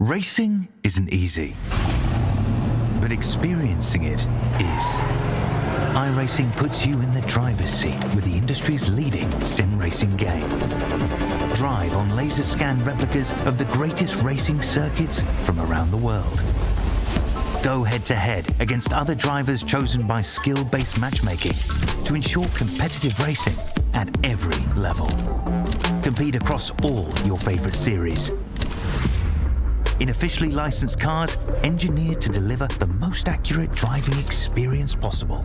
Racing isn't easy, but experiencing it is. iRacing puts you in the driver's seat with the industry's leading sim racing game. Drive on laser scan replicas of the greatest racing circuits from around the world. Go head-to-head against other drivers chosen by skill-based matchmaking to ensure competitive racing at every level. Compete across all your favorite series. In officially licensed cars, engineered to deliver the most accurate driving experience possible.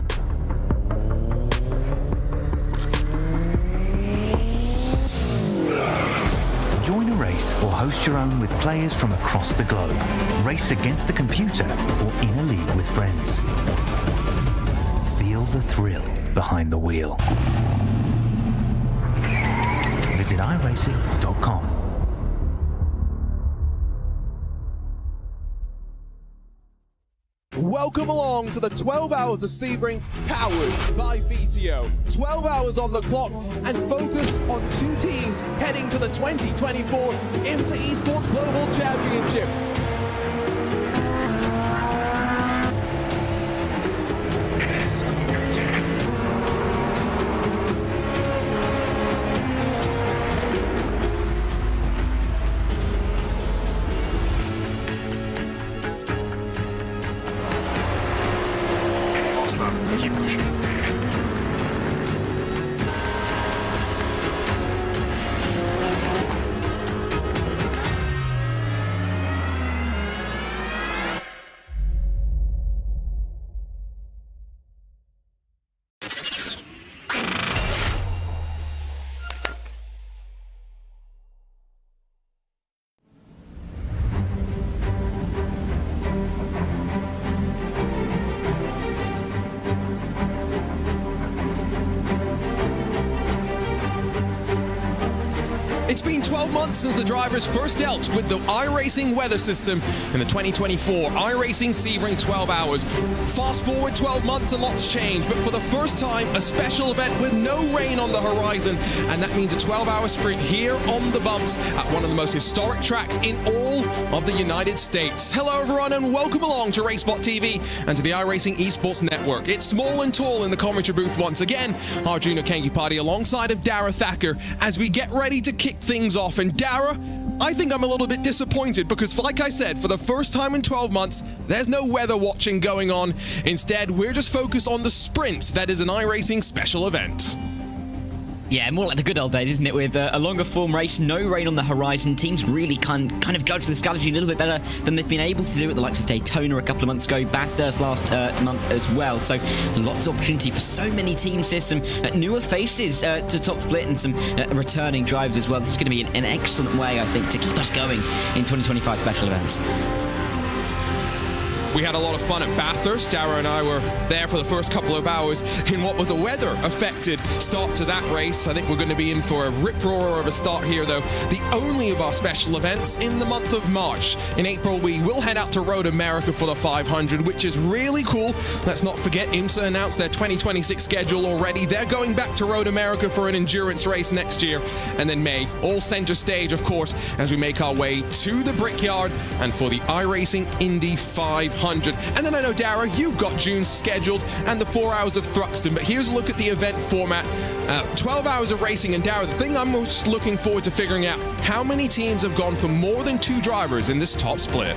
Join a race or host your own with players from across the globe. Race against the computer or in a league with friends. Feel the thrill behind the wheel. Visit iRacing.com. Welcome along to the 12 hours of Sebring powered by VCO. 12 hours on the clock and focus on two teams heading to the 2024 IMSA Esports Global Championship. It's been 12 months since the drivers first dealt with the iRacing weather system in the 2024 iRacing Sebring 12 hours. Fast forward 12 months and lots changed, but for the first time, a special event with no rain on the horizon, and that means a 12-hour sprint here on the bumps at one of the most historic tracks in all of the United States. Hello everyone and welcome along to RaceBot TV and to the iRacing Esports Network. It's small and tall in the commentary booth once again. Arjuna Kankipati alongside of Dara Thacker as we get ready to kick things off. And Dara, I think I'm a little bit disappointed because, like I said, for the first time in 12 months, there's no weather watching going on. Instead, we're just focused on the sprint that is an iRacing special event. Yeah, more like the good old days, isn't it? With a longer form race, no rain on the horizon, teams really kind of judge the strategy a little bit better than they've been able to do at the likes of Daytona a couple of months ago, Bathurst last month as well. So lots of opportunity for so many teams here, some newer faces to top split and some returning drivers as well. This is going to be an excellent way, I think, to keep us going in 2025 special events. We had a lot of fun at Bathurst. Dara and I were there for the first couple of hours in what was a weather-affected start to that race. I think we're going to be in for a rip-roar of a start here, though. The only of our special events in the month of March. In April, we will head out to Road America for the 500, which is really cool. Let's not forget, IMSA announced their 2026 schedule already. They're going back to Road America for an endurance race next year. And then May, all center stage, of course, as we make our way to the Brickyard and for the iRacing Indy 500. And then I know, Dara, you've got June scheduled and the 4 hours of Thruxton, but here's a look at the event format. 12 hours of racing, and Dara, the thing I'm most looking forward to figuring out, how many teams have gone for more than 2 drivers in this top split?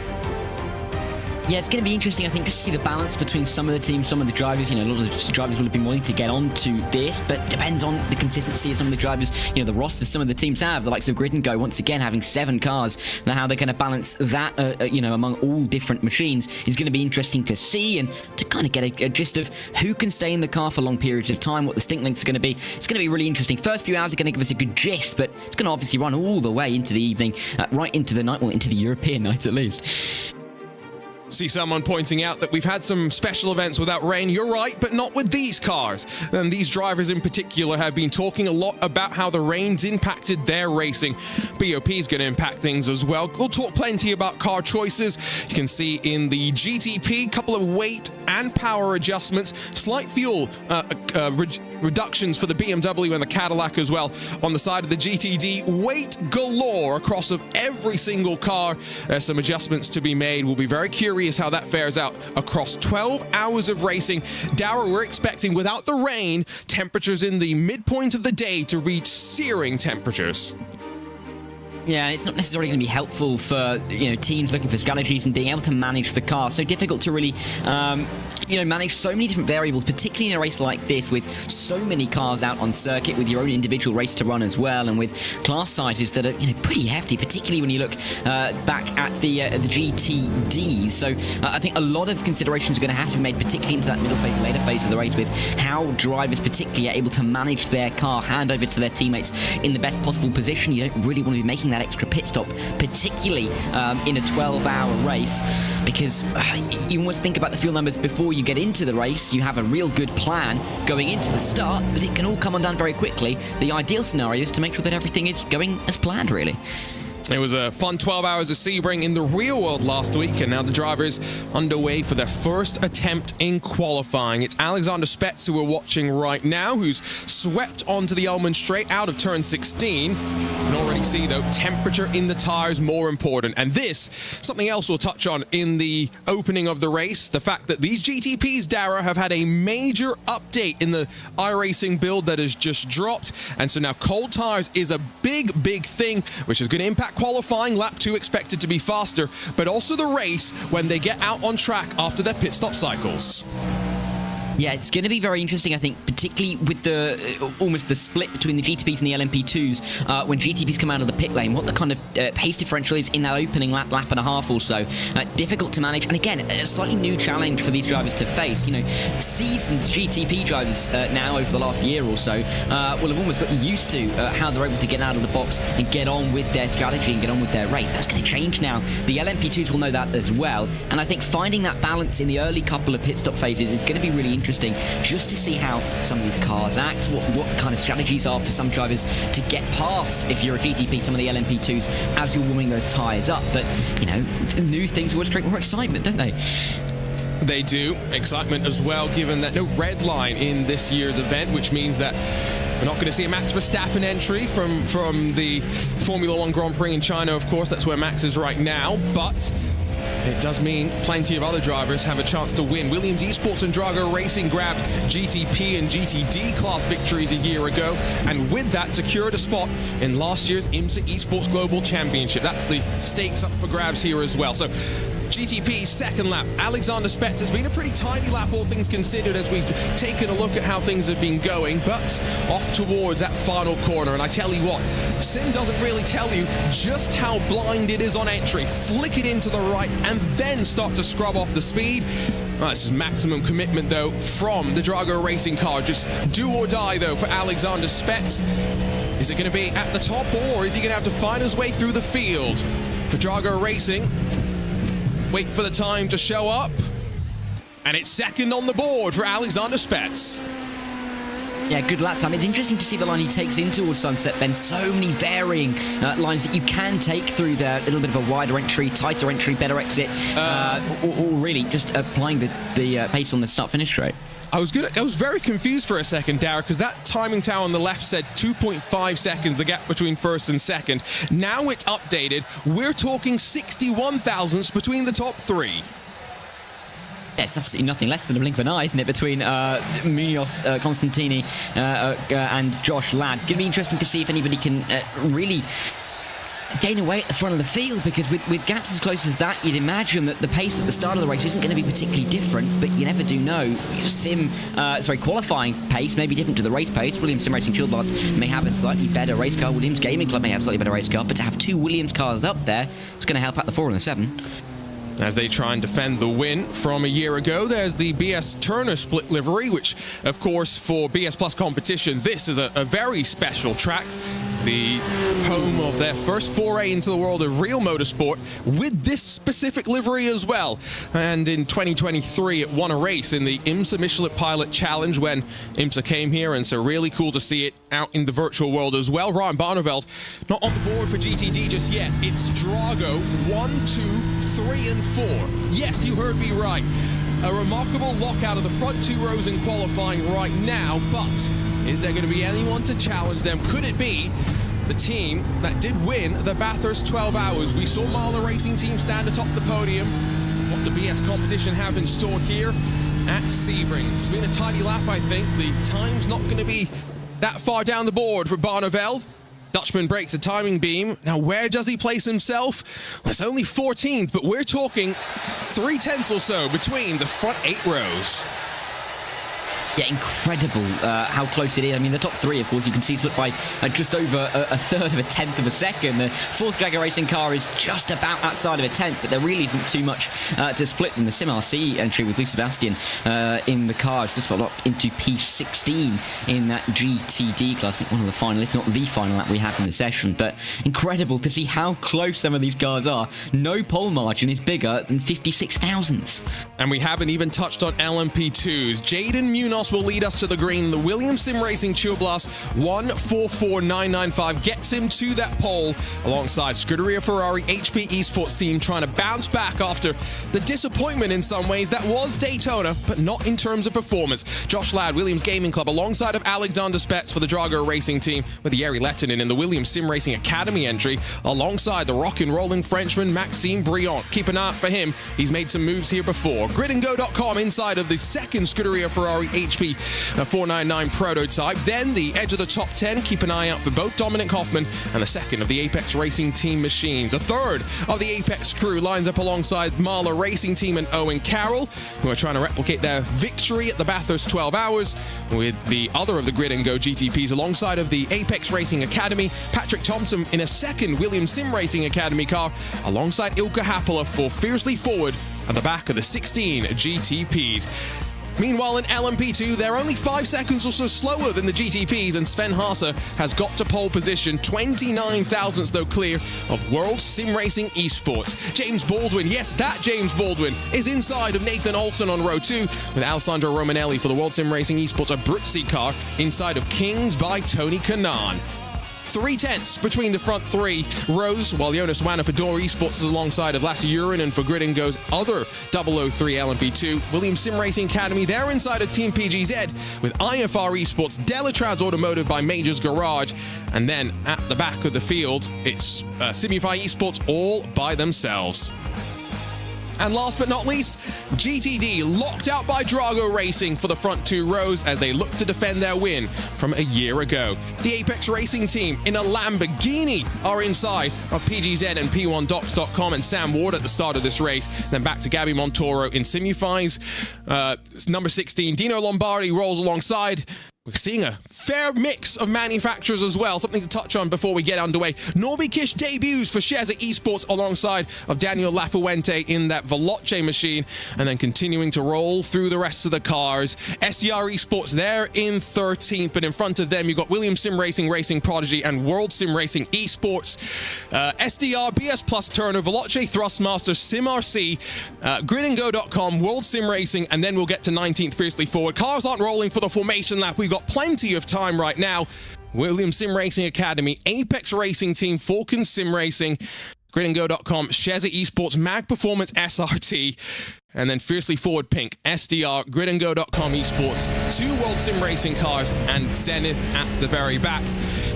Yeah, it's going to be interesting, I think, just to see the balance between some of the teams, some of the drivers. You know, a lot of the drivers will have been wanting to get on to this, but it depends on the consistency of some of the drivers. You know, the rosters some of the teams have, the likes of Grid and Go, once again, having 7 cars. Now, how they're going to balance that, you know, among all different machines is going to be interesting to see and to kind of get a gist of who can stay in the car for long periods of time, what the stint lengths are going to be. It's going to be really interesting. First few hours are going to give us a good gist, but it's going to obviously run all the way into the evening, right into the night, well, into the European night at least. See someone pointing out that we've had some special events without rain. You're right, but not with these cars. And these drivers in particular have been talking a lot about how the rain's impacted their racing. BOP is going to impact things as well. We'll talk plenty about car choices. You can see in the GTP, couple of weight and power adjustments, slight fuel reductions for the BMW and the Cadillac as well. On the side of the GTD, weight galore across of every single car. There's some adjustments to be made. We'll be very curious how that fares out across 12 hours of racing. Dower, we're expecting, without the rain, temperatures in the midpoint of the day to reach searing temperatures. Yeah, it's not necessarily going to be helpful for teams looking for strategies and being able to manage the car. So difficult to really manage so many different variables, particularly in a race like this with so many cars out on circuit, with your own individual race to run as well, and with class sizes that are pretty hefty, particularly when you look back at the GTDs. So I think a lot of considerations are going to have to be made, particularly into that middle phase, later phase of the race, with how drivers particularly are able to manage their car, hand over to their teammates in the best possible position. You don't really want to be making that extra pit stop, particularly in a 12-hour race, because you almost think about the fuel numbers before you get into the race. You have a real good plan going into the start, but it can all come undone very quickly. The ideal scenario is to make sure that everything is going as planned, really. It was a fun 12 hours of Sebring in the real world last week, and now the drivers underway for their first attempt in qualifying. It's Alexander Spetz who we're watching right now, who's swept onto the Elman straight out of turn 16. You can already see, though, temperature in the tires more important. And this, something else we'll touch on in the opening of the race, the fact that these GTPs, Dara, have had a major update in the iRacing build that has just dropped. And so now cold tires is a big thing, which is going to impact qualifying. Lap 2 expected to be faster, but also the race when they get out on track after their pit stop cycles. Yeah, it's going to be very interesting, I think, particularly with the almost the split between the GTPs and the LMP2s. When GTPs come out of the pit lane, what the kind of pace differential is in that opening lap and a half or so. Difficult to manage, and again, a slightly new challenge for these drivers to face. Seasoned GTP drivers now over the last year or so will have almost got used to how they're able to get out of the box and get on with their strategy and get on with their race. That's going to change now. The LMP2s will know that as well, and I think finding that balance in the early couple of pit stop phases is going to be really interesting, just to see how some of these cars act, what kind of strategies are for some drivers to get past, if you're a GTP, some of the LMP2s as you're warming those tyres up. But, new things always create more excitement, don't they? They do. Excitement as well, given that no red line in this year's event, which means that we're not going to see a Max Verstappen entry from the Formula 1 Grand Prix in China, of course. That's where Max is right now, but it does mean plenty of other drivers have a chance to win. Williams Esports and Drago Racing grabbed GTP and GTD class victories a year ago, and with that secured a spot in last year's IMSA Esports Global Championship. That's the stakes up for grabs here as well. So GTP's second lap, Alexander Spetz, has been a pretty tidy lap, all things considered, as we've taken a look at how things have been going, but off towards that final corner. And I tell you what, Sim doesn't really tell you just how blind it is on entry. Flick it into the right and then start to scrub off the speed. This is maximum commitment, though, from the Drago Racing car. Just do or die, though, for Alexander Spetz. Is it going to be at the top, or is he going to have to find his way through the field? For Drago Racing, wait for the time to show up, and it's second on the board for Alexander Spetz. Yeah, good lap time. It's interesting to see the line he takes in towards Sunset, then so many varying lines that you can take through there. A little bit of a wider entry, tighter entry, better exit, or really just applying the pace on the start-finish straight. I was very confused for a second, Dara, because that timing tower on the left said 2.5 seconds, the gap between first and second. Now it's updated. We're talking 61 thousandths between the top three. Yeah, it's absolutely nothing less than a blink of an eye, isn't it, between Munoz, Constantini, and Josh Ladd. It's going to be interesting to see if anybody can really gain away at the front of the field, because with gaps as close as that, you'd imagine that the pace at the start of the race isn't going to be particularly different, but you never do know. Qualifying pace may be different to the race pace. Williams Sim Racing Shield Boss may have a slightly better race car. Williams Gaming Club may have a slightly better race car, but to have two Williams cars up there, it's going to help out the 4 and the 7. As they try and defend the win from a year ago, there's the BS Turner split livery, which, of course, for BS Plus competition, this is a very special track. The home of their first foray into the world of real motorsport with this specific livery as well. And in 2023, it won a race in the IMSA Michelin Pilot Challenge when IMSA came here, and so really cool to see it out in the virtual world as well. Ryan Barneveld not on the board for GTD just yet. It's Drago 1, 2, 3, and 4. Yes, you heard me right. A remarkable lockout of the front two rows in qualifying right now, but is there going to be anyone to challenge them? Could it be the team that did win the Bathurst 12 Hours? We saw Marla Racing Team stand atop the podium. What the BS competition have in store here at Sebring? It's been a tidy lap, I think. The time's not going to be that far down the board for Barneveld. Dutchman breaks the timing beam. Now, where does he place himself? Well, it's only 14th, but we're talking 3/10 or so between the front 8 rows. Yeah, incredible how close it is. I mean, the top three, of course, you can see split by just over a third of a tenth of a second. The fourth Gregor Racing car is just about outside of a tenth, but there really isn't too much to split. In the Sim RC entry with Luke Sebastian in the car, it's just got up into P16 in that GTD class. I think one of the final, if not the final, that we have in the session. But incredible to see how close some of these cars are. No pole margin is bigger than 56 thousandths. And we haven't even touched on LMP2s. Jaden Munoz will lead us to the green. The Williams Sim Racing Chill Blast 144.995 gets him to that pole alongside Scuderia Ferrari HP Esports team, trying to bounce back after the disappointment in some ways that was Daytona, but not in terms of performance. Josh Ladd, Williams Gaming Club, alongside of Alexander Spets for the Drago Racing team, with Yeri Lettinen in the Williams Sim Racing Academy entry, alongside the rock and rolling Frenchman Maxime Briand. Keep an eye out for him. He's made some moves here before. Gridandgo.com inside of the second Scuderia Ferrari HP 499 prototype. Then the edge of the top 10. Keep an eye out for both Dominic Hoffman and the second of the Apex Racing Team machines. A third of the Apex crew lines up alongside Marla Racing Team and Owen Carroll, who are trying to replicate their victory at the Bathurst 12 Hours, with the other of the Grid and Go GTPs alongside of the Apex Racing Academy. Patrick Thompson in a second Williams Sim Racing Academy car alongside Ilka Happala for Fiercely Forward at the back of the 16 GTPs. Meanwhile, in LMP2, they're only 5 seconds or so slower than the GTPs, and Sven Haase has got to pole position, 29 thousandths though clear of World Sim Racing Esports. James Baldwin, yes, that James Baldwin, is inside of Nathan Olsen on row 2, with Alessandro Romanelli for the World Sim Racing Esports Abruzzi car inside of Kings by Tony Kanaan. 3/10 between the front 3 rows, while Jonas Wanner for Dora Esports is alongside of Lasse Urin, and for Grid and Go's other 003 LMP2, Williams Sim Racing Academy, they're inside of Team PGZ, with IFR Esports, Delatraz Automotive by Majors Garage, and then at the back of the field, it's Simify Esports all by themselves. And last but not least, GTD locked out by Drago Racing for the front 2 rows as they look to defend their win from a year ago. The Apex Racing team in a Lamborghini are inside of PGZ and P1Docs.com and Sam Ward at the start of this race. Then back to Gabby Montoro in Simify's number 16. Dino Lombardi rolls alongside. We're seeing a fair mix of manufacturers as well, something to touch on before we get underway. Norby Kish debuts for Sheza Esports alongside of Daniel Lafuente in that Veloce machine, and then continuing to roll through the rest of the cars. SDR Esports, they're in 13th, but in front of them you've got Williams Sim Racing, Racing Prodigy, and World Sim Racing Esports. SDR, BS Plus Turner, Veloce Thrustmaster, Sim RC, Gridandgo.com, World Sim Racing, and then we'll get to 19th Fiercely Forward. Cars aren't rolling for the formation lap. We've got plenty of time right now. Williams Sim Racing Academy, Apex Racing Team, Falcon Sim Racing, Gridandgo.com, Sheza Esports, Mag Performance SRT, and then Fiercely Forward Pink, SDR, Gridandgo.com Esports, 2 World Sim Racing cars, and Zenith at the very back.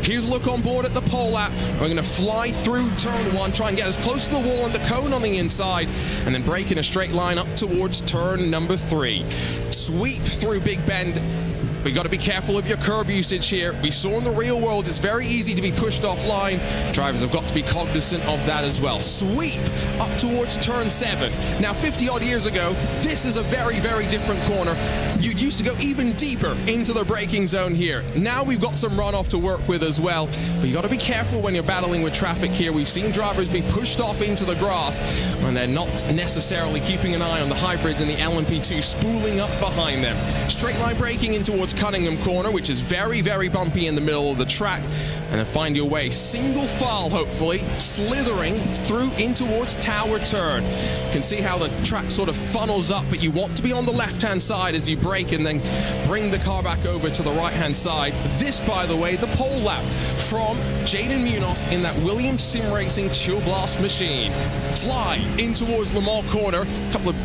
Here's a look on board at the pole lap. We're going to fly through turn 1, try and get as close to the wall and the cone on the inside, and then break in a straight line up towards turn number 3. Sweep through Big Bend. We've got to be careful of your curb usage here. We saw in the real world it's very easy to be pushed offline. Drivers have got to be cognizant of that as well. Sweep up towards turn 7. Now, 50 odd years ago, this is a very, very different corner. You used to go even deeper into the braking zone here. Now we've got some runoff to work with as well. But you got to be careful when you're battling with traffic here. We've seen drivers be pushed off into the grass when they're not necessarily keeping an eye on the hybrids and the LMP2 spooling up behind them. Straight line braking in towards Cunningham Corner, which is very, very bumpy in the middle of the track, and then find your way single file, hopefully, slithering through in towards Tower Turn. You can see how the track sort of funnels up, but you want to be on the left-hand side as you brake and then bring the car back over to the right-hand side. This, by the way, the pole lap from Jaden Munoz in that Williams Sim Racing Chill Blast machine. Fly in towards Le Mans Corner. A couple of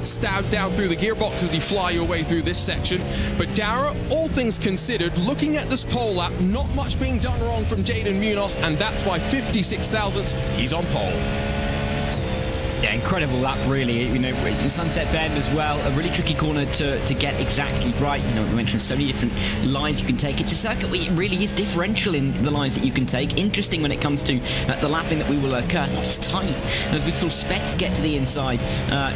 stabs down through the gearbox as you fly your way through this section. But Dara, all things considered, looking at this pole lap, not much being done wrong from Jaden Munoz, and that's why 56 thousandths, he's on pole. Yeah, incredible lap, really. You know, in Sunset Bend as well, a really tricky corner to get exactly right. You know, we mentioned so many different lines you can take. It's a circuit where it really is differential in the lines that you can take. Interesting when it comes to the lapping that we will occur. Not as tight as we saw Spets get to the inside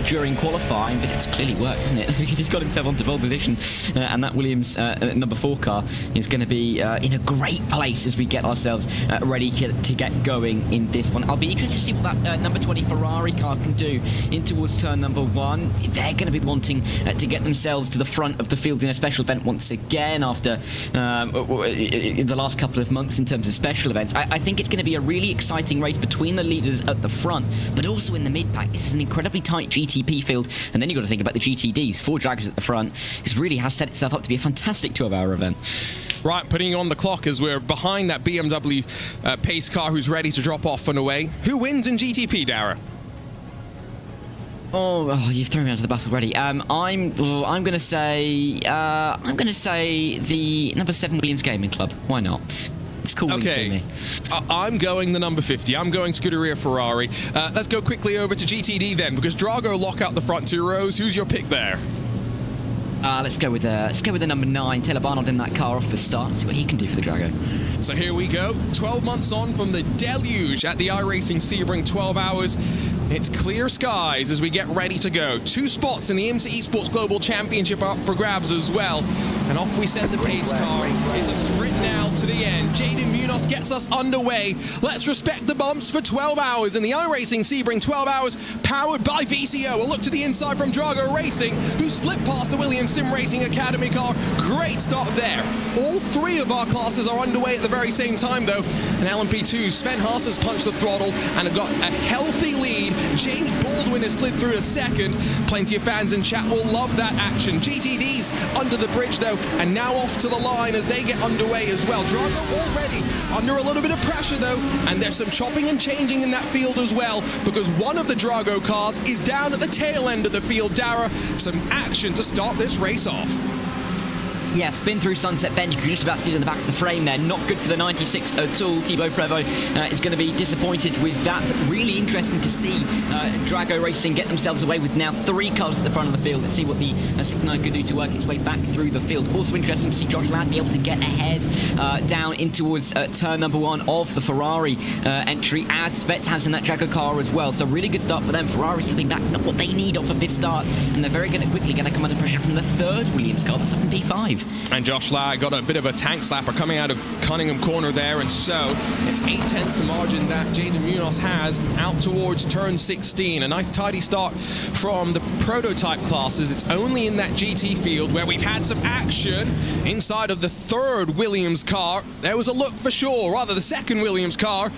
during qualifying, but it's clearly worked, isn't it? He's got himself onto pole position, and that Williams number 4 car is going to be in a great place as we get ourselves ready to get going in this one. I'll be interested to see what that number 20 Ferrari car can do in towards turn number 1. They're going to be wanting to get themselves to the front of the field in a special event once again after in the last couple of months in terms of special events. I think it's going to be a really exciting race between the leaders at the front, but also in the mid-pack. This is an incredibly tight GTP field, and then you've got to think about the GTDs. 4 draggers at the front. This really has set itself up to be a fantastic 12-hour event. Right, putting you on the clock as we're behind that BMW pace car who's ready to drop off and away. Who wins in GTP, Dara? Oh, you've thrown me out of the bus already. I'm going to say the number 7 Williams Gaming Club. Why not? It's cool. Okay, I'm going the number 50. I'm going Scuderia Ferrari. Let's go quickly over to GTD then, because Drago lock out the front 2 rows. Who's your pick there? Let's go with the number 9, Taylor Barnard, in that car off the start. See what he can do for the Drago. So here we go. 12 months on from the deluge at the iRacing Sebring 12 hours. It's clear skies as we get ready to go. 2 spots in the IMSA Esports Global Championship up for grabs as well. And off we send the pace car. It's a sprint now to the end. Jaden Munoz gets us underway. Let's respect the bumps for 12 hours in the iRacing Sebring 12 hours, powered by VCO. A look to the inside from Drago Racing, who slipped past the Williams Sim Racing Academy car. Great start there. All 3 of our classes are underway at the very same time, though. And LMP2, Sven Haas has punched the throttle and have got a healthy lead. James Baldwin has slid through a second. Plenty of fans in chat will love that action. GTD's under the bridge, though, and now off to the line as they get underway as well. Drago already under a little bit of pressure, though, and there's some chopping and changing in that field as well, because one of the Drago cars is down at the tail end of the field. Dara, some action to start this race off. Yeah, spin through Sunset Bend. You can just about see it in the back of the frame there. Not good for the 96 at all. Thibaut Prevost is going to be disappointed with that, but really interesting to see Drago Racing get themselves away with now 3 cars at the front of the field. Let's see what the Signal could do to work its way back through the field. Also interesting to see Josh Ladd be able to get ahead down in towards turn number 1 of the Ferrari entry, as Spets has in that Drago car as well. So really good start for them. Ferrari something back, not what they need off of this start, and they're very quickly going to come under pressure from the 3rd Williams car. That's up in P5. And Josh Ladd got a bit of a tank slapper coming out of Cunningham corner there, and so it's 8/10 the margin that Jaden Munoz has out towards turn 16. A nice tidy start from the prototype classes. It's only in that GT field where we've had some action inside of the 3rd Williams car. There was a look for sure, rather the 2nd Williams car.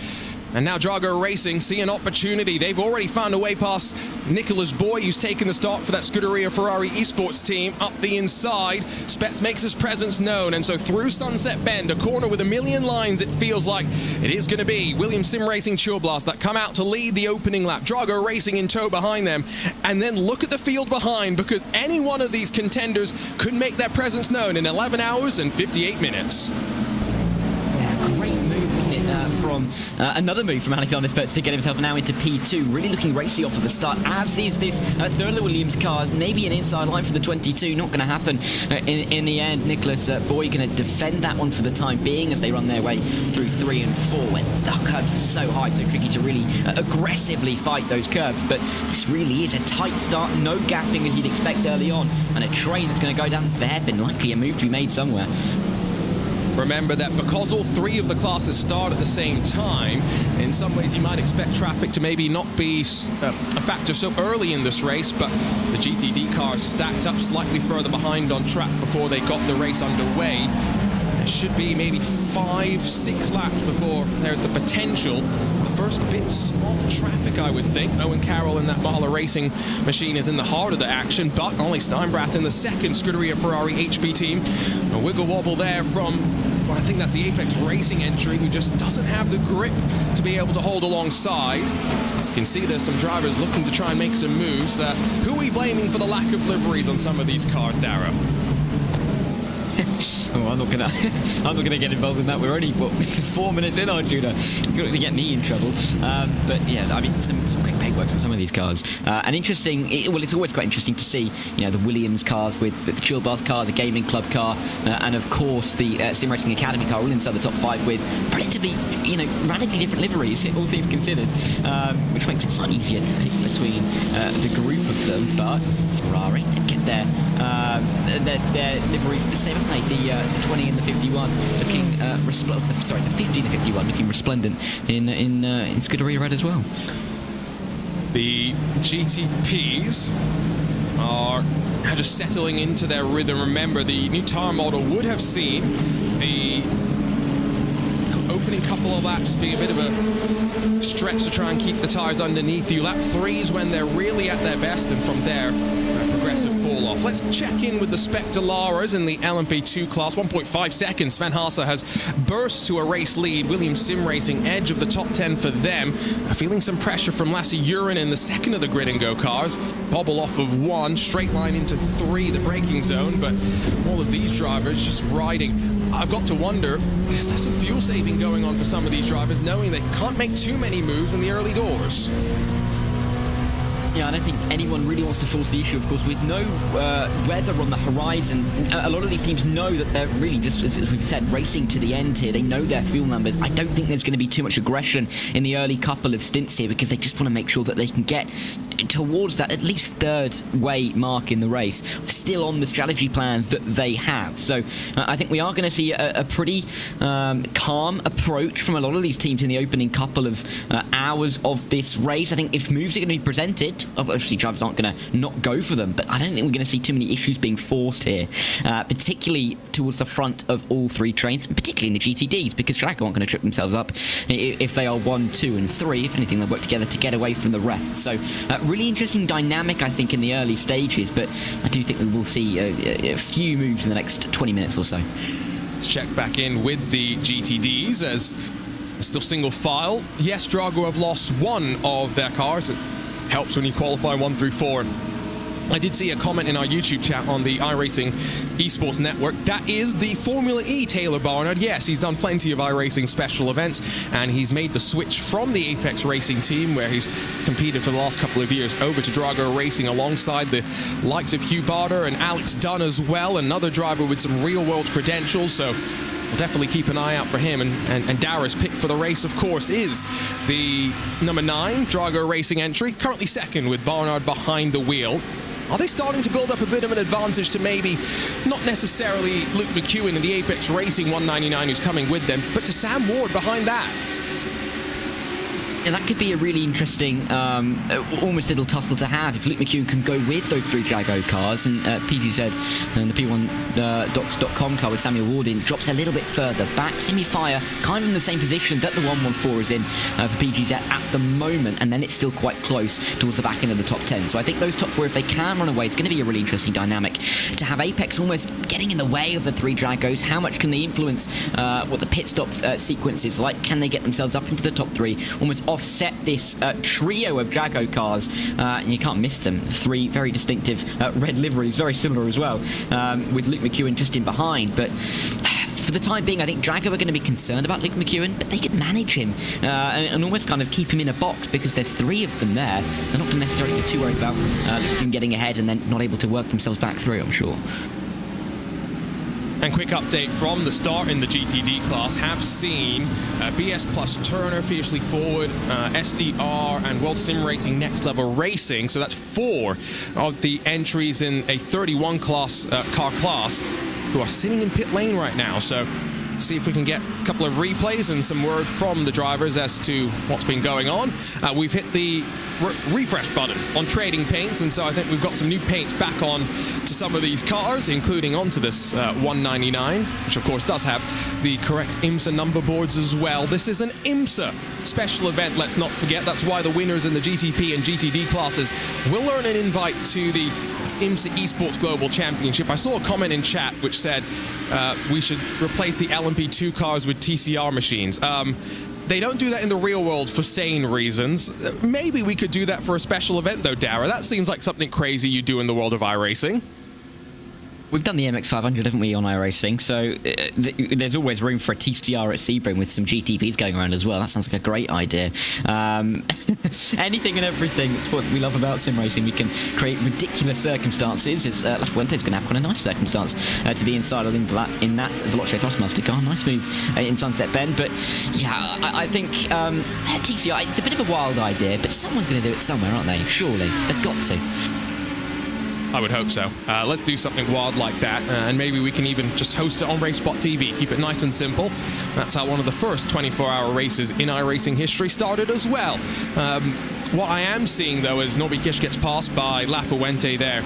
And now Drago Racing see an opportunity. They've already found a way past Nicholas Boy, who's taken the start for that Scuderia Ferrari esports team up the inside. Spets makes his presence known, and so through Sunset Bend, a corner with a million lines, it feels like it is going to be Williams Sim Racing Chill Blast that come out to lead the opening lap. Drago Racing in tow behind them. And then look at the field behind, because any one of these contenders could make their presence known in 11 hours and 58 minutes. From another move from Alexander Spets to get himself now into P2, really looking racy off of the start, as is this 3rd of the Williams cars. Maybe an inside line for the 22, not going to happen in the end. Nicholas Boy going to defend that one for the time being as they run their way through 3 and 4, where the curbs are so high, so tricky to really aggressively fight those curbs. But this really is a tight start, no gapping as you'd expect early on, and a train that's going to go down the hairpin, likely a move to be made somewhere. Remember that because all 3 of the classes start at the same time, in some ways you might expect traffic to maybe not be a factor so early in this race, but the GTD cars stacked up slightly further behind on track before they got the race underway. There should be maybe 5-6 laps before there's the potential. The first bits of traffic, I would think. Owen Carroll in that Mahler Racing machine is in the heart of the action, but Ollie Steinbrat in the 2nd Scuderia Ferrari HP team. A wiggle wobble there from, well, I think that's the Apex Racing entry, who just doesn't have the grip to be able to hold alongside. You can see there's some drivers looking to try and make some moves. Who are we blaming for the lack of liveries on some of these cars, Darrow? Oh, I'm not gonna get involved in that. We're only 4 minutes in, Arjuna. Going to get me in trouble. But yeah, I mean, some quick paintworks on some of these cars. And interesting. It's always quite interesting to see, the Williams cars with the Chill Bars car, the Gaming Club car, and of course the Sim Racing Academy car, all inside the top 5 with relatively, radically different liveries, all things considered, which makes it slightly easier to pick between the group of them. But Ferrari, they get their liveries the same way. The 20 and the 51 looking the 50 and the 51 looking resplendent in Scuderia Red as well. The GTPs are just settling into their rhythm. Remember, the new tire model would have seen the opening couple of laps be a bit of a stretch to try and keep the tires underneath you. Lap 3 is when they're really at their best, and from there, progressive fall off. Let's check in with the Spectalaras in the LMP2 class. 1.5 seconds. Sven Haase has burst to a race lead. Williams Sim Racing edge of the top 10 for them. Feeling some pressure from Lasse Uren in the second of the grid and go cars. Bobble off of 1, straight line into 3, the braking zone, but all of these drivers just riding. I've got to wonder, is there some fuel saving going on for some of these drivers, knowing they can't make too many moves in the early doors? Yeah, I don't think anyone really wants to force the issue, of course, with no weather on the horizon. A lot of these teams know that they're really just, as we've said, racing to the end here. They know their fuel numbers. I don't think there's going to be too much aggression in the early couple of stints here, because they just want to make sure that they can get towards that at least third way mark in the race, still on the strategy plan that they have. So I think we are going to see a pretty calm approach from a lot of these teams in the opening couple of hours of this race. I think if moves are going to be presented, obviously drivers aren't going to not go for them, but I don't think we're going to see too many issues being forced here, particularly towards the front of all 3 trains, and particularly in the GTDs, because Drago aren't going to trip themselves up if they are 1, 2 and 3. If anything, they'll work together to get away from the rest. So really interesting dynamic, I think, in the early stages, but I do think we will see a few moves in the next 20 minutes or so. Let's check back in with the GTDs as still single file. Yes, Drago have lost 1 of their cars. It helps when you qualify 1 through 4. I did see a comment in our YouTube chat on the iRacing Esports Network. That is the Formula E Taylor Barnard. Yes, he's done plenty of iRacing special events, and he's made the switch from the Apex Racing team, where he's competed for the last couple of years, over to Drago Racing alongside the likes of Hugh Barter and Alex Dunn as well, another driver with some real-world credentials. So we'll definitely keep an eye out for him. And Dara's pick for the race, of course, is the number 9 Drago Racing entry, currently second with Barnard behind the wheel. Are they starting to build up a bit of an advantage to maybe not necessarily Luke McEwen in the Apex Racing 199 who's coming with them, but to Sam Ward behind that? And that could be a really interesting, almost little tussle to have if Luke McEwen can go with those 3 Drago cars, and PGZ and the P1Docs.com car with Samuel Ward in drops a little bit further back. Semi-fire kind of in the same position that the 114 is in for PGZ at the moment, and then it's still quite close towards the back end of the top 10. So I think those top 4, if they can run away, it's going to be a really interesting dynamic. To have Apex almost getting in the way of the 3 Dragos, how much can they influence what the pit stop sequence is like? Can they get themselves up into the top 3, almost offset this trio of Drago cars, and you can't miss them. 3 very distinctive red liveries, very similar as well, with Luke McEwen just in behind. But for the time being, I think Drago are going to be concerned about Luke McEwen, but they could manage him and almost kind of keep him in a box, because there's 3 of them there. They're not going to necessarily be too worried about Luke McEwen getting ahead and then not able to work themselves back through, I'm sure. And quick update from the start in the GTD class, have seen BS Plus Turner fiercely forward, SDR and World Sim Racing Next Level Racing. So that's 4 of the entries in a 31 class car class who are sitting in pit lane right now. So see if we can get a couple of replays and some word from the drivers as to what's been going on. We've hit the refresh button on trading paints, and so I think we've got some new paints back on to some of these cars, including onto this 199, which of course does have the correct IMSA number boards as well. This is an IMSA special event, let's not forget. That's why the winners in the GTP and GTD classes will earn an invite to the IMSA Esports Global Championship. I saw a comment in chat which said we should replace the LMP2 cars with TCR machines. They don't do that in the real world for sane reasons. Maybe we could do that for a special event, though, Dara. That seems like something crazy you do in the world of iRacing. We've done the MX500, haven't we, on iRacing? So there's always room for a TCR at Sebring with some GTPs going around as well. That sounds like a great idea. Anything and everything. That's what we love about sim racing. We can create ridiculous circumstances. As La Fuente's going to have quite a nice circumstance to the inside of in that Veloce Thrustmaster car. Nice move in Sunset Bend. But yeah, I think TCR, it's a bit of a wild idea, but someone's going to do it somewhere, aren't they? Surely. They've got to. I would hope so. Let's do something wild like that, and maybe we can even just host it on RaceSpot TV. Keep it nice and simple. That's how one of the first 24-hour races in iRacing history started as well. What I am seeing, though, as Norby Kish gets passed by La Fuente there,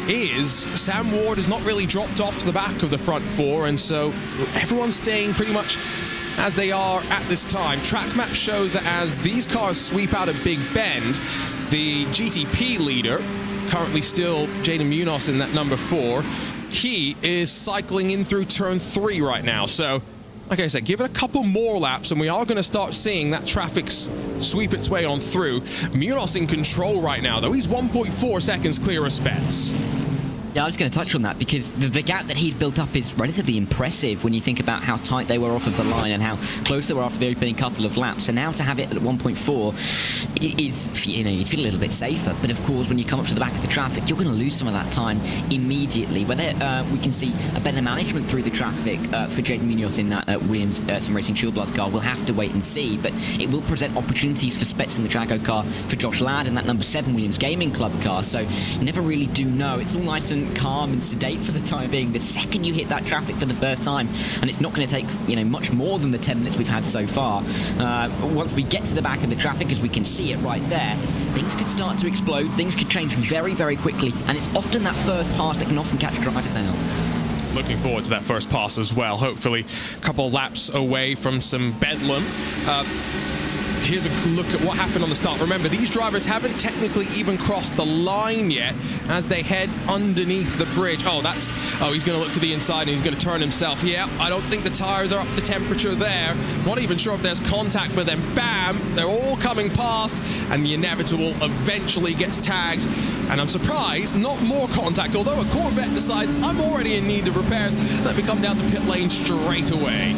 is Sam Ward has not really dropped off the back of the front four, and so everyone's staying pretty much as they are at this time. Track map shows that as these cars sweep out of Big Bend, the GTP leader, currently still Jaden Munoz in that number 4, he is cycling in through turn 3 right now. So, like I said, give it a couple more laps and we are going to start seeing that traffic sweep its way on through. Munoz in control right now, though. He's 1.4 seconds clear of Spets. Yeah, I was going to touch on that because the gap that he'd built up is relatively impressive when you think about how tight they were off of the line and how close they were after the opening couple of laps. So now to have it at 1.4 is, you feel a little bit safer. But of course, when you come up to the back of the traffic, you're going to lose some of that time immediately. Whether we can see a better management through the traffic for Jaden Munoz in that Williams Sim Racing Shieldblast car, we'll have to wait and see. But it will present opportunities for Spets in the Drago car, for Josh Ladd in that number 7 Williams Gaming Club car. So you never really do know. It's all nice and calm and sedate for the time being. The second you hit that traffic for the first time, and it's not going to take much more than the 10 minutes we've had so far, once we get to the back of the traffic, as we can see it right there, things could start to explode, things could change very, very quickly, and it's often that first pass that can often catch drivers out. Looking forward to that first pass as well. Hopefully a couple laps away from some bedlam. Here's a look at what happened on the start. Remember, these drivers haven't technically even crossed the line yet as they head underneath the bridge. Oh, he's going to look to the inside and he's going to turn himself. Yeah, I don't think the tires are up to temperature there. Not even sure if there's contact, but then bam, they're all coming past and the inevitable eventually gets tagged. And I'm surprised not more contact, although a Corvette decides I'm already in need of repairs. Let me come down to pit lane straight away.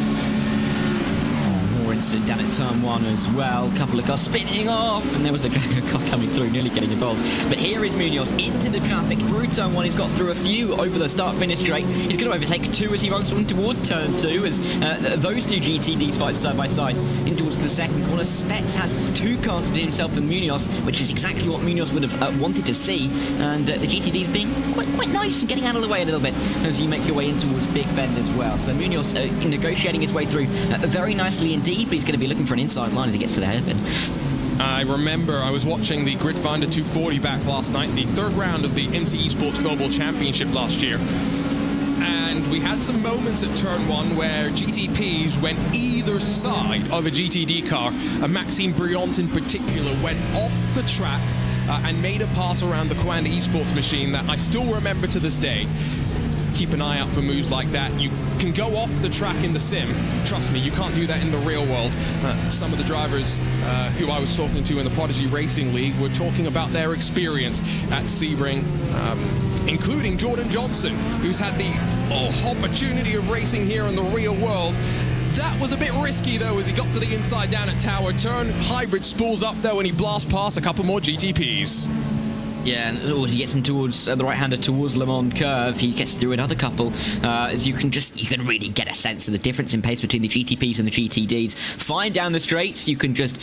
Incident down at turn 1 as well. A couple of cars spinning off, and there was a Drago car coming through, nearly getting involved. But here is Munoz into the traffic through turn 1. He's got through a few over the start-finish straight. He's going to overtake 2 as he runs towards turn 2, as those two GTDs fight side by side in towards the second corner. Spets has 2 cars between himself and Munoz, which is exactly what Munoz would have wanted to see. And the GTD's being quite nice and getting out of the way a little bit as you make your way in towards Big Bend as well. So Munoz negotiating his way through very nicely indeed. But he's going to be looking for an inside line as he gets to the hairpin. I remember I was watching the Grid Finder 240 back last night, the 3rd round of the IMSA Esports Global Championship last year. And we had some moments at turn 1 where GTPs went either side of a GTD car. Maxime Briant in particular went off the track and made a pass around the Coanda Esports machine that I still remember to this day. Keep an eye out for moves like that. You can go off the track in the sim. Trust me, you can't do that in the real world. Some of the drivers who I was talking to in the Prodigy Racing League were talking about their experience at Sebring, including Jordan Johnson, who's had the opportunity of racing here in the real world. That was a bit risky, though, as he got to the inside down at Tower Turn. Hybrid spools up, though, and he blasts past a couple more GTPs. Yeah, and as he gets in towards the right-hander towards Le Mans curve, he gets through another couple. As you can really get a sense of the difference in pace between the GTPs and the GTDs. Fine down the straights, you can just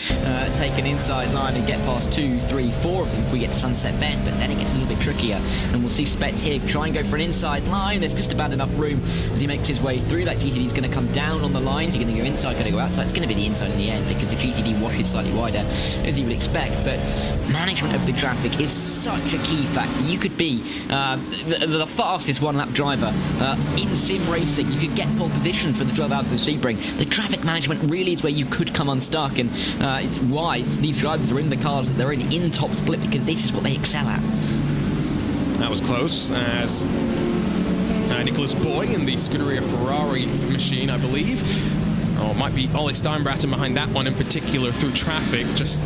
take an inside line and get past 2, 3, 4 of them if we get to Sunset Bend, but then it gets a little bit trickier. And we'll see Spets here try and go for an inside line. There's just about enough room as he makes his way through. That GTD is going to come down on the lines. He's going to go inside, going to go outside. It's going to be the inside in the end because the GTD washes slightly wider, as you would expect. But management of the traffic is such a key factor. You could be the fastest one-lap driver in sim racing. You could get pole position for the 12 hours of Sebring. The traffic management really is where you could come unstuck, and it's why these drivers are in the cars that they're in top split, because this is what they excel at. That was close as Nicholas Boy in the Scuderia Ferrari machine, I believe, Oh, it might be Ollie Steinbraten behind that one in particular through traffic, just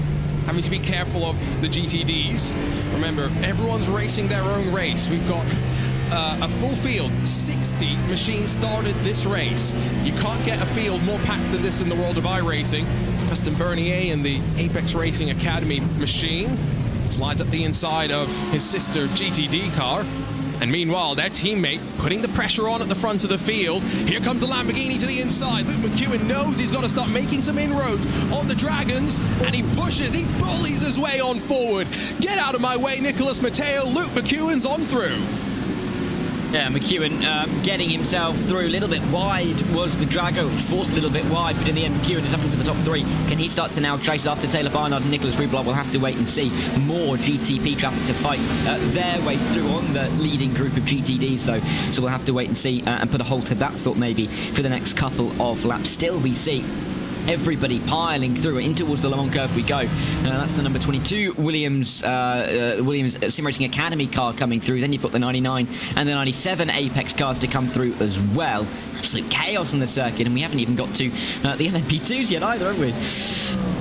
having to be careful of the GTDs. Remember, everyone's racing their own race. We've got a full field, 60 machines started this race. You can't get a field more packed than this in the world of iRacing. Justin Bernier in the Apex Racing Academy machine slides up the inside of his sister GTD car. And meanwhile, their teammate putting the pressure on at the front of the field. Here comes the Lamborghini to the inside. Luke McEwen knows he's got to start making some inroads on the Dragons, and he pushes, he bullies his way on forward. Get out of my way, Nicholas Mateo. Luke McEwen's on through. Yeah, McEwen getting himself through a little bit wide was the Drago, forced a little bit wide, but in the end McEwen is up into the top 3. Can he start to now chase after Taylor Barnard and Nicholas Rublow? We'll have to wait and see. More GTP traffic to fight their way through on the leading group of GTDs though, so we'll have to wait and see and put a halt to that thought maybe for the next couple of laps. Still we see everybody piling through in towards the Le Mans curve we go. That's the number 22 Williams Sim Racing Academy car coming through. Then you've got the 99 and the 97 Apex cars to come through as well. Absolute chaos on the circuit, and we haven't even got to the LMP2s yet either, have we?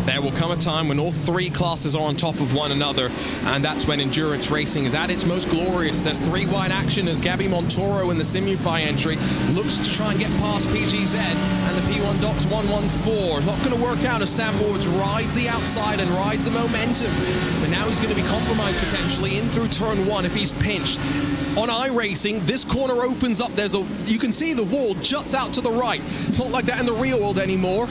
There will come a time when all 3 classes are on top of one another, and that's when endurance racing is at its most glorious. There's 3 wide action as Gabby Montoro in the Simufy entry looks to try and get past PGZ, and the P1 Docs 114. Not going to work out as Sam Woods rides the outside and rides the momentum, but now he's going to be compromised potentially in through turn 1 if he's pinched. On iRacing, this corner opens up. You can see the wall juts out to the right. It's not like that in the real world anymore.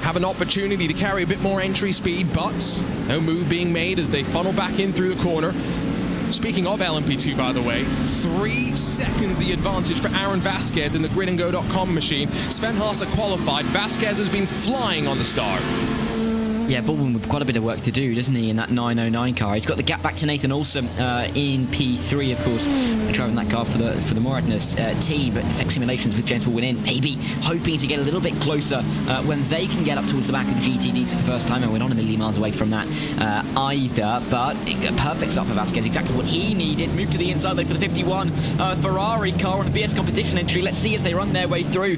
Have an opportunity to carry a bit more entry speed, but no move being made as they funnel back in through the corner. Speaking of LMP2, by the way, 3 seconds the advantage for Aaron Vasquez in the gridandgo.com machine. Sven Haase qualified. Vasquez has been flying on the start. Yeah, Baldwin with quite a bit of work to do, doesn't he, in that 909 car? He's got the gap back to Nathan Olsen in P3, of course, driving that car for the Moradness team. But Effect Simulations with James Baldwin in, maybe hoping to get a little bit closer when they can get up towards the back of the GTDs for the first time. And we're not a million miles away from that either. But perfect start for Vasquez, exactly what he needed. Move to the inside though for the 51 Ferrari car on a BS competition entry. Let's see as they run their way through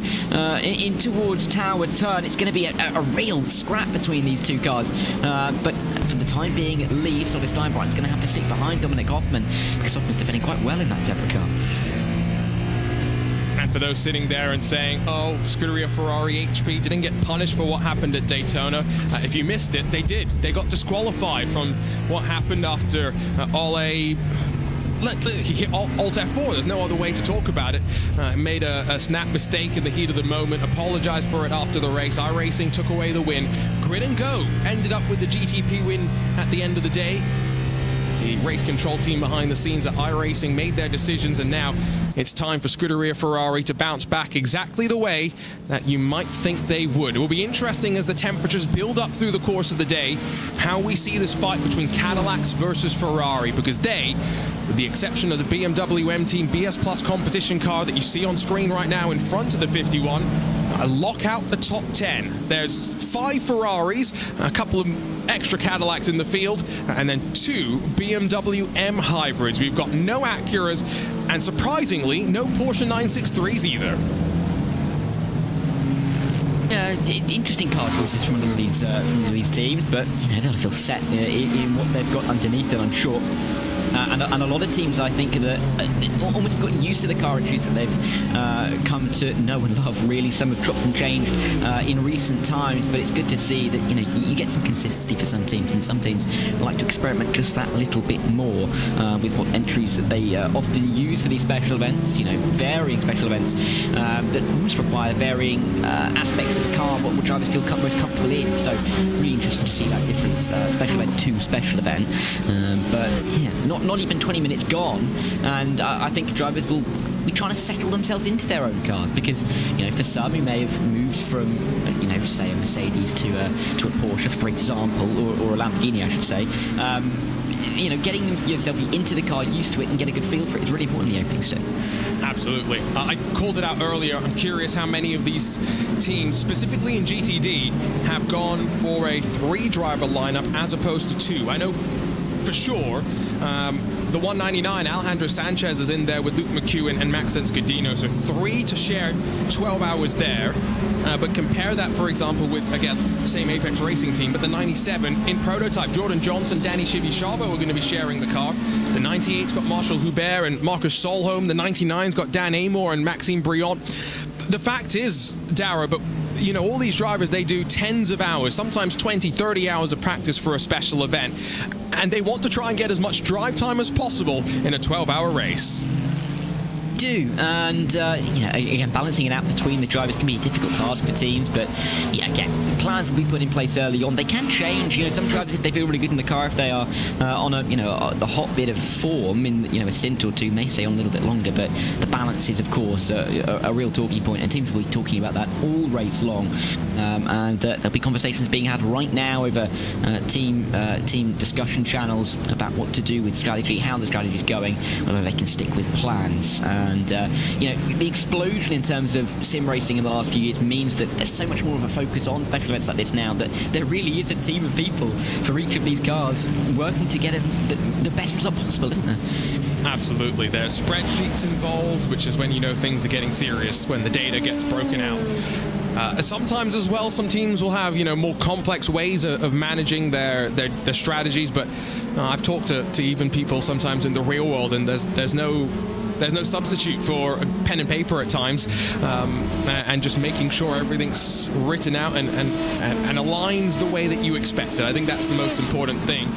in towards Tower Turn. It's going to be a real scrap between these two cars, but for the time being at least Ollie Steinbraten's going to have to stick behind Dominic Hoffman because Hoffman's defending quite well in that Zebra car. And for those sitting there and saying, oh, Scuderia Ferrari HP didn't get punished for what happened at Daytona, if you missed it, they did. They got disqualified from what happened after Ole he hit Alt F4. There's no other way to talk about it. Made a snap mistake in the heat of the moment, apologized for it after the race. iRacing took away the win. Grid and Go ended up with the GTP win at the end of the day. The race control team behind the scenes at iRacing made their decisions, and now it's time for Scuderia Ferrari to bounce back exactly the way that you might think they would. It will be interesting as the temperatures build up through the course of the day, how we see this fight between Cadillacs versus Ferrari, because they, with the exception of the BMW M Team BS Plus competition car that you see on screen right now in front of the 51, lock out the top 10. There's 5 Ferraris, a couple of extra Cadillacs in the field, and then 2 BMW M hybrids. We've got no Acuras, and surprisingly, no Porsche 963s either. Yeah, interesting car choices from all of these teams, but you know they'll feel set in what they've got underneath them, I'm sure. And a lot of teams, I think, that almost got used to the car entries that they've come to know and love. Really, some have chopped and changed in recent times, but it's good to see that you get some consistency for some teams, and some teams like to experiment just that little bit more with what entries that they often use for these special events. Varying special events that almost require varying aspects of the car, what drivers feel most comfortable in. So, really interesting to see that difference, special event to special event. But yeah, not even 20 minutes gone, and I think drivers will be trying to settle themselves into their own cars, because for some who may have moved from say a Mercedes to a Porsche, for example, or a Lamborghini, I should say, getting yourself into the car, used to it, and get a good feel for it is really important in the opening step. Absolutely. I called it out earlier. I'm curious how many of these teams, specifically in GTD, have gone for a 3-driver lineup as opposed to 2. I know for sure the 199, Alejandro Sanchez is in there with Luke McEwen and Maxence Godino, so 3 to share 12 hours there. But compare that, for example, with, again, same Apex Racing team, but the 97 in prototype. Jordan Johnson, Danny Chivichavo are going to be sharing the car. The 98's got Marshall Hubert and Marcus Solholm. The 99's got Dan Amor and Maxime Briot. The fact is, Dara, but you know, all these drivers, they do tens of hours, sometimes 20, 30 hours of practice for a special event, and they want to try and get as much drive time as possible in a 12-hour race. Do, and you know, again, balancing it out between the drivers can be a difficult task for teams, but yeah, again, plans will be put in place early on. They can change, you know, some drivers, if they feel really good in the car, if they are on a, you know, the hot bit of form in, you know, a stint or two, may stay on a little bit longer, but the balance is, of course, a real talking point, and teams will be talking about that all race long, and there'll be conversations being had right now over team discussion channels about what to do with strategy, how the strategy is going, whether they can stick with plans. And you know, the explosion in terms of sim racing in the last few years means that there's so much more of a focus on special events like this now, that there really is a team of people for each of these cars working to get the best result possible, isn't there? Absolutely. There's spreadsheets involved, which is when you know things are getting serious, when the data gets broken out. Sometimes as well, some teams will have, you know, more complex ways of managing their strategies, but I've talked to even people sometimes in the real world, and there's no substitute for a pen and paper at times, and just making sure everything's written out and aligns the way that you expect it. I think that's the most important thing.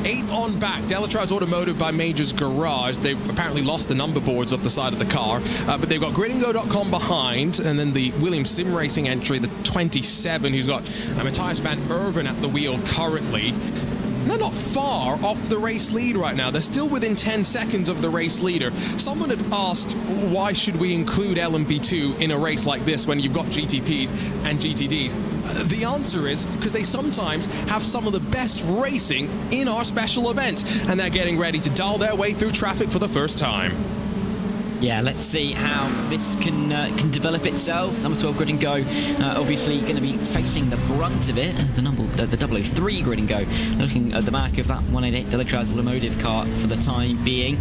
8th on back, Delatraz Automotive by Majors Garage. They've apparently lost the number boards off the side of the car, but they've got gridandgo.com behind, and then the Williams Sim Racing entry, the 27, who's got Matthias van Erven at the wheel currently. They're not far off the race lead right now. They're still within 10 seconds of the race leader. Someone had asked, why should we include LMP2 in a race like this when you've got GTPs and GTDs? The answer is because they sometimes have some of the best racing in our special event, and they're getting ready to dial their way through traffic for the first time. Yeah, let's see how this can develop itself. Number 12 Grid and Go, obviously going to be facing the brunt of it. The 003 Grid and Go, looking at the back of that 188 Delatraz Automotive car for the time being,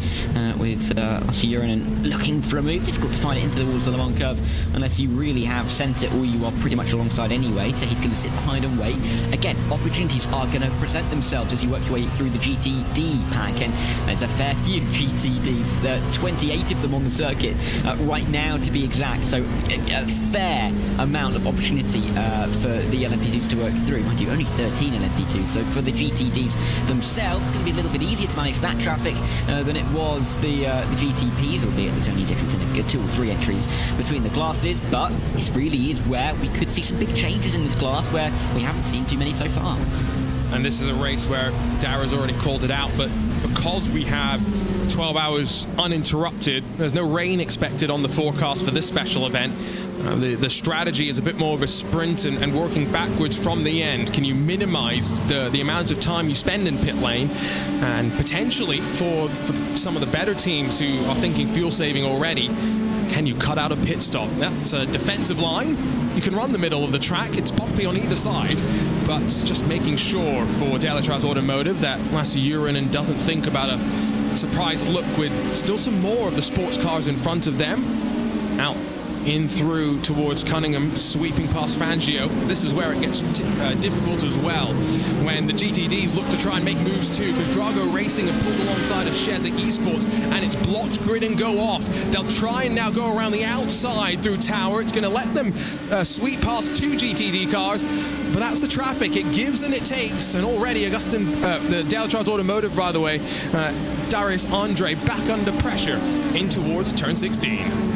with Lasse Jurinen looking for a move. Difficult to find it into the walls of the Le Mans curve unless you really have sent it, or you are pretty much alongside anyway. So he's going to sit behind and wait. Again, opportunities are going to present themselves as you work your way through the GTD pack, and there's a fair few GTDs, 28 of them on the circuit right now to be exact, so a fair amount of opportunity for the LMP2s to work through. Mind you, only 13 LMP2s, so for the GTDs themselves it's going to be a little bit easier to manage that traffic than it was the GTPs, albeit there's only a difference in 2 or 3 entries between the classes, but this really is where we could see some big changes in this class where we haven't seen too many so far. And this is a race where Dara's already called it out, but because we have 12 hours uninterrupted, there's no rain expected on the forecast for this special event. The strategy is a bit more of a sprint and working backwards from the end. Can you minimize the amount of time you spend in pit lane? And potentially for some of the better teams who are thinking fuel saving already, can you cut out a pit stop? That's a defensive line. You can run the middle of the track. It's bumpy on either side, but just making sure for Delatraz Automotive that Lasse Jurinen doesn't think about a surprise look with still some more of the sports cars in front of them. Out in through towards Cunningham, sweeping past Fangio. This is where it gets difficult as well, when the GTDs look to try and make moves too, because Drago Racing have pulled alongside of Sheza Esports, and it's blocked Grid and Go off. They'll try and now go around the outside through Tower. It's going to let them sweep past 2 GTD cars, but that's the traffic. It gives and it takes, and already the Delatraz Automotive, by the way, Darius Andre back under pressure in towards turn 16.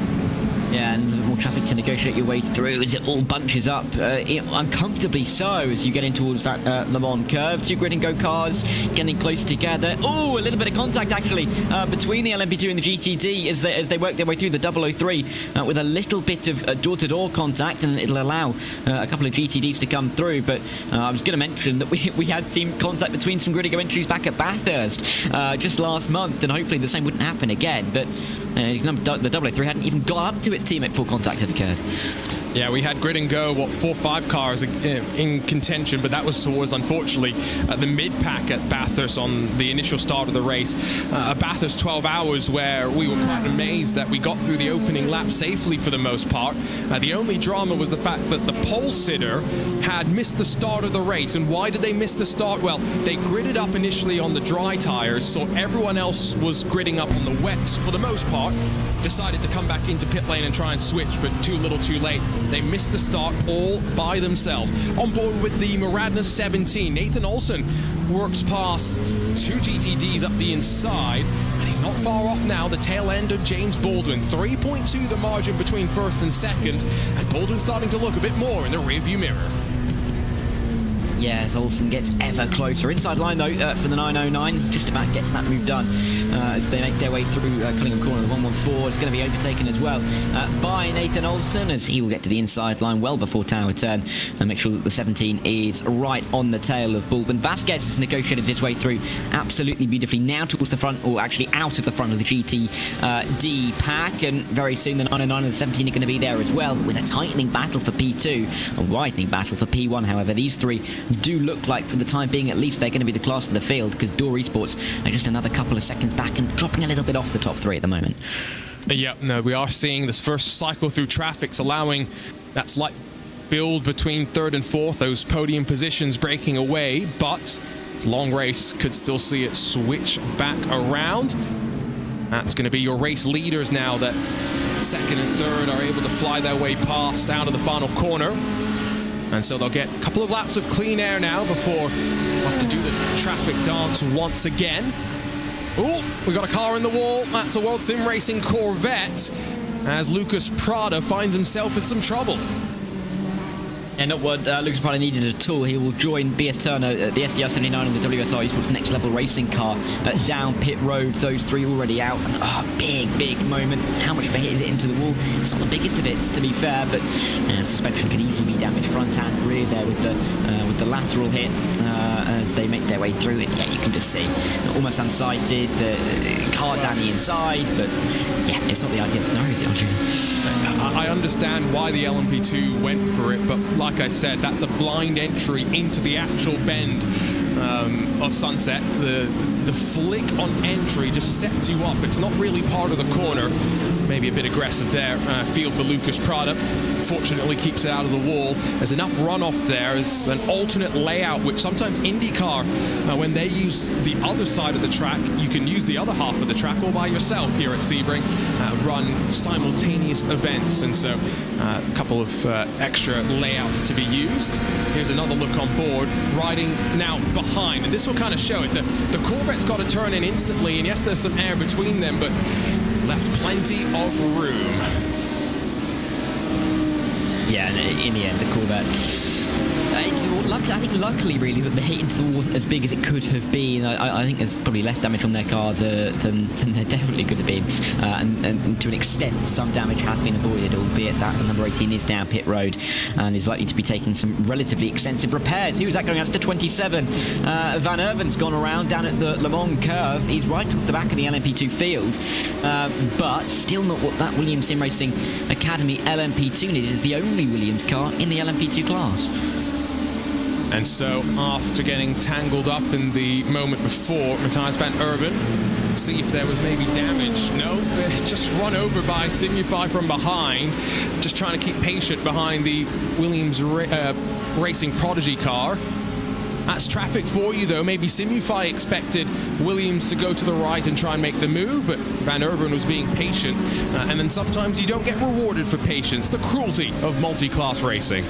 Yeah, and more traffic to negotiate your way through as it all bunches up uncomfortably so as you get in towards that Le Mans curve. 2 Grid and Go cars getting close together. Oh, a little bit of contact actually between the LMP2 and the GTD as they work their way through the 003 with a little bit of door-to-door contact, and it'll allow a couple of GTDs to come through. But I was going to mention that we had seen contact between some Grid and Go entries back at Bathurst just last month, and hopefully the same wouldn't happen again. But the 003 hadn't even got up to its teammate before contact had occurred. Yeah, we had grid and go, 4 or 5 cars in contention, but that was towards, unfortunately, the mid-pack at Bathurst on the initial start of the race. Bathurst 12 hours where we were quite amazed that we got through the opening lap safely for the most part. The only drama was the fact that the pole sitter had missed the start of the race. And why did they miss the start? Well, they gridded up initially on the dry tires, so everyone else was gridding up on the wet for the most part. Decided to come back into pit lane and try and switch, but too little too late. They missed the start all by themselves. On board with the Maradna 17, Nathan Olsen works past 2 GTDs up the inside, and he's not far off now, the tail end of James Baldwin. 3.2 the margin between first and second, and Baldwin starting to look a bit more in the rearview mirror. Yeah, as Olsen gets ever closer. Inside line, though, for the 909. Just about gets that move done as they make their way through Cunningham Corner. The 114 is going to be overtaken as well by Nathan Olsen, as he will get to the inside line well before Tower Turn and make sure that the 17 is right on the tail of Baldwin. Vasquez has negotiated his way through absolutely beautifully now towards the front, or actually out of the front of the GTD pack, and very soon the 909 and the 17 are going to be there as well, with a tightening battle for P2, a widening battle for P1. However, these three do look like, for the time being at least, they're going to be the class of the field, because Door Esports are just another couple of seconds back and dropping a little bit off the top 3 at the moment. Yeah, no, we are seeing this first cycle through traffic's allowing that slight build between 3rd and 4th, those podium positions breaking away, but long race could still see it switch back around. That's going to be your race leaders now that 2nd and 3rd are able to fly their way past out of the final corner. And so they'll get a couple of laps of clean air now before we'll have to do the traffic dance once again. Oh, we got a car in the wall. That's a World Sim Racing Corvette, as Lucas Prada finds himself in some trouble. And not what Lucas Prada needed at all. He will join BS Turner, the SDR 79 and the WSR Esports Next Level Racing car down pit road. Those 3 already out. And, big moment. How much of a hit is it into the wall? It's not the biggest of hits, to be fair, but suspension could easily be damaged front and rear there with the lateral hit as they make their way through it. Yeah, you can just see almost unsighted, the car down the inside, but yeah, it's not the ideal scenario, is it, Andrew? I understand why the LMP2 went for it, but like I said, that's a blind entry into the actual bend of Sunset. The flick on entry just sets you up. It's not really part of the corner. Maybe a bit aggressive there. Field for Lucas Prada. Fortunately keeps it out of the wall. There's enough runoff there as an alternate layout, which sometimes IndyCar, when they use the other side of the track, you can use the other half of the track all by yourself here at Sebring, run simultaneous events, and so a couple of extra layouts to be used. Here's another look on board, riding now behind, and this will kind of show it. The Corvette's got to turn in instantly, and yes, there's some air between them, but left plenty of room. Yeah, in the end, the Corvette luckily really that the hit into the wall wasn't as big as it could have been. I think there's probably less damage on their car than there definitely could have been, and to an extent some damage has been avoided, albeit that the number 18 is down pit road and is likely to be taking some relatively extensive repairs. Who's that going out to 27? Van Erven's gone around down at the Le Mans curve. He's right towards the back of the LMP2 field, but still not what that Williams Sim Racing Academy LMP2 needed. The only Williams car in the LMP2 class. And so, after getting tangled up in the moment before, Matthias Van Erven, see if there was maybe damage. No, it's just run over by Simufy from behind, just trying to keep patient behind the Williams Racing Prodigy car. That's traffic for you, though. Maybe Simufy expected Williams to go to the right and try and make the move, but Van Erven was being patient. And then sometimes you don't get rewarded for patience. The cruelty of multi-class racing.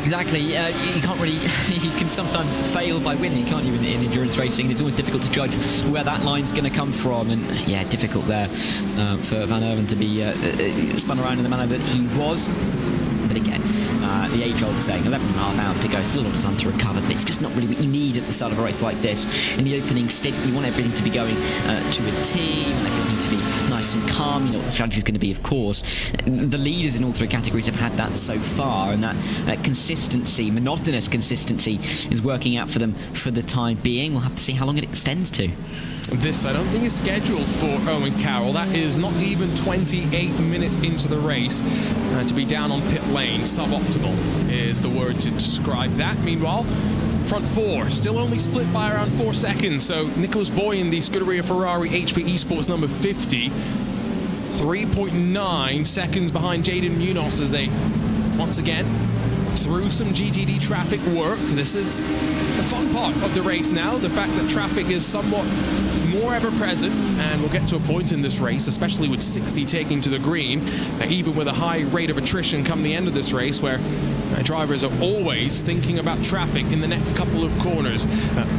Exactly. You can't really. You can sometimes fail by winning, can't you? In endurance racing, it's always difficult to judge where that line's going to come from, and yeah, difficult there for Van Erven to be spun around in the manner that he was. But again, the age-old saying, 11.5 hours to go, still a lot of time to recover, but it's just not really what you need at the start of a race like this. In the opening stint, you want everything to be going to a T, you want everything to be nice and calm, you know what the strategy is going to be, of course. The leaders in all 3 categories have had that so far, and that consistency, monotonous consistency, is working out for them for the time being. We'll have to see how long it extends to. This, I don't think, is scheduled for Owen Carroll. That is not even 28 minutes into the race to be down on pit lane. Suboptimal is the word to describe that. Meanwhile, front four still only split by around 4 seconds. So Nicholas Boy in the Scuderia Ferrari HP Esports number 50, 3.9 seconds behind Jaden Munoz as they once again through some GTD traffic work. This is the fun part of the race now, the fact that traffic is somewhat more ever present, and we'll get to a point in this race, especially with 60 taking to the green, even with a high rate of attrition come the end of this race, where drivers are always thinking about traffic in the next couple of corners.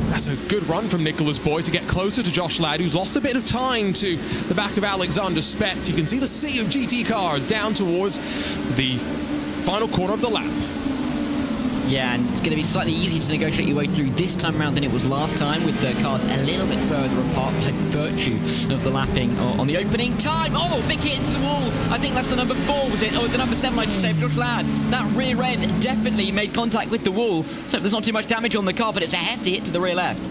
That's a good run from Nicholas Boy to get closer to Josh Ladd, who's lost a bit of time to the back of Alexander Spett. You can see the sea of GT cars down towards the final corner of the lap. Yeah, and it's going to be slightly easier to negotiate your way through this time around than it was last time, with the cars a little bit further apart by virtue of the lapping on the opening time. Oh, big hit into the wall. I think that's the number 4, was it? Or the number 7, I should say, Josh Ladd. That rear end definitely made contact with the wall. So there's not too much damage on the car, but it's a hefty hit to the rear left.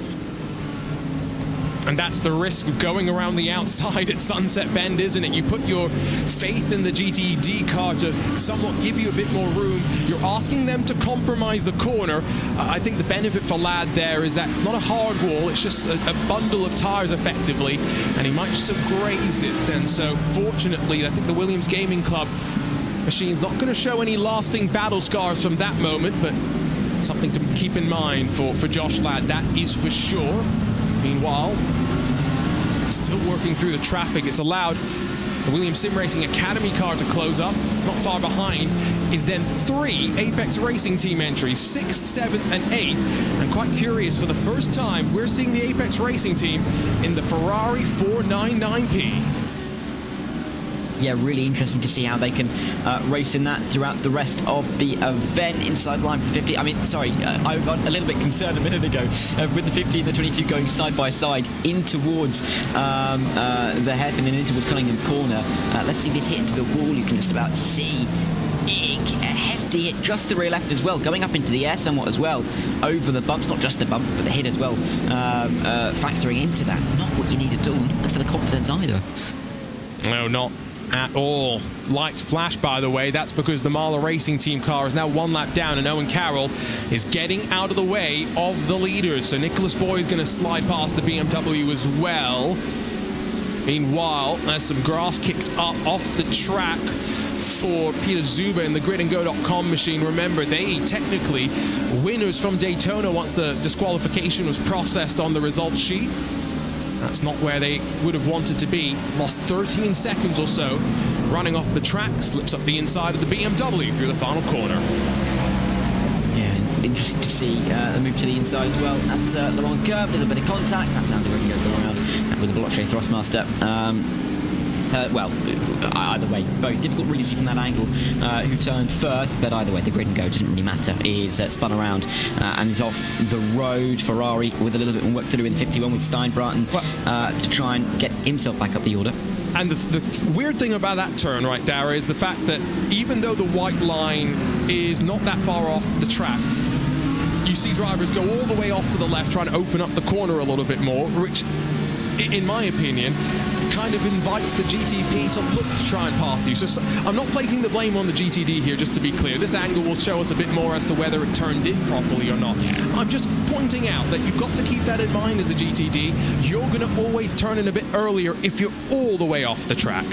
And that's the risk of going around the outside at Sunset Bend, isn't it? You put your faith in the GTD car to somewhat give you a bit more room. You're asking them to compromise the corner. I think the benefit for Ladd there is that it's not a hard wall, it's just a bundle of tires effectively, and he might just have grazed it. And so fortunately, I think the Williams Gaming Club machine's not going to show any lasting battle scars from that moment, but something to keep in mind for Josh Ladd, that is for sure. Meanwhile, still working through the traffic. It's allowed the Williams Sim Racing Academy car to close up. Not far behind is then 3 Apex Racing Team entries, 6th, 7th, and 8th. And quite curious, for the first time, we're seeing the Apex Racing Team in the Ferrari 499P. Yeah, really interesting to see how they can race in that throughout the rest of the event. Inside line for 50. I mean, sorry, I got a little bit concerned a minute ago with the 50 and the 22 going side by side in towards the hairpin and in towards Cunningham corner. Let's see this hit into the wall. You can just about see big, hefty hit just the rear left as well, going up into the air somewhat as well, over the bumps, not just the bumps, but the hit as well, factoring into that. Not what you need at all, not good for the confidence either. No, not at all. Lights flash, by the way. That's because the Marla Racing Team car is now 1 lap down, and Owen Carroll is getting out of the way of the leaders. So Nicholas Boy is going to slide past the BMW as well. Meanwhile, there's some grass kicked up off the track for Peter Zuber in the gridandgo.com machine. Remember, they technically winners from Daytona once the disqualification was processed on the results sheet. That's not where they would have wanted to be. Lost 13 seconds or so running off the track. Slips up the inside of the BMW through the final corner. Yeah, interesting to see the move to the inside as well. At the long curve, a little bit of contact. That's how they're going to go around with the Veloce Thrustmaster. Well, either way, both difficult really to see from that angle who turned first, but either way, the grid and go doesn't really matter. Is spun around and is off the road. Ferrari with a little bit more work to do in 51 with Steinbratton to try and get himself back up the order. And the weird thing about that turn, right, Dara, is the fact that even though the white line is not that far off the track, you see drivers go all the way off to the left, trying to open up the corner a little bit more, which, in my opinion, kind of invites the GTP to look to try and pass you. So I'm not placing the blame on the GTD here, just to be clear. This angle will show us a bit more as to whether it turned in properly or not. I'm just pointing out that you've got to keep that in mind as a GTD. You're going to always turn in a bit earlier if you're all the way off the track.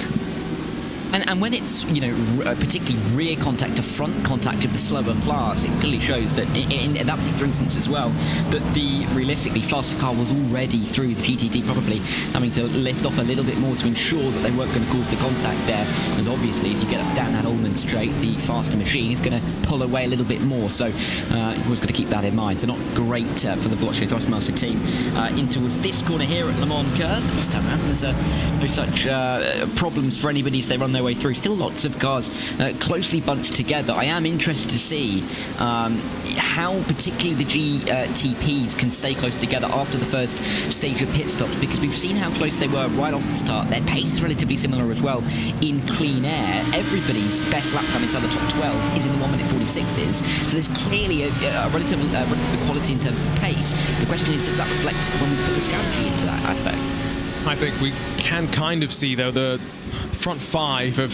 And when it's, you know, particularly rear contact to front contact of the slower class, it clearly shows that in that particular instance as well, that the realistically faster car was already through the GTD, probably having to lift off a little bit more to ensure that they weren't going to cause the contact there. Because obviously, as you get up down that Ullman straight, the faster machine is going to pull away a little bit more. So you've always got to keep that in mind. So not great for the Veloce Thrustmaster team in towards this corner here at Le Mans curve. This time around, there's no such problems for anybody as they run their their way through. Still lots of cars closely bunched together. I am interested to see how particularly the GTPs can stay close together after the first stage of pit stops, because we've seen how close they were right off the start. Their pace is relatively similar as well in clean air. Everybody's best lap time inside the top 12 is in the 1:46s, so there's clearly a relative equality in terms of pace. The question is, does that reflect when we put the strategy into that aspect? I think we can kind of see, though, the front five have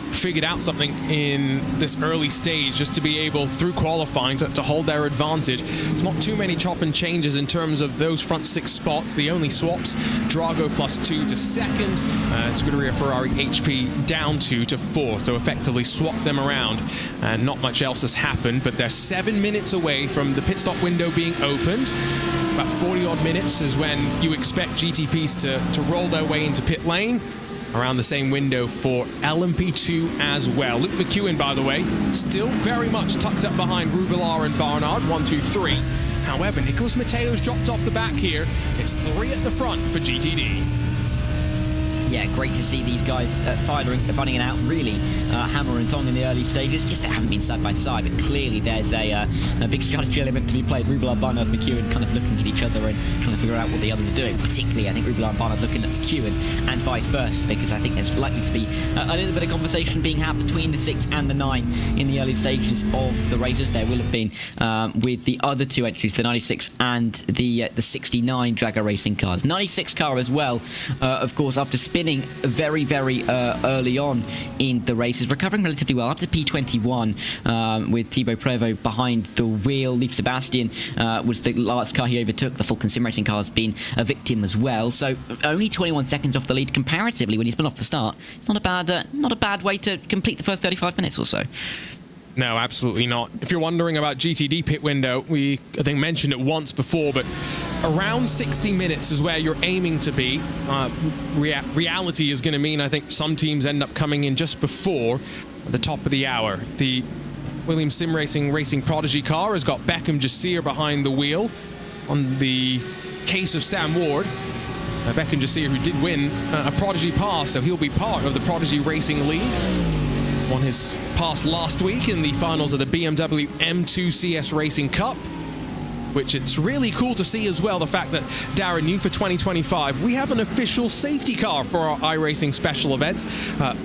figured out something in this early stage just to be able, through qualifying, to hold their advantage. It's not too many chop and changes in terms of those front 6 spots. The only swaps, Drago +2 to second, Scuderia Ferrari HP down 2 to 4, so effectively swapped them around, and not much else has happened. But they're 7 minutes away from the pit stop window being opened. About 40 odd minutes is when you expect GTPs to roll their way into pit lane. Around the same window for LMP2 as well. Luke McEwen, by the way, still very much tucked up behind Rubilar and Barnard, 1, 2, 3. However, Nicholas Mateo's dropped off the back here. It's 3 at the front for GTD. Yeah, great to see these guys fighting it out, really hammer and tong in the early stages. Just they haven't been side by side, but clearly there's a big strategy element to be played. Rubilar, Barnard, McEwen kind of looking at each other and trying to figure out what the others are doing. Particularly, I think Rubilar and Barnard looking at McEwen and vice versa, because I think there's likely to be a little bit of conversation being had between the 6 and the 9 in the early stages of the races. There will have been with the other 2 entries, the 96 and the 69 Dragger Racing cars. 96 car as well, of course, after spinning very, very early on in the races, recovering relatively well up to P21 with Thibaut Prevost behind the wheel. Leif Sebastian was the last car he overtook. The Falcon Sim Racing car has been a victim as well, so only 21 seconds off the lead comparatively when he's been off the start. It's not a bad way to complete the first 35 minutes or so. No, absolutely not. If you're wondering about GTD pit window, I think mentioned it once before, but around 60 minutes is where you're aiming to be. Reality is going to mean, I think, some teams end up coming in just before the top of the hour. The Williams Sim Racing Prodigy car has got Beckham Jasir behind the wheel. On the case of Sam Ward, Beckham Jasir, who did win a Prodigy pass, so he'll be part of the Prodigy Racing League. Won his pass last week in the finals of the BMW M2 CS Racing Cup, which it's really cool to see as well, the fact that, Darren, new for 2025, we have an official safety car for our iRacing special events.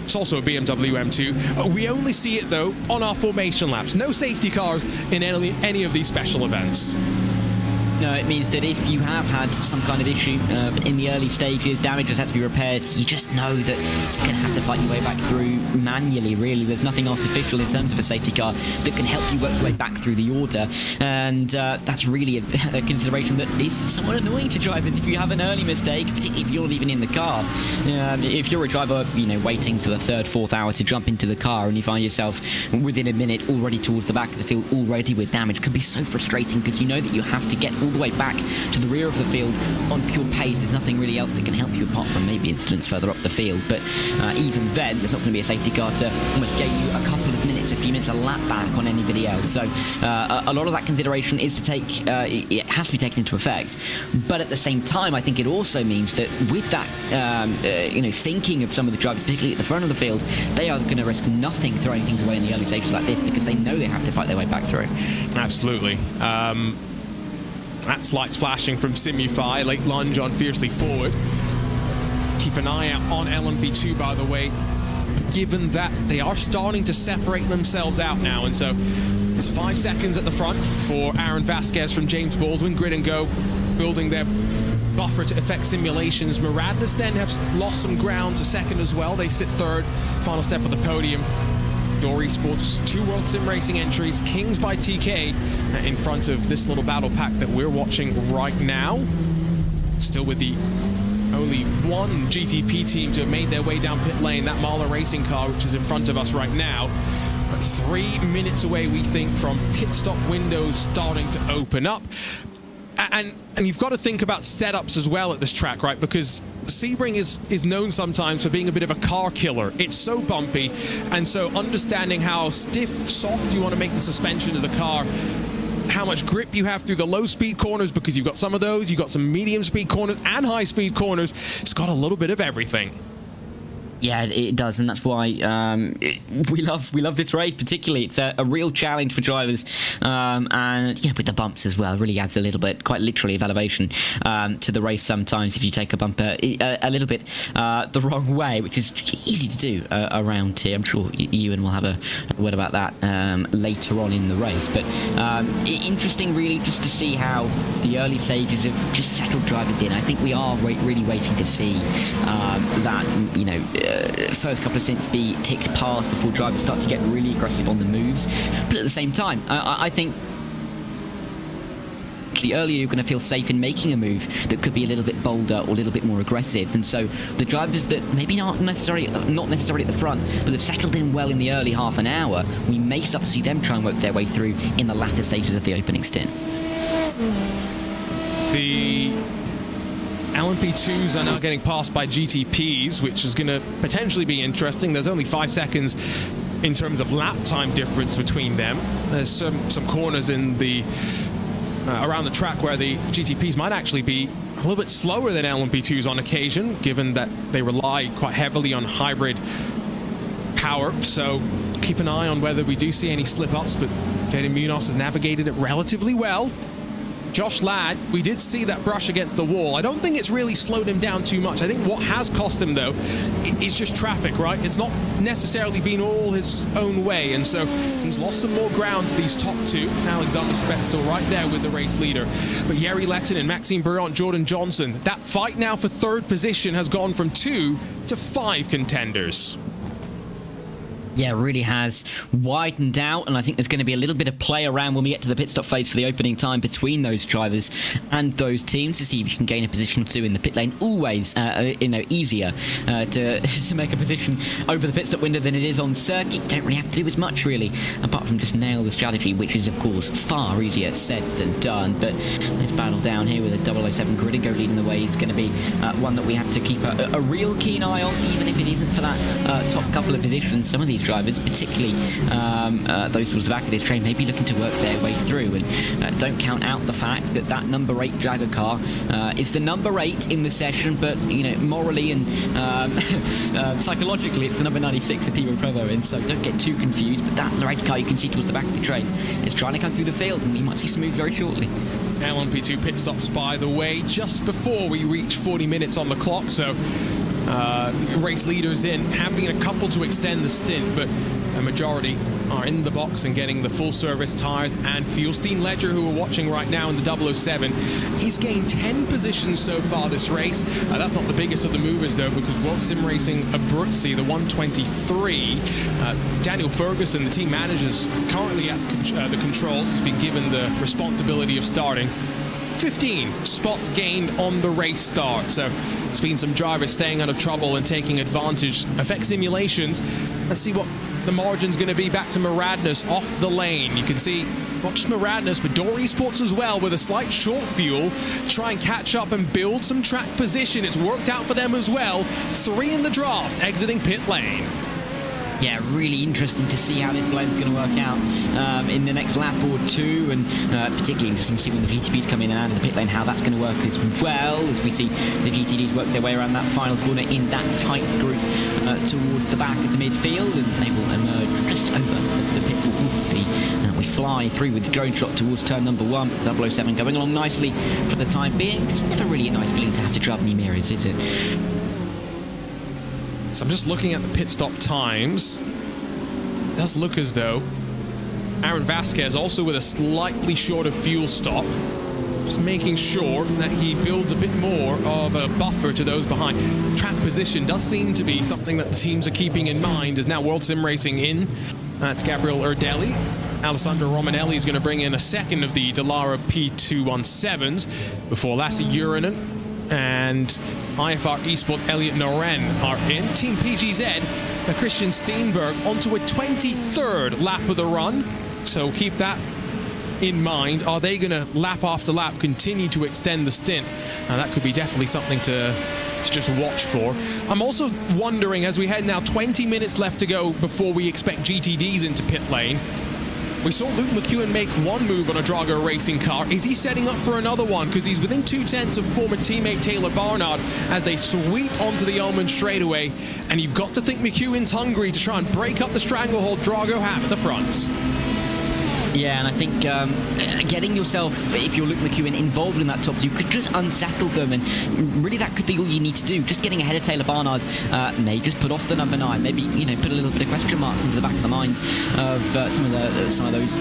It's also a BMW M2. We only see it, though, on our formation laps. No safety cars in any of these special events. No, it means that if you have had some kind of issue in the early stages, damage has had to be repaired, you just know that you're going to have to fight your way back through manually, really. There's nothing artificial in terms of a safety car that can help you work your way back through the order. And that's really a consideration that is somewhat annoying to drivers if you have an early mistake, particularly if you're not even in the car. If you're a driver, waiting for the 3rd, 4th hour to jump into the car and you find yourself within a minute already towards the back of the field, already with damage, it can be so frustrating because you know that you have to get all the way back to the rear of the field on pure pace. There's nothing really else that can help you apart from maybe incidents further up the field, but even then there's not going to be a safety car to almost get you a couple of minutes, a few minutes, a lap back on anybody else. So a lot of that consideration is to take it has to be taken into effect, but at the same time I think it also means that with that thinking of some of the drivers, particularly at the front of the field, they are going to risk nothing throwing things away in the early stages like this because they know they have to fight their way back through. Absolutely. That's lights flashing from Simufy. Late lunge on Fiercely Forward. Keep an eye out on LMP2, by the way, given that they are starting to separate themselves out now. And so it's 5 seconds at the front for Aaron Vasquez from James Baldwin. Grid and Go building their buffer to affect simulations. Miradnas then have lost some ground to second as well. They sit 3rd, final step of the podium. Door Esports, 2 World Sim Racing entries, Kings by TK in front of this little battle pack that we're watching right now. Still with the only one GTP team to have made their way down pit lane, that Mahler Racing car, which is in front of us right now. But 3 minutes away, we think, from pit stop windows starting to open up. And you've got to think about setups as well at this track, right? Because Sebring is known sometimes for being a bit of a car killer. It's so bumpy, and so understanding how stiff, soft you want to make the suspension of the car, how much grip you have through the low-speed corners, because you've got some of those, you've got some medium-speed corners and high-speed corners. It's got a little bit of everything. Yeah, it does, and that's why we love this race particularly. It's a real challenge for drivers, and yeah, with the bumps as well, it really adds a little bit, quite literally, of elevation to the race sometimes if you take a bumper a little bit the wrong way, which is easy to do around here. I'm sure Ewan will have a word about that later on in the race, but interesting really just to see how the early stages have just settled drivers in. I think we are really waiting to see that, you know, first couple of stints be ticked past before drivers start to get really aggressive on the moves. But at the same time, I think the earlier you're going to feel safe in making a move that could be a little bit bolder or a little bit more aggressive. And so the drivers that maybe not necessarily at the front, but have settled in well in the early half an hour, we may start to see them try and work their way through in the latter stages of the opening stint. The LMP2s are now getting passed by GTPs, which is going to potentially be interesting. There's only 5 seconds in terms of lap time difference between them. There's some corners in the around the track where the GTPs might actually be a little bit slower than LMP2s on occasion, given that they rely quite heavily on hybrid power. So keep an eye on whether we do see any slip-ups, but Jaden Munoz has navigated it relatively well. Josh Ladd, we did see that brush against the wall. I don't think it's really slowed him down too much. I think what has cost him, though, is just traffic, right? It's not necessarily been all his own way, and so he's lost some more ground to these top two. Alexander Spetz still right there with the race leader. But Jere Lehtinen, Maxime Briant, Jordan Johnson, that fight now for third position has gone from 2 to 5 contenders. Yeah, really has widened out, and I think there's going to be a little bit of play around when we get to the pit stop phase for the opening time between those drivers and those teams to see if you can gain a position or two in the pit lane. Always, easier to make a position over the pit stop window than it is on circuit. You don't really have to do as much, really, apart from just nail the strategy, which is, of course, far easier said than done. But this battle down here with a 007 Gridigo leading the way is going to be one that we have to keep a real keen eye on, even if it isn't for that top couple of positions. Some of these drivers, particularly those towards the back of this train, may be looking to work their way through, and don't count out the fact that that number 8 dragger car is the number 8 in the session, but you know, morally and psychologically it's the number 96 for Timo Prevo, and so don't get too confused. But that red car you can see towards the back of the train is trying to come through the field, and we might see some moves very shortly. LMP2 pit stops, by the way, just before we reach 40 minutes on the clock, so race leaders in have been a couple to extend the stint, but a majority are in the box and getting the full service tires and fuel. Steen Ledger, who we're watching right now in the 007, he's gained 10 positions so far this race. That's not the biggest of the movers, though, because World Sim Racing Abruzzi, the 123, Daniel Ferguson, the team manager's currently at the controls. He's been given the responsibility of starting. 15 spots gained on the race start, so it's been some drivers staying out of trouble and taking advantage. Effect simulations, let's see what the margin's going to be back to Maradness off the lane. You can see not just Maradness, but Door Esports as well, with a slight short fuel, try and catch up and build some track position. It's worked out for them as well. 3 in the draft, exiting pit lane. Yeah, really interesting to see how this blend's going to work out in the next lap or two, and particularly interesting to see when the GTPs come in and out of the pit lane, how that's going to work as well, as we see the GTDs work their way around that final corner in that tight group towards the back of the midfield, and they will emerge just over the pit wall. We'll see. We fly through with the drone shot towards turn number 1. 007 going along nicely for the time being. It's never really a nice feeling to have to drive in your mirrors, is it? So I'm just looking at the pit stop times. It does look as though Aaron Vasquez also with a slightly shorter fuel stop. Just making sure that he builds a bit more of a buffer to those behind. Track position does seem to be something that the teams are keeping in mind, as now World Sim Racing in. That's Gabriel Urdelli. Alessandro Romanelli is going to bring in a second of the Dallara P217s before Lasse Urinen and IFR Esports Elliot Noren are in. Team PGZ, Christian Steenberg onto a 23rd lap of the run, so keep that in mind. Are they going to lap after lap continue to extend the stint? Now that could be definitely something to just watch for. I'm also wondering, as we head now 20 minutes left to go before we expect GTDs into pit lane, We saw Luke McEwen make one move on a Drago racing car. Is he setting up for another one? Because he's within 2/10 of former teammate Taylor Barnard as they sweep onto the Ulman straightaway. And you've got to think McEwen's hungry to try and break up the stranglehold Drago have at the front. Yeah, and I think getting yourself, if you're Luke McEwen, involved in that top two, you could just unsettle them, and really that could be all you need to do. Just getting ahead of Taylor Barnard may just put off the number 9, maybe, you know, put a little bit of question marks into the back of the minds of some of those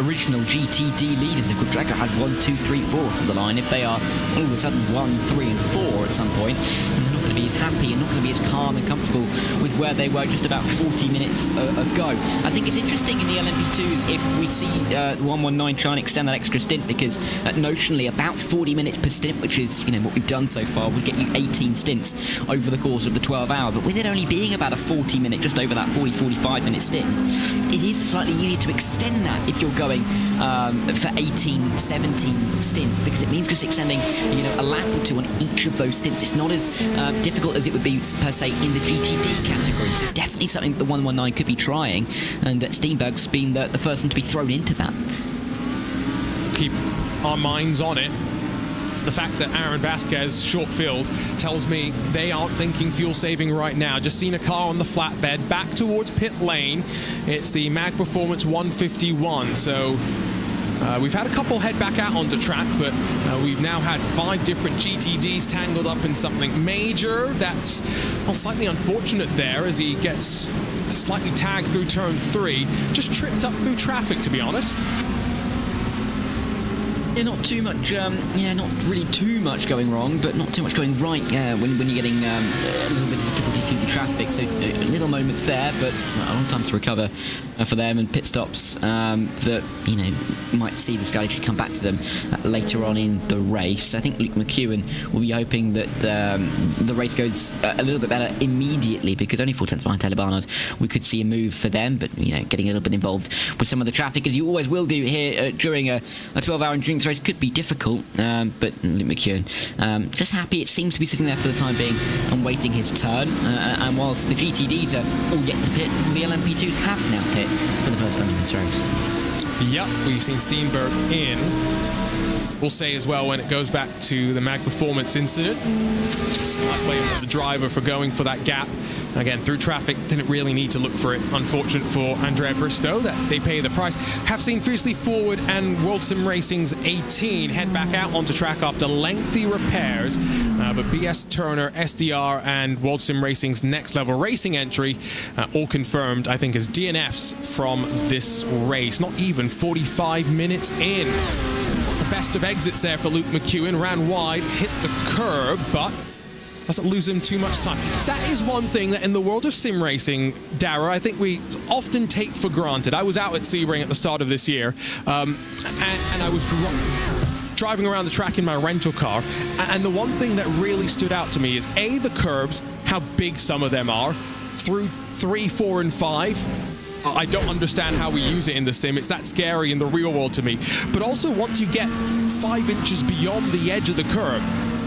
original GTD leaders. If Drago had 1, 2, 3, 4 for the line, if they are all of a sudden 1, 3, and 4 at some point, they're not going to be as happy and not going to be as calm and comfortable with where they were just about 40 minutes ago. I think it's interesting in the LMP2s if we see 119 try and extend that extra stint, because notionally about 40 minutes per stint, which is, you know, what we've done so far, would get you 18 stints over the course of the 12 hour. But with it only being about a 40 minute, just over that 40-45 minute stint, it is slightly easier to extend that if you're going for 18, 17 stints, because it means just extending, you know, a lap or two on each of those stints. It's not as difficult as it would be per se in the GTD category. So definitely something the 119 could be trying, and Steenberg's been the first one to be thrown into that. Keep our minds on it. The fact that Aaron Vasquez short field tells me they aren't thinking fuel saving right now. Just seen a car on the flatbed back towards pit lane. It's the Mag Performance 151. So we've had a couple head back out onto track, but we've now had 5 different GTDs tangled up in something major. That's, well, slightly unfortunate there as he gets slightly tagged through turn 3. Just tripped up through traffic, to be honest. Yeah, not too much. Not really too much going wrong, but not too much going right. When you're getting a little bit of difficulty through the traffic, so little moments there, but a long time to recover for them, and pit stops that, you know, might see the strategy come back to them later on in the race. I think Luke McEwen will be hoping that the race goes a little bit better immediately, because only 4 tenths behind Taylor Barnard, we could see a move for them. But, you know, getting a little bit involved with some of the traffic, as you always will do here during a 12-hour endurance race, could be difficult. But Luke McEwen just happy it seems to be sitting there for the time being and waiting his turn. And whilst the GTDs are all yet to pit, the LMP2s have now pit for the first time in this race. Yep, we've seen Steenberg in. We'll say as well, when it goes back to the Mag Performance incident, slight blame for the driver for going for that gap. Again, through traffic, didn't really need to look for it. Unfortunate for Andrea Bristow that they pay the price. Have seen Fiercely Forward and World Sim Racing's 18 head back out onto track after lengthy repairs. But BS Turner, SDR, and World Sim Racing's Next Level Racing entry all confirmed, I think, as DNFs from this race. Not even 45 minutes in. The best of exits there for Luke McEwen. Ran wide, hit the curb, but doesn't lose him too much time. That is one thing that in the world of sim racing, Dara, I think we often take for granted. I was out at Sebring at the start of this year, and I was driving around the track in my rental car, and the one thing that really stood out to me is A, the curbs, how big some of them are, through 3, 4, and 5. I don't understand how we use it in the sim. It's that scary in the real world to me. But also, once you get 5 inches beyond the edge of the curb,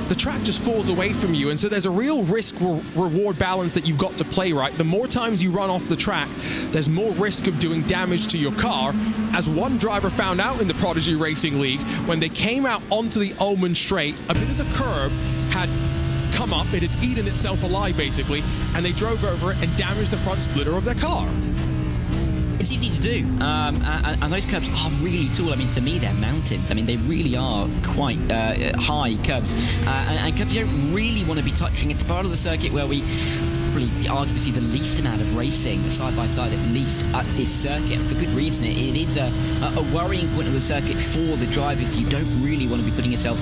the track just falls away from you, and so there's a real risk-reward balance that you've got to play right. The more times you run off the track, there's more risk of doing damage to your car. As one driver found out in the Prodigy Racing League, when they came out onto the Ulman Straight, a bit of the curb had come up, it had eaten itself alive basically, and they drove over it and damaged the front splitter of their car. It's easy to do, and those curbs are really tall. I mean, to me, they're mountains. I mean, they really are quite high curbs, and curbs you don't really want to be touching. It's part of the circuit where we probably arguably see the least amount of racing side by side, at least at this circuit, and for good reason. It is a worrying point of the circuit for the drivers. You don't really want to be putting yourself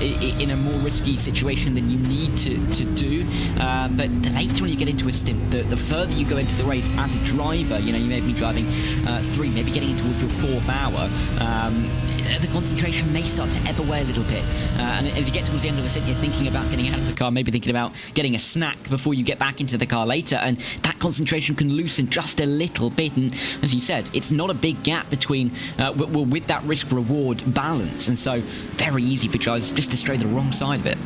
in a more risky situation than you need to do. But the later when you get into a stint, the further you go into the race as a driver, you know, you may be driving 3, maybe getting into your 4th hour. The concentration may start to ebb away a little bit, and as you get towards the end of the stint, you're thinking about getting out of the car, maybe thinking about getting a snack before you get back into the car later, and that concentration can loosen just a little bit. And as you said, it's not a big gap between with that risk-reward balance, and so very easy for drivers just to stray the wrong side of it.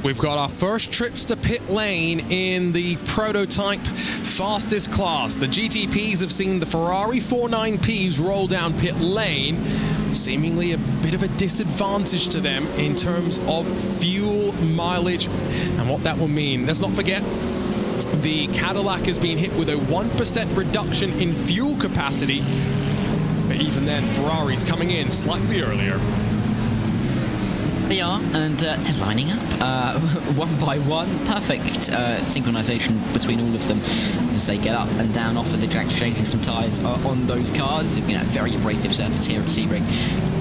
We've got our first trips to pit lane in the prototype fastest class. The GTPs have seen the Ferrari 49Ps roll down pit lane, seemingly a bit of a disadvantage to them in terms of fuel mileage and what that will mean. Let's not forget, the Cadillac has been hit with a 1% reduction in fuel capacity, but even then, Ferrari's coming in slightly earlier. They are, and they're lining up one by one. Perfect synchronization between all of them as they get up and down off of the track, changing some tyres on those cars. You know, very abrasive surface here at Sebring.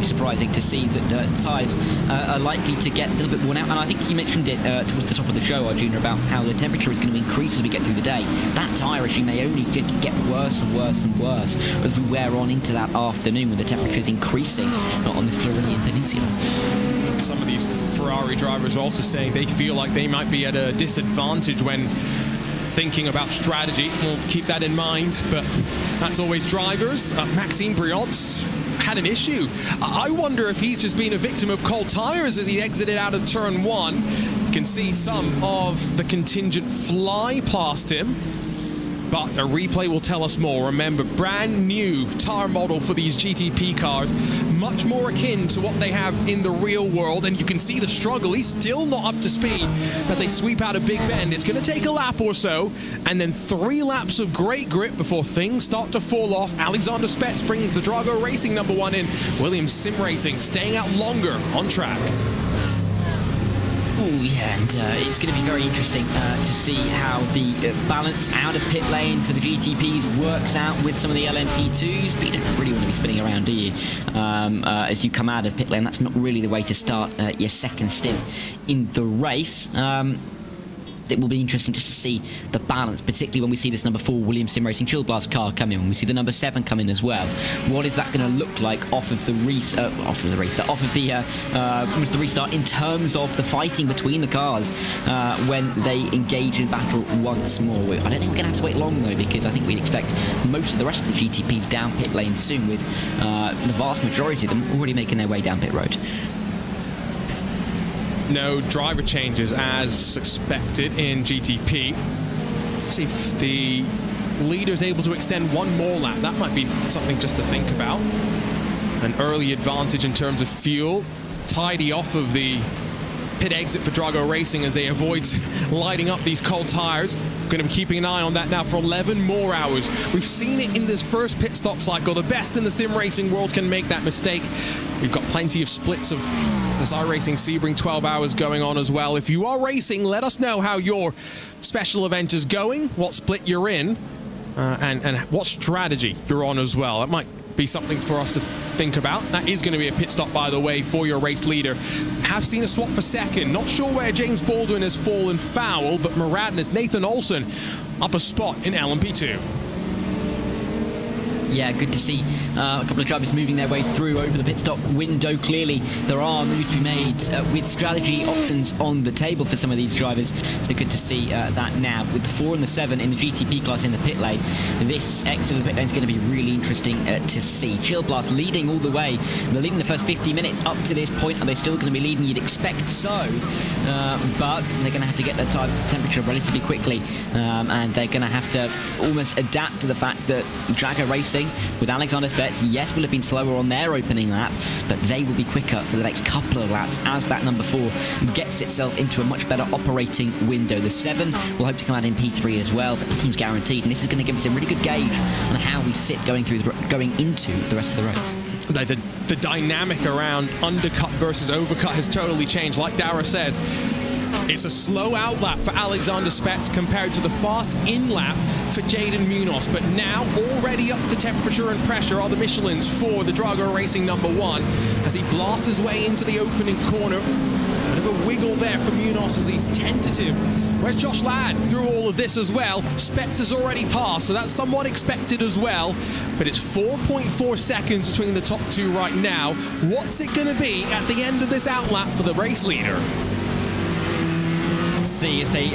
Surprising to see that tyres are likely to get a little bit worn out. And I think you mentioned it towards the top of the show, Arjuna, about how the temperature is going to increase as we get through the day. That tyre regime may only get worse and worse and worse as we wear on into that afternoon when the temperature is increasing on this Floridian Peninsula. Some of these Ferrari drivers are also saying they feel like they might be at a disadvantage when thinking about strategy. We'll keep that in mind, but that's always drivers. Maxime Briant's had an issue. I wonder if he's just been a victim of cold tires as he exited out of turn one. You can see some of the contingent fly past him, but a replay will tell us more. Remember, brand new tire model for these GTP cars, much more akin to what they have in the real world, and you can see the struggle. He's still not up to speed as they sweep out a big bend. It's going to take a lap or so, and then 3 laps of great grip before things start to fall off. Alexander Spets brings the Drago Racing #1 in. Williams Sim Racing staying out longer on track. Oh yeah, and it's going to be very interesting to see how the balance out of pit lane for the GTPs works out with some of the LMP2s, but you don't really want to be spinning around, do you? As you come out of pit lane, that's not really the way to start your second stint in the race. It will be interesting just to see the balance, particularly when we see this number 4 Williams Sim Racing Chill Blast car come in, when we see the number 7 come in as well. What is that going to look like off of the restart in terms of the fighting between the cars when they engage in battle once more? I don't think we're going to have to wait long though, because I think we'd expect most of the rest of the GTPs down pit lane soon, with the vast majority of them already making their way down pit road. No driver changes as expected in GTP. See if the leader's able to extend one more lap. That might be something just to think about. An early advantage in terms of fuel. Tidy off of the pit exit for Drago Racing as they avoid lighting up these cold tires. Going to be keeping an eye on that now for 11 more hours. We've seen it in this first pit stop cycle. The best in the sim racing world can make that mistake. We've got plenty of splits of this iRacing Sebring 12 hours going on as well. If you are racing, let us know how your special event is going, what split you're in, and what strategy you're on as well. That might be something for us to think about. That is going to be a pit stop, by the way, for your race leader. Have seen a swap for second. Not sure where James Baldwin has fallen foul, but Maradness, Nathan Olsen up a spot in LMP2. Yeah, good to see a couple of drivers moving their way through over the pit stop window. Clearly, there are moves to be made with strategy options on the table for some of these drivers. So good to see that now. With the 4 and the 7 in the GTP class in the pit lane, this exit of the pit lane is going to be really interesting to see. Chill Blast leading all the way. They're leading the first 50 minutes up to this point. Are they still going to be leading? You'd expect so. But they're going to have to get their tyres to temperature relatively quickly. And they're going to have to almost adapt to the fact that Drago Racing with Alexander Spets, yes, will have been slower on their opening lap, but they will be quicker for the next couple of laps as that number 4 gets itself into a much better operating window. The 7 will hope to come out in P3 as well, but nothing's guaranteed, and this is going to give us a really good gauge on how we sit going into the rest of the race. The dynamic around undercut versus overcut has totally changed. Like Dara says, it's a slow out lap for Alexander Spets compared to the fast in lap for Jaden Munoz. But now already up to temperature and pressure are the Michelins for the Drago Racing #1 as he blasts his way into the opening corner. Bit of a wiggle there for Munoz as he's tentative. Where's Josh Ladd through all of this as well? Spets has already passed, so that's somewhat expected as well. But it's 4.4 seconds between the top 2 right now. What's it going to be at the end of this out lap for the race leader? Let's see as they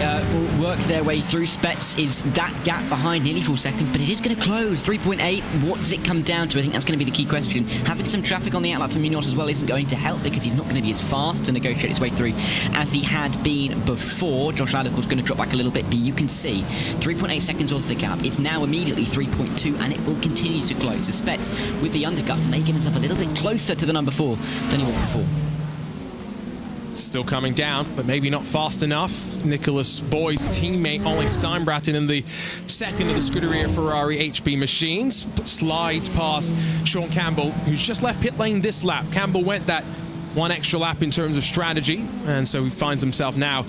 work their way through. Spets is that gap behind nearly 4 seconds, but it is going to close. 3.8, what does it come down to? I think that's going to be the key question. Having some traffic on the outlet for Munoz as well isn't going to help because he's not going to be as fast to negotiate his way through as he had been before. Josh Ladd, of course, going to drop back a little bit, but you can see 3.8 seconds was the gap. It's now immediately 3.2, and it will continue to close. The Spets with the undercut making himself a little bit closer to the number 4 than he was before. Still coming down, but maybe not fast enough. Nicholas Boy's teammate Ollie Steinbraten in the second of the Scuderia Ferrari HB machines slides past Sean Campbell, who's just left pit lane this lap. Campbell went that one extra lap in terms of strategy, and so he finds himself now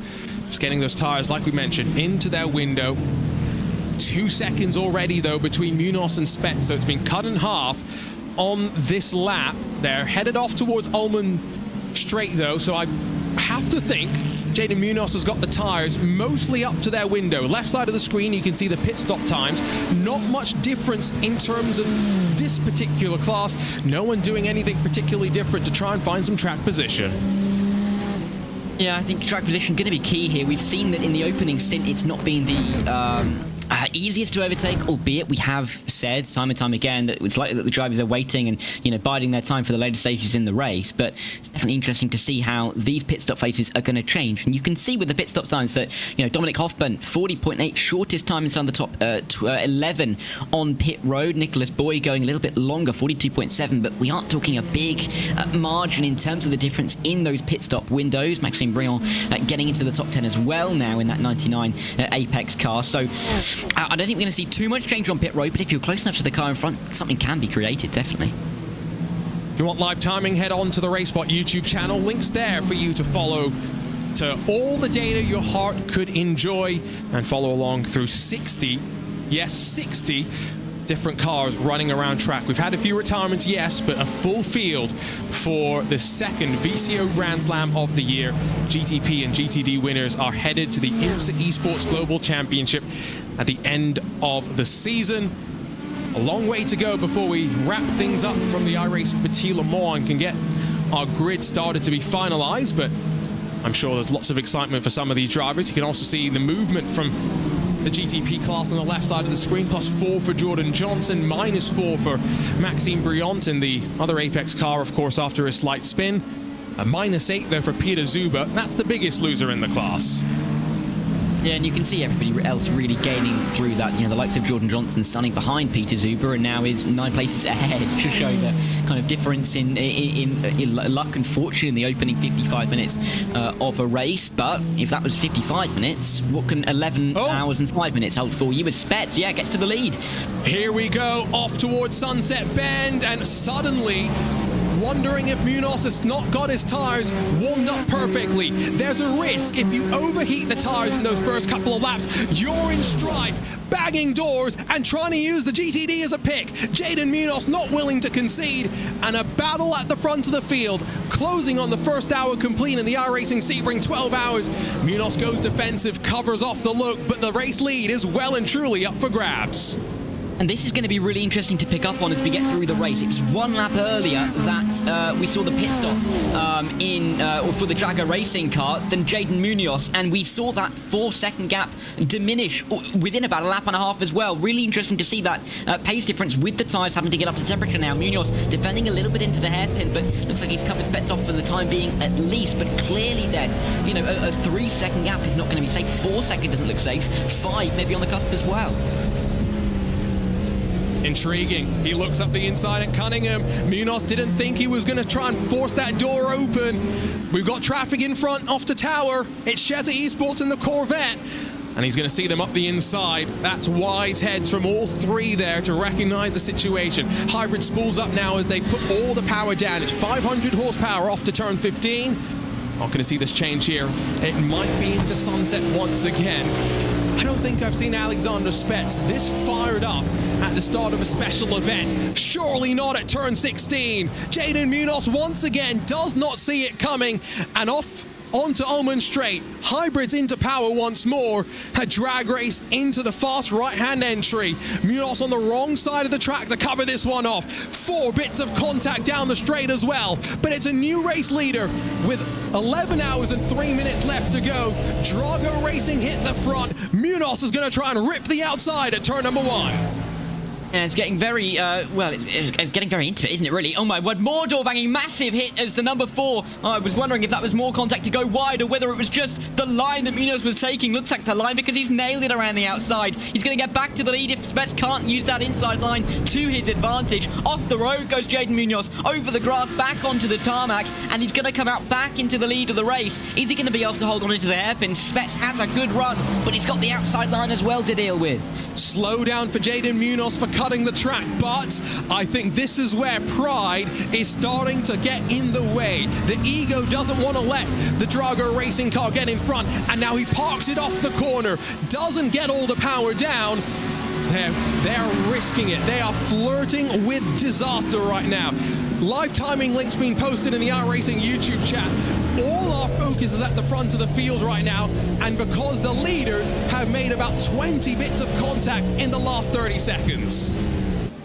just getting those tires, like we mentioned, into their window. 2 seconds already, though, between Munoz and Spets, so it's been cut in half on this lap. They're headed off towards Ulman straight, though, so I have to think Jaden Munoz has got the tires mostly up to their window. Left side of the screen, you can see the pit stop times. Not much difference in terms of this particular class. No one doing anything particularly different to try and find some track position. Yeah, I think track position going to be key here. We've seen that in the opening stint, it's not been the easiest to overtake, albeit we have said time and time again that it's likely that the drivers are waiting and, you know, biding their time for the later stages in the race. But it's definitely interesting to see how these pit stop phases are going to change. And you can see with the pit stop times that, you know, Dominic Hoffman, 40.8, shortest time inside the top 11 on pit road. Nicholas Boy going a little bit longer, 42.7, but we aren't talking a big margin in terms of the difference in those pit stop windows. Maxime Briand getting into the top 10 as well now in that 99 Apex car. So I don't think we're going to see too much change on pit road, but if you're close enough to the car in front, something can be created, definitely. If you want live timing, head on to the RaceBot YouTube channel. Links there for you to follow to all the data your heart could enjoy and follow along through 60 different cars running around track. We've had a few retirements, yes, but a full field for the second VCO Grand Slam of the year. GTP and GTD winners are headed to the IMSA Esports Global Championship at the end of the season. A long way to go before we wrap things up from the iRacing Petit Le Mans and can get our grid started to be finalized, but I'm sure there's lots of excitement for some of these drivers. You can also see the movement from the GTP class on the left side of the screen, +4 for Jordan Johnson, -4 for Maxime Briand in the other Apex car, of course, after a slight spin. A -8 though for Peter Zuber. That's the biggest loser in the class. Yeah, and you can see everybody else really gaining through that. You know, the likes of Jordan Johnson standing behind Peter Zuber and now is 9 places ahead to show the kind of difference in luck and fortune in the opening 55 minutes of a race. But if that was 55 minutes, what can 11 hours and 5 minutes hold for you? As Spets, yeah, gets to the lead. Here we go, off towards Sunset Bend, and suddenly wondering if Munoz has not got his tires warmed up perfectly. There's a risk if you overheat the tires in those first couple of laps, you're in strife, bagging doors and trying to use the GTD as a pick. Jaden Munoz not willing to concede, and a battle at the front of the field, closing on the first hour complete in the iRacing Sebring 12 hours. Munoz goes defensive, covers off the look, but the race lead is well and truly up for grabs. And this is going to be really interesting to pick up on as we get through the race. It was one lap earlier that we saw the pit stop for the Jaguar racing car than Jaden Munoz, and we saw that 4-second gap diminish within about a lap and a half as well. Really interesting to see that pace difference with the tyres having to get up to temperature now. Munoz defending a little bit into the hairpin, but looks like he's cut his bets off for the time being at least. But clearly then, you know, a 3-second gap is not going to be safe. 4 seconds doesn't look safe. 5 maybe on the cusp as well. Intriguing. He looks up the inside at Cunningham. Munoz didn't think he was going to try and force that door open. We've got traffic in front off to Tower. It's Shezza Esports in the Corvette. And he's going to see them up the inside. That's wise heads from all three there to recognize the situation. Hybrid spools up now as they put all the power down. It's 500 horsepower off to turn 15. Not going to see this change here. It might be into sunset once again. I don't think I've seen Alexander Spets this fired up at the start of a special event. Surely not at turn 16. Jaden Munoz once again does not see it coming, and off onto Omen Straight. Hybrids into power once more. A drag race into the fast right-hand entry. Munoz on the wrong side of the track to cover this one off. 4 bits of contact down the straight as well. But it's a new race leader with 11 hours and 3 minutes left to go. Drago Racing hit the front. Munoz is going to try and rip the outside at turn number 1. Yeah, it's getting very, it's getting very intimate, isn't it, really? Oh my word, more door banging, massive hit as the number 4. I was wondering if that was more contact to go wide or whether it was just the line that Munoz was taking. Looks like the line because he's nailed it around the outside. He's going to get back to the lead if Spets can't use that inside line to his advantage. Off the road goes Jaden Munoz, over the grass, back onto the tarmac, and he's going to come out back into the lead of the race. Is he going to be able to hold on into the hairpin? Spets has a good run, but he's got the outside line as well to deal with. Slow down for Jaden Munoz for cutting the track, but I think this is where pride is starting to get in the way. The ego doesn't want to let the Drago racing car get in front, and now he parks it off the corner, doesn't get all the power down. They're risking it. They are flirting with disaster right now. Live timing links being posted in the iRacing YouTube chat. All our focus is at the front of the field right now, and because the leaders have made about 20 bits of contact in the last 30 seconds.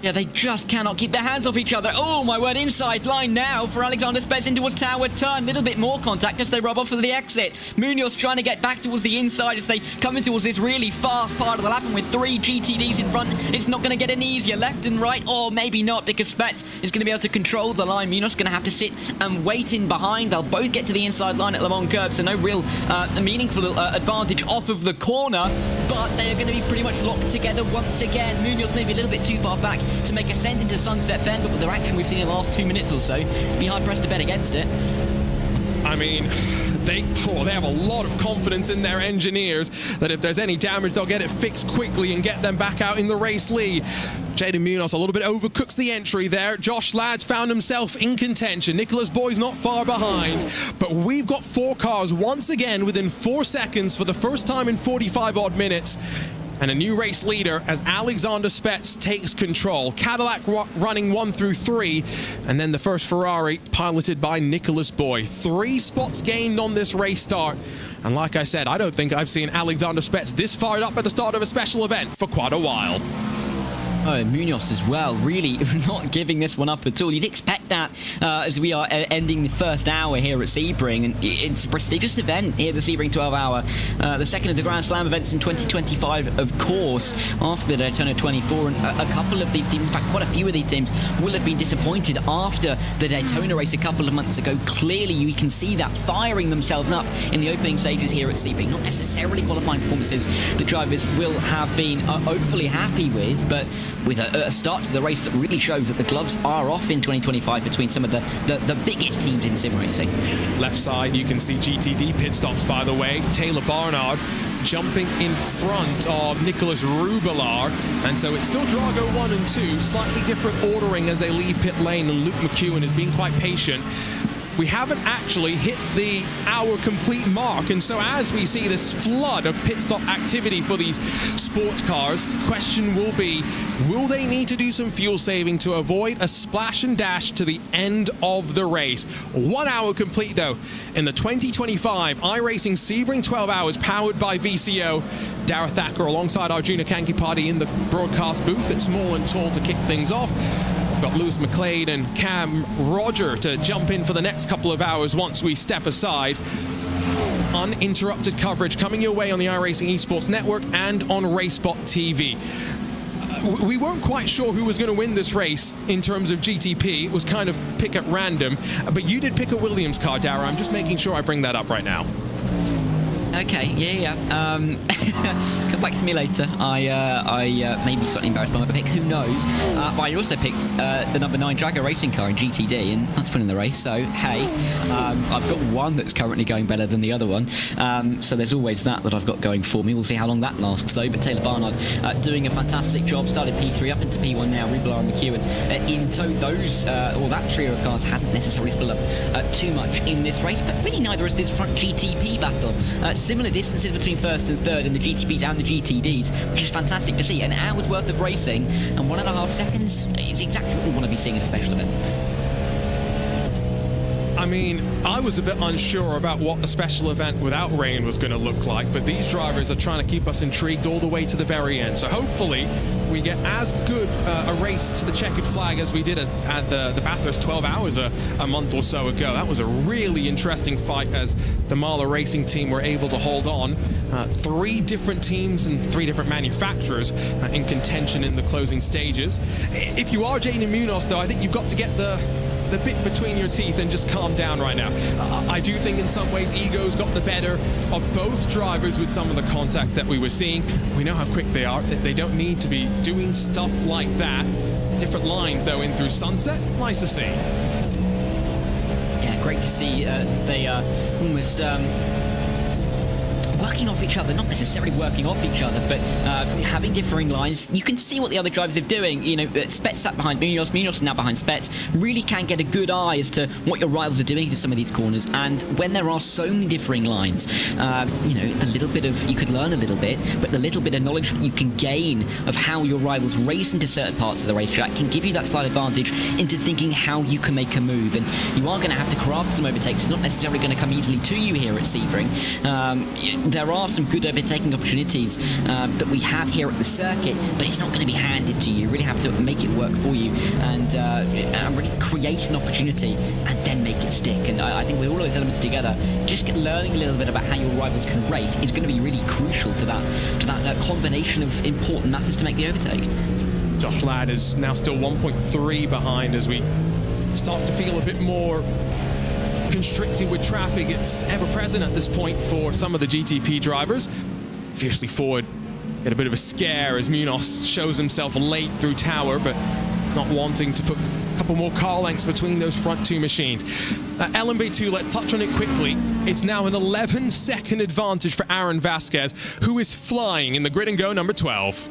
Yeah, they just cannot keep their hands off each other. Oh, my word, inside line now for Alexander Spets in towards Tower Turn. Little bit more contact as they rub off of the exit. Munoz trying to get back towards the inside as they come in towards this really fast part of the lap, and with 3 GTDs in front, it's not going to get any easier. Left and right, or maybe not, because Spets is going to be able to control the line. Munoz is going to have to sit and wait in behind. They'll both get to the inside line at Le Mans Curve, so no real meaningful advantage off of the corner, but they are going to be pretty much locked together once again. Munoz maybe a little bit too far back to make a send into Sunset Bend, but with their action we've seen in the last 2 minutes or so, be hard pressed to bet against it. I mean, they have a lot of confidence in their engineers that if there's any damage, they'll get it fixed quickly and get them back out in the race lead. Jaden Munoz a little bit overcooks the entry there. Josh Ladd's found himself in contention. Nicholas Boy's not far behind. But we've got 4 cars once again within 4 seconds for the first time in 45 odd minutes. And a new race leader as Alexander Spets takes control. Cadillac running 1 through 3, and then the first Ferrari piloted by Nicholas Boy. 3 spots gained on this race start. And like I said, I don't think I've seen Alexander Spets this fired up at the start of a special event for quite a while. Oh, Munoz as well, really not giving this one up at all. You'd expect that as we are ending the first hour here at Sebring, and it's a prestigious event here, the Sebring 12 hour, the second of the Grand Slam events in 2025, of course, after the Daytona 24, and a couple of these teams, in fact, quite a few of these teams will have been disappointed after the Daytona race a couple of months ago. Clearly, you can see that firing themselves up in the opening stages here at Sebring. Not necessarily qualifying performances the drivers will have been hopefully happy with, but with a start to the race that really shows that the gloves are off in 2025 between some of the biggest teams in sim racing. Left side, you can see GTD pit stops, by the way. Taylor Barnard jumping in front of Nicholas Rubelar, and so it's still Drago 1 and 2, slightly different ordering as they leave pit lane, and Luke McEwen has been quite patient. We haven't actually hit the hour complete mark, and so as we see this flood of pit stop activity for these sports cars, question will be, will they need to do some fuel saving to avoid a splash and dash to the end of the race? 1 hour complete though in the 2025 iRacing Sebring 12 hours powered by VCO. Dara Thacker alongside Arjuna Kankipati in the broadcast booth. It's small and tall to kick things off. We've got Lewis McLeod and Cam Roger to jump in for the next couple of hours once we step aside. Uninterrupted coverage coming your way on the iRacing Esports Network and on RaceBot TV. We weren't quite sure who was going to win this race in terms of GTP. It was kind of pick at random, but you did pick a Williams car, Dara. I'm just making sure I bring that up right now. Okay, yeah. Come back to me later. I may be slightly embarrassed by my pick, who knows. But I also picked the number 9 Drago racing car in GTD, and that's winning the race, so hey. I've got one that's currently going better than the other one, so there's always that I've got going for me. We'll see how long that lasts, though. But Taylor Barnard doing a fantastic job, started P3 up into P1 now, Rubelar and McEwen in tow. That trio of cars hasn't necessarily split up too much in this race, but really neither is this front GTP battle. Similar distances between first and third in the GTPs and the GTDs, which is fantastic to see. An hour's worth of racing and 1.5 seconds is exactly what we want to be seeing in a special event. I mean, I was a bit unsure about what the special event without rain was going to look like, but these drivers are trying to keep us intrigued all the way to the very end. So hopefully we get as good a race to the checkered flag as we did at the Bathurst 12 hours a month or so ago. That was a really interesting fight as the Mahler Racing team were able to hold on. 3 different teams and 3 different manufacturers in contention in the closing stages. If you are Jaden Munoz, though, I think you've got to get the bit between your teeth and just calm down right now. I do think in some ways ego's got the better of both drivers with some of the contacts that we were seeing. We know how quick they are. They don't need to be doing stuff like that. Different lines though in through sunset. Nice to see. Yeah, great to see. They are almost working off each other, not necessarily working off each other, but having differing lines. You can see what the other drivers are doing. You know, Spets sat behind Munoz is now behind Spets. Really can get a good eye as to what your rivals are doing to some of these corners. And when there are so many differing lines, you know, the little bit of, you could learn a little bit, but the little bit of knowledge that you can gain of how your rivals race into certain parts of the racetrack can give you that slight advantage into thinking how you can make a move. And you are going to have to craft some overtakes. It's not necessarily going to come easily to you here at Sebring. There are some good overtaking opportunities that we have here at the circuit, but it's not going to be handed to you. You really have to make it work for you and really create an opportunity and then make it stick. And I think with all those elements together, just learning a little bit about how your rivals can race is going to be really crucial to that combination of important matters to make the overtake. Josh Ladd is now still 1.3 behind as we start to feel a bit more constricted with traffic. It's ever present at this point for some of the GTP drivers. Fiercely forward, get a bit of a scare as Munoz shows himself late through Tower, but not wanting to put a couple more car lengths between those front 2 machines. LMP2, let's touch on it quickly. It's now an 11-second advantage for Aaron Vasquez, who is flying in the grid and go number 12.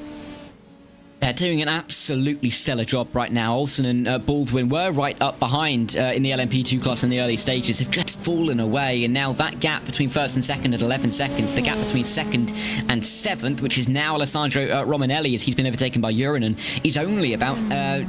Doing an absolutely stellar job right now. Olsen and Baldwin were right up behind in the LMP2 class in the early stages. Have just fallen away, and now that gap between first and second at 11 seconds, the gap between second and seventh, which is now Alessandro Romanelli as he's been overtaken by Urinen, is only about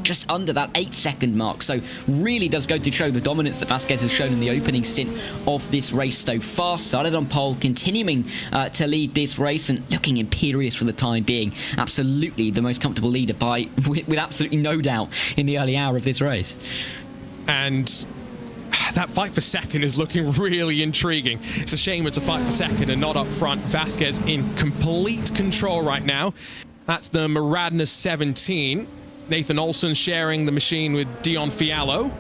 just under that 8-second mark. So really does go to show the dominance that Vasquez has shown in the opening stint of this race so far. Started on pole, continuing to lead this race and looking imperious for the time being. Absolutely the most comfortable leader with absolutely no doubt in the early hour of this race. And that fight for second is looking really intriguing. It's a shame it's a fight for second and not up front. Vasquez in complete control right now. That's the Maradness 17. Nathan Olsen sharing the machine with Dion Fiallo.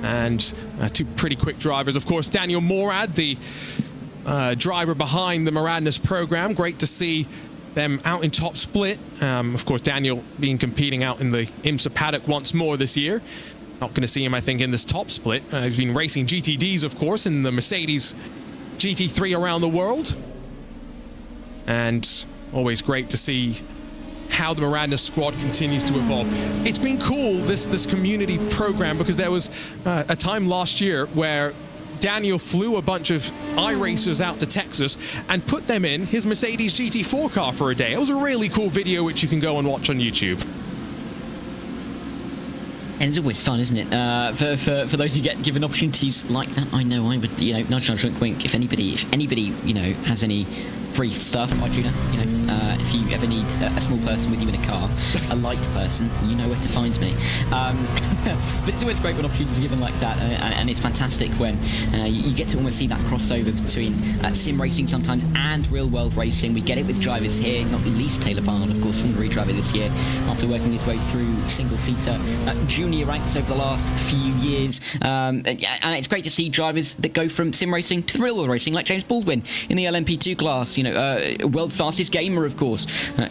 And 2 pretty quick drivers. Of course, Daniel Morad, the driver behind the Maradness program. Great to see them out in top split. Of course, Daniel competing out in the IMSA paddock once more this year. Not going to see him, I think, in this top split. He's been racing GTDs, of course, in the Mercedes GT3 around the world. And always great to see how the Maradness squad continues to evolve. It's been cool, this community program, because there was a time last year where Daniel flew a bunch of iRacers out to Texas and put them in his Mercedes GT4 car for a day. It was a really cool video which you can go and watch on YouTube. And it's always fun, isn't it? For those who get given opportunities like that, I know I would, you know, nudge, nudge, wink, wink. If anybody, you know, has any free stuff, iTuner, you know, if you ever need a small person with you in a car, a light person, you know where to find me. But it's always great when opportunities are given like that, and it's fantastic when you get to almost see that crossover between sim racing sometimes and real world racing. We get it with drivers here, not least Taylor Barnard, of course, from the driver this year, after working his way through single-seater junior ranks over the last few years. And it's great to see drivers that go from sim racing to real world racing, like James Baldwin in the LMP2 class. You know, world's fastest gamer, of course,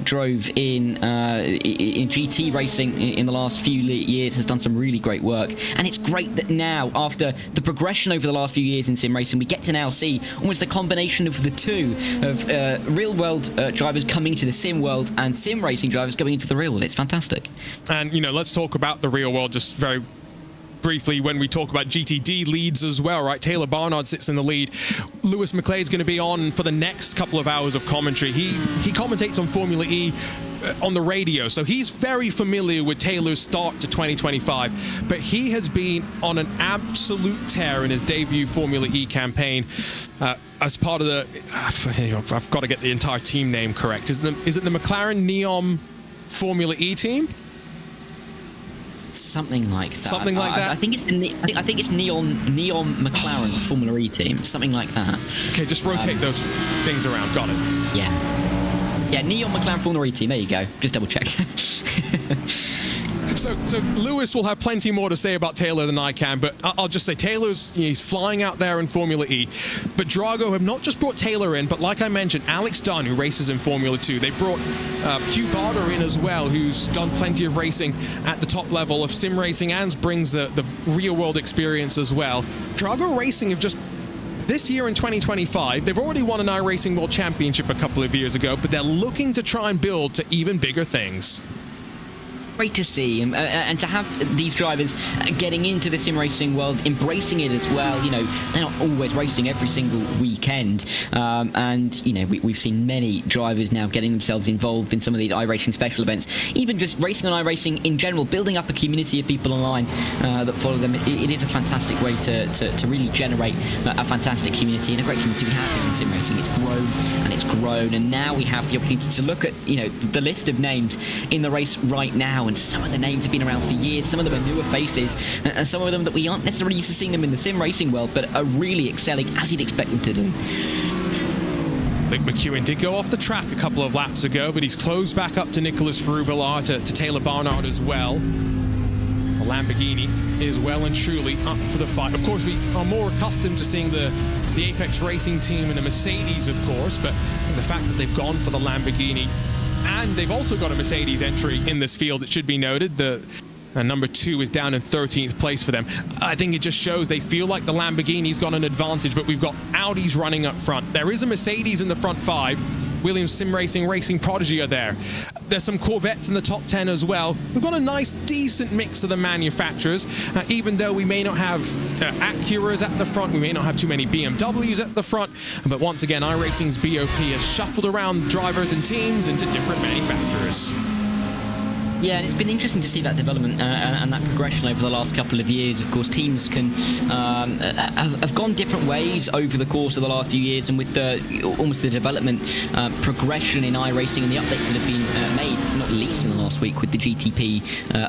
drove in GT racing in the last few years, has done some really great work. And it's great that now, after the progression over the last few years in sim racing, we get to now see almost the combination of the two, of real world drivers coming to the sim world and sim racing drivers going into the real world. It's fantastic. And, you know, let's talk about the real world just very briefly when we talk about GTD leads as well, right? Taylor Barnard sits in the lead. Lewis McLeod's going to be on for the next couple of hours of commentary. He commentates on Formula E. on the radio, so he's very familiar with Taylor's start to 2025, but he has been on an absolute tear in his debut Formula E campaign as part of the I've got to get the entire team name correct. Is it the McLaren Neom Formula E team? Something like that. Something like that. I think it's Neon McLaren Formula E team. Something like that. Okay, just rotate those things around. Got it. Yeah, Neon McLaren Formula E team. There you go. Just double check. So Lewis will have plenty more to say about Taylor than I can, but I'll just say he's flying out there in Formula E. But Drago have not just brought Taylor in, but like I mentioned, Alex Dunn, who races in Formula 2. They brought Hugh Barter in as well, who's done plenty of racing at the top level of sim racing and brings the real-world experience as well. Drago Racing have just... This year in 2025, they've already won an iRacing World Championship a couple of years ago, but they're looking to try and build to even bigger things. Great to see, and to have these drivers getting into the sim racing world, embracing it as well. You know, they're not always racing every single weekend, and you know, we've seen many drivers now getting themselves involved in some of these iRacing special events, even just racing on iRacing in general, building up a community of people online that follow them. It is a fantastic way to really generate a fantastic community, and a great community we have in sim racing. It's grown, and now we have the opportunity to look at, you know, the list of names in the race right now. And some of the names have been around for years, some of them are newer faces, and some of them that we aren't necessarily used to seeing them in the sim racing world, but are really excelling as you'd expect them to do. Luke McEwen did go off the track a couple of laps ago, but he's closed back up to Nicholas Rubilar, to Taylor Barnard as well. The Lamborghini is well and truly up for the fight. Of course, we are more accustomed to seeing the Apex Racing team in a Mercedes, of course, but the fact that they've gone for the Lamborghini, and they've also got a Mercedes entry in this field, it should be noted. The number 2 is down in 13th place for them. I think it just shows they feel like the Lamborghini's got an advantage, but we've got Audis running up front. There is a Mercedes in the front 5. Williams Sim Racing Prodigy are there. There's some Corvettes in the top 10 as well. We've got a nice, decent mix of the manufacturers, even though we may not have Acuras at the front, we may not have too many BMWs at the front, but once again, iRacing's BOP has shuffled around drivers and teams into different manufacturers. Yeah, and it's been interesting to see that development and that progression over the last couple of years. Of course, teams can have gone different ways over the course of the last few years, and with almost the development progression in iRacing and the updates that have been made, not least in the last week with the GTP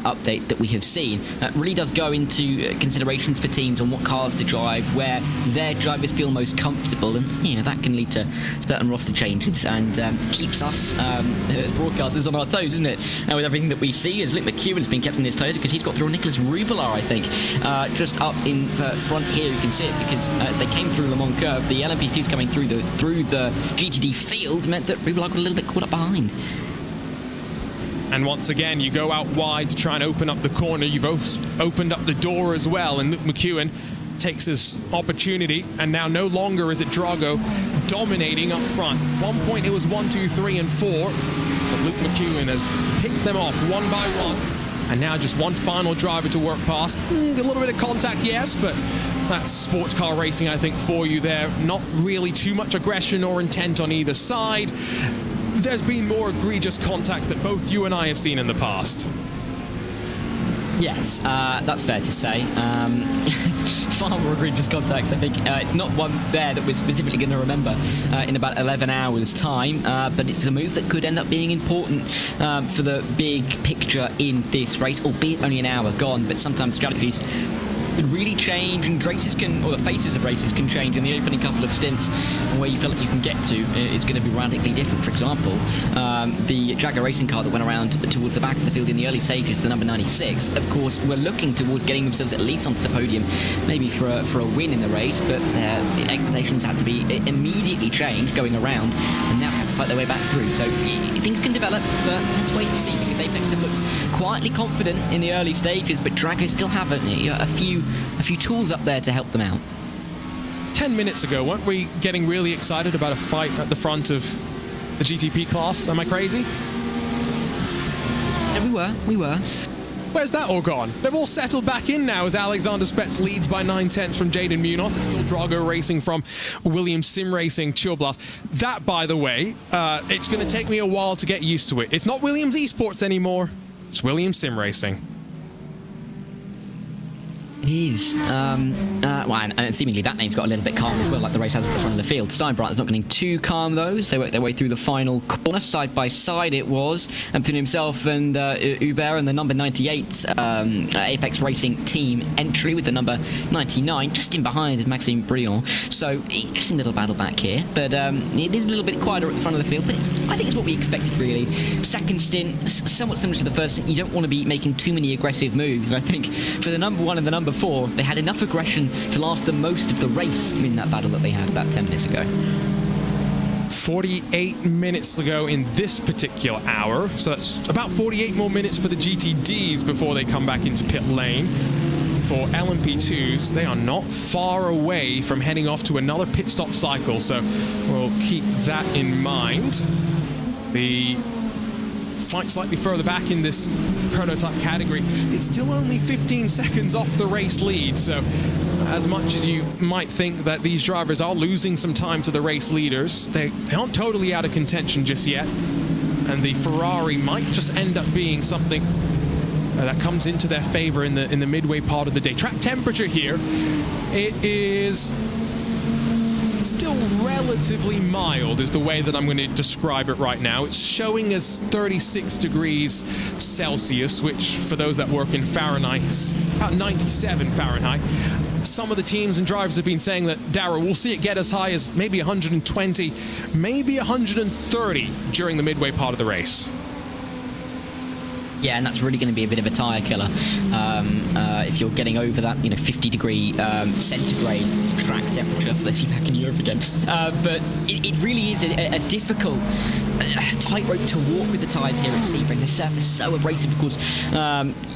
update that we have seen, really does go into considerations for teams on what cars to drive, where their drivers feel most comfortable, and you know, that can lead to certain roster changes and keeps us broadcasters on our toes, isn't it? With everything that we see, as Luke McEwen's been kept in his toes because he's got through Nicholas Rubilar, I think, just up in front here. You can see it because as they came through Le Mans Curve, the LMP2s coming through the GTD field meant that Rubilar got a little bit caught up behind. And once again, you go out wide to try and open up the corner. You've opened up the door as well, and Luke McEwen takes his opportunity, and now no longer is it Drago dominating up front. One point it was 1, 2, 3, and 4, but Luke McEwen has picked them off one by one, and now just one final driver to work past. A little bit of contact, yes, but that's sports car racing, I think, for you there. Not really too much aggression or intent on either side. There's been more egregious contact that both you and I have seen in the past. Yes, that's fair to say. Far more egregious contacts, I think. It's not one there that we're specifically going to remember in about 11 hours' time, but it's a move that could end up being important for the big picture in this race, albeit only an hour gone, but sometimes strategies could really change, and races can, or the faces of races can change in the opening couple of stints, and where you feel like you can get to is going to be radically different. For example, the Jaguar racing car that went around towards the back of the field in the early stages, the number 96, of course, were looking towards getting themselves at least onto the podium, maybe for a win in the race, but their expectations had to be immediately changed going around, and now have to fight their way back through. So things can develop, but let's wait and see, because Apex have looked quietly confident in the early stages, but Drago still have a few tools up there to help them out. 10 minutes ago, weren't we getting really excited about a fight at the front of the GTP class? Am I crazy? Yeah, we were. Where's that all gone? They've all settled back in now as Alexander Spetz leads by 9/10 from Jaden Munoz. It's still Drago Racing from Williams Sim Racing Chilblast. That, by the way, it's going to take me a while to get used to it. It's not Williams Esports anymore. It's Williams Sim Racing. It is. Well, and seemingly that name's got a little bit calm as well, like the race has at the front of the field. Steinbrat's not getting too calm, though. They work their way through the final corner. Side by side it was between himself and Hubert and the number 98 Apex Racing team entry with the number 99. Just in behind is Maxime Briand. So, interesting little battle back here. But it is a little bit quieter at the front of the field. But I think it's what we expected, really. Second stint, somewhat similar to the first stint. You don't want to be making too many aggressive moves. And I think for the number 1 and the number 4, they had enough aggression to last the most of the race in that battle that they had about 10 minutes ago. 48 minutes to go in this particular hour, so that's about 48 more minutes for the GTDs before they come back into pit lane. For LMP2s, they are not far away from heading off to another pit stop cycle, so we'll keep that in mind. The fight slightly further back in this prototype category, it's still only 15 seconds off the race lead, so as much as you might think that these drivers are losing some time to the race leaders, they aren't totally out of contention just yet, and the Ferrari might just end up being something that comes into their favor in the midway part of the day. Track temperature here, it is still relatively mild is the way that I'm going to describe it right now. It's showing as 36 degrees Celsius, which for those that work in Fahrenheit, is about 97 Fahrenheit. Some of the teams and drivers have been saying that, Darrell, we'll see it get as high as maybe 120, maybe 130 during the midway part of the race. Yeah, and that's really going to be a bit of a tyre killer if you're getting over that, 50-degree centigrade track temperature. Let's see back in Europe again. But it really is a difficult tightrope to walk with the tyres here at Sebring. The surface is so abrasive, of course.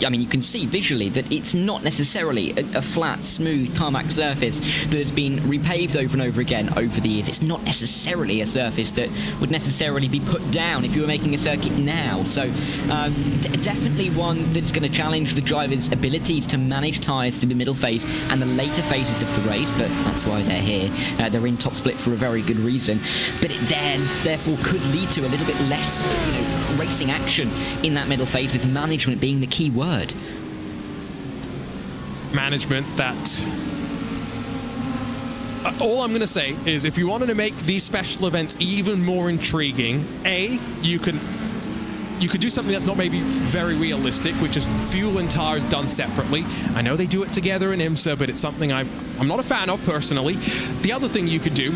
You can see visually that it's not necessarily a flat, smooth tarmac surface that has been repaved over and over again over the years. It's not necessarily a surface that would necessarily be put down if you were making a circuit now. So definitely one that's going to challenge the drivers' abilities to manage tyres through the middle phase and the later phases of the race, but that's why they're here. They're in top split for a very good reason. But it therefore could lead to a little bit less racing action in that middle phase, with management being the key word. Management that... all I'm going to say is if you wanted to make these special events even more intriguing, you could do something that's not maybe very realistic, which is fuel and tires done separately. I know they do it together in IMSA, but it's something I'm not a fan of personally. The other thing you could do,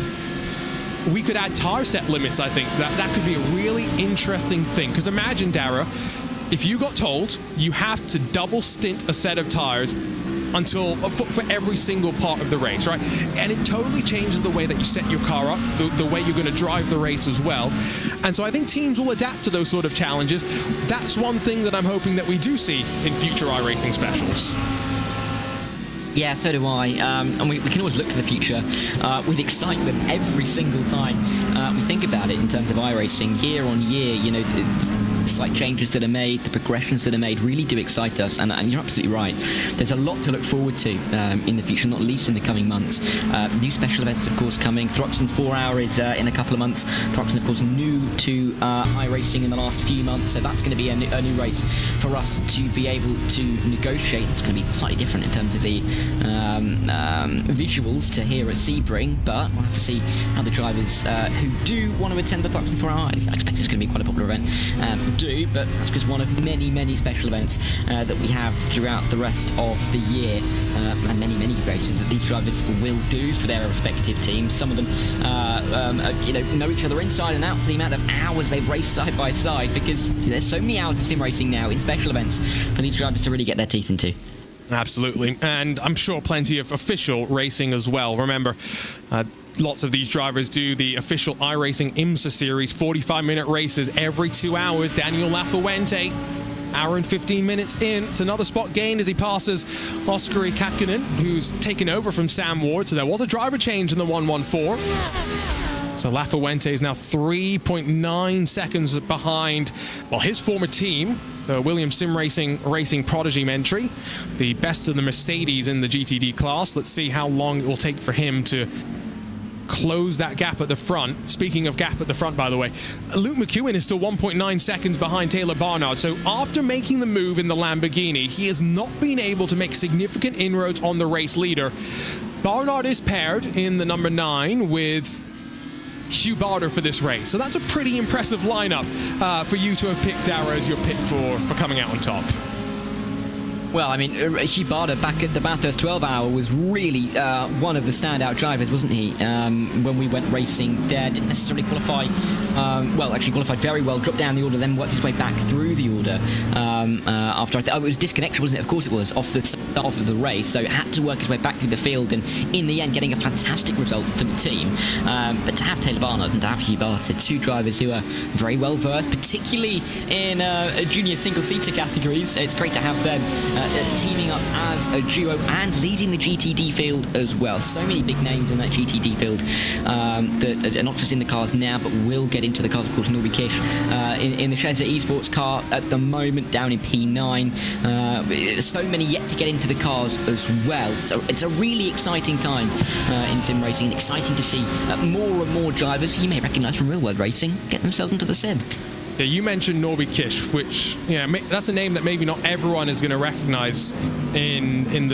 we could add tire set limits. I think that could be a really interesting thing, because imagine, Dara, if you got told you have to double stint a set of tires until for every single part of the race, right? And it totally changes the way that you set your car up, the way you're going to drive the race as well. And so I think teams will adapt to those sort of challenges. That's one thing that I'm hoping that we do see in future iRacing specials. Yeah, so do I. And we can always look to the future with excitement every single time we think about it in terms of iRacing. Year on year, the slight changes that are made, the progressions that are made really do excite us, and you're absolutely right. There's a lot to look forward to in the future, not least in the coming months. New special events, of course, coming. Throxton 4 Hour is in a couple of months. Throxton, of course, new to iRacing in the last few months, so that's going to be a new race for us to be able to negotiate. It's going to be slightly different in terms of the visuals to here at Sebring, but we'll have to see how the drivers who do want to attend the Throxton 4 Hour, I expect it's going to be quite a popular event, but that's just one of many special events that we have throughout the rest of the year, and many races that these drivers will do for their respective teams. Some of them know each other inside and out for the amount of hours they've raced side by side, because there's so many hours of sim racing now in special events for these drivers to really get their teeth into. Absolutely, and I'm sure plenty of official racing as well. Remember, lots of these drivers do the official iRacing IMSA series, 45-minute races every 2 hours. Daniel Lafuente, hour and 15 minutes in. It's another spot gained as he passes Oskari Kakkonen, who's taken over from Sam Ward. So there was a driver change in the 114. So Lafuente is now 3.9 seconds behind, well, his former team, the Williams Sim Racing Prodigy Mentry, the best of the Mercedes in the GTD class. Let's see how long it will take for him to close that gap at the front. Speaking of gap at the front, by the way, Luke McEwen is still 1.9 seconds behind Taylor Barnard. So after making the move in the Lamborghini, he has not been able to make significant inroads on the race leader. Barnard is paired in the number 9 with Hugh Barter for this race. So that's a pretty impressive lineup for you to have picked Dara as your pick for coming out on top. Well, I mean, Hugh Barter back at the Bathurst 12 Hour was really one of the standout drivers, wasn't he? When we went racing there, didn't necessarily qualify, well, actually qualified very well, dropped down the order, then worked his way back through the order after, it was disconnection, wasn't it? Of course it was, off the start of the race, so had to work his way back through the field, and in the end getting a fantastic result for the team. But to have Taylor Barnard and to have Hugh Barter, two drivers who are very well versed, particularly in junior single-seater categories, it's great to have them teaming up as a duo and leading the GTD field as well. So many big names in that GTD field that are not just in the cars now, but will get into the cars. Of course, Norby Kish in the Shezza Esports car at the moment, down in P9. So many yet to get into the cars as well. So it's a really exciting time in sim racing, and exciting to see more and more drivers who you may recognise from real world racing get themselves into the sim. Yeah, you mentioned Norby Kish, which, yeah, that's a name that maybe not everyone is going to recognize in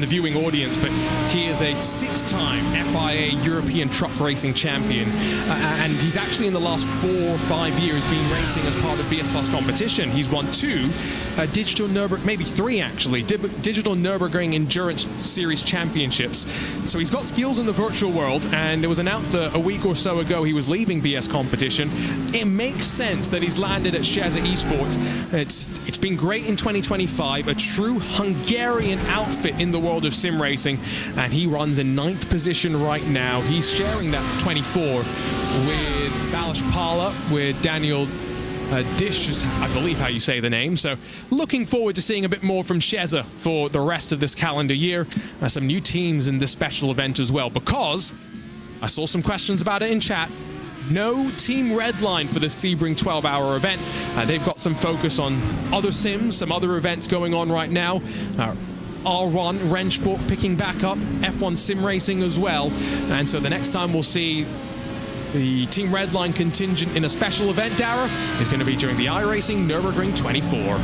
the viewing audience, but he is a 6-time FIA European Truck Racing Champion, and he's actually in the last 4 or 5 years been racing as part of BS Plus competition. He's won 2 digital Nürburgring, maybe 3 actually, digital Nürburgring Endurance Series Championships. So he's got skills in the virtual world, and it was announced a week or so ago he was leaving BS competition. It makes sense that he's landed at Shezza Esports. It's been great in 2025, a true Hungarian outfit in the world of sim racing, and he runs in 9th position right now. He's sharing that 24 with Balash Pala, with Daniel Dish, is I believe how you say the name. So looking forward to seeing a bit more from Shezza for the rest of this calendar year. Some new teams in this special event as well, because I saw some questions about it in chat. No Team Redline for the Sebring 12-hour event. They've got some focus on other sims, some other events going on right now. R1 Rennsport picking back up, F1 sim racing as well, and so the next time we'll see the Team Redline contingent in a special event, Dara, is going to be during the iRacing Nürburgring 24.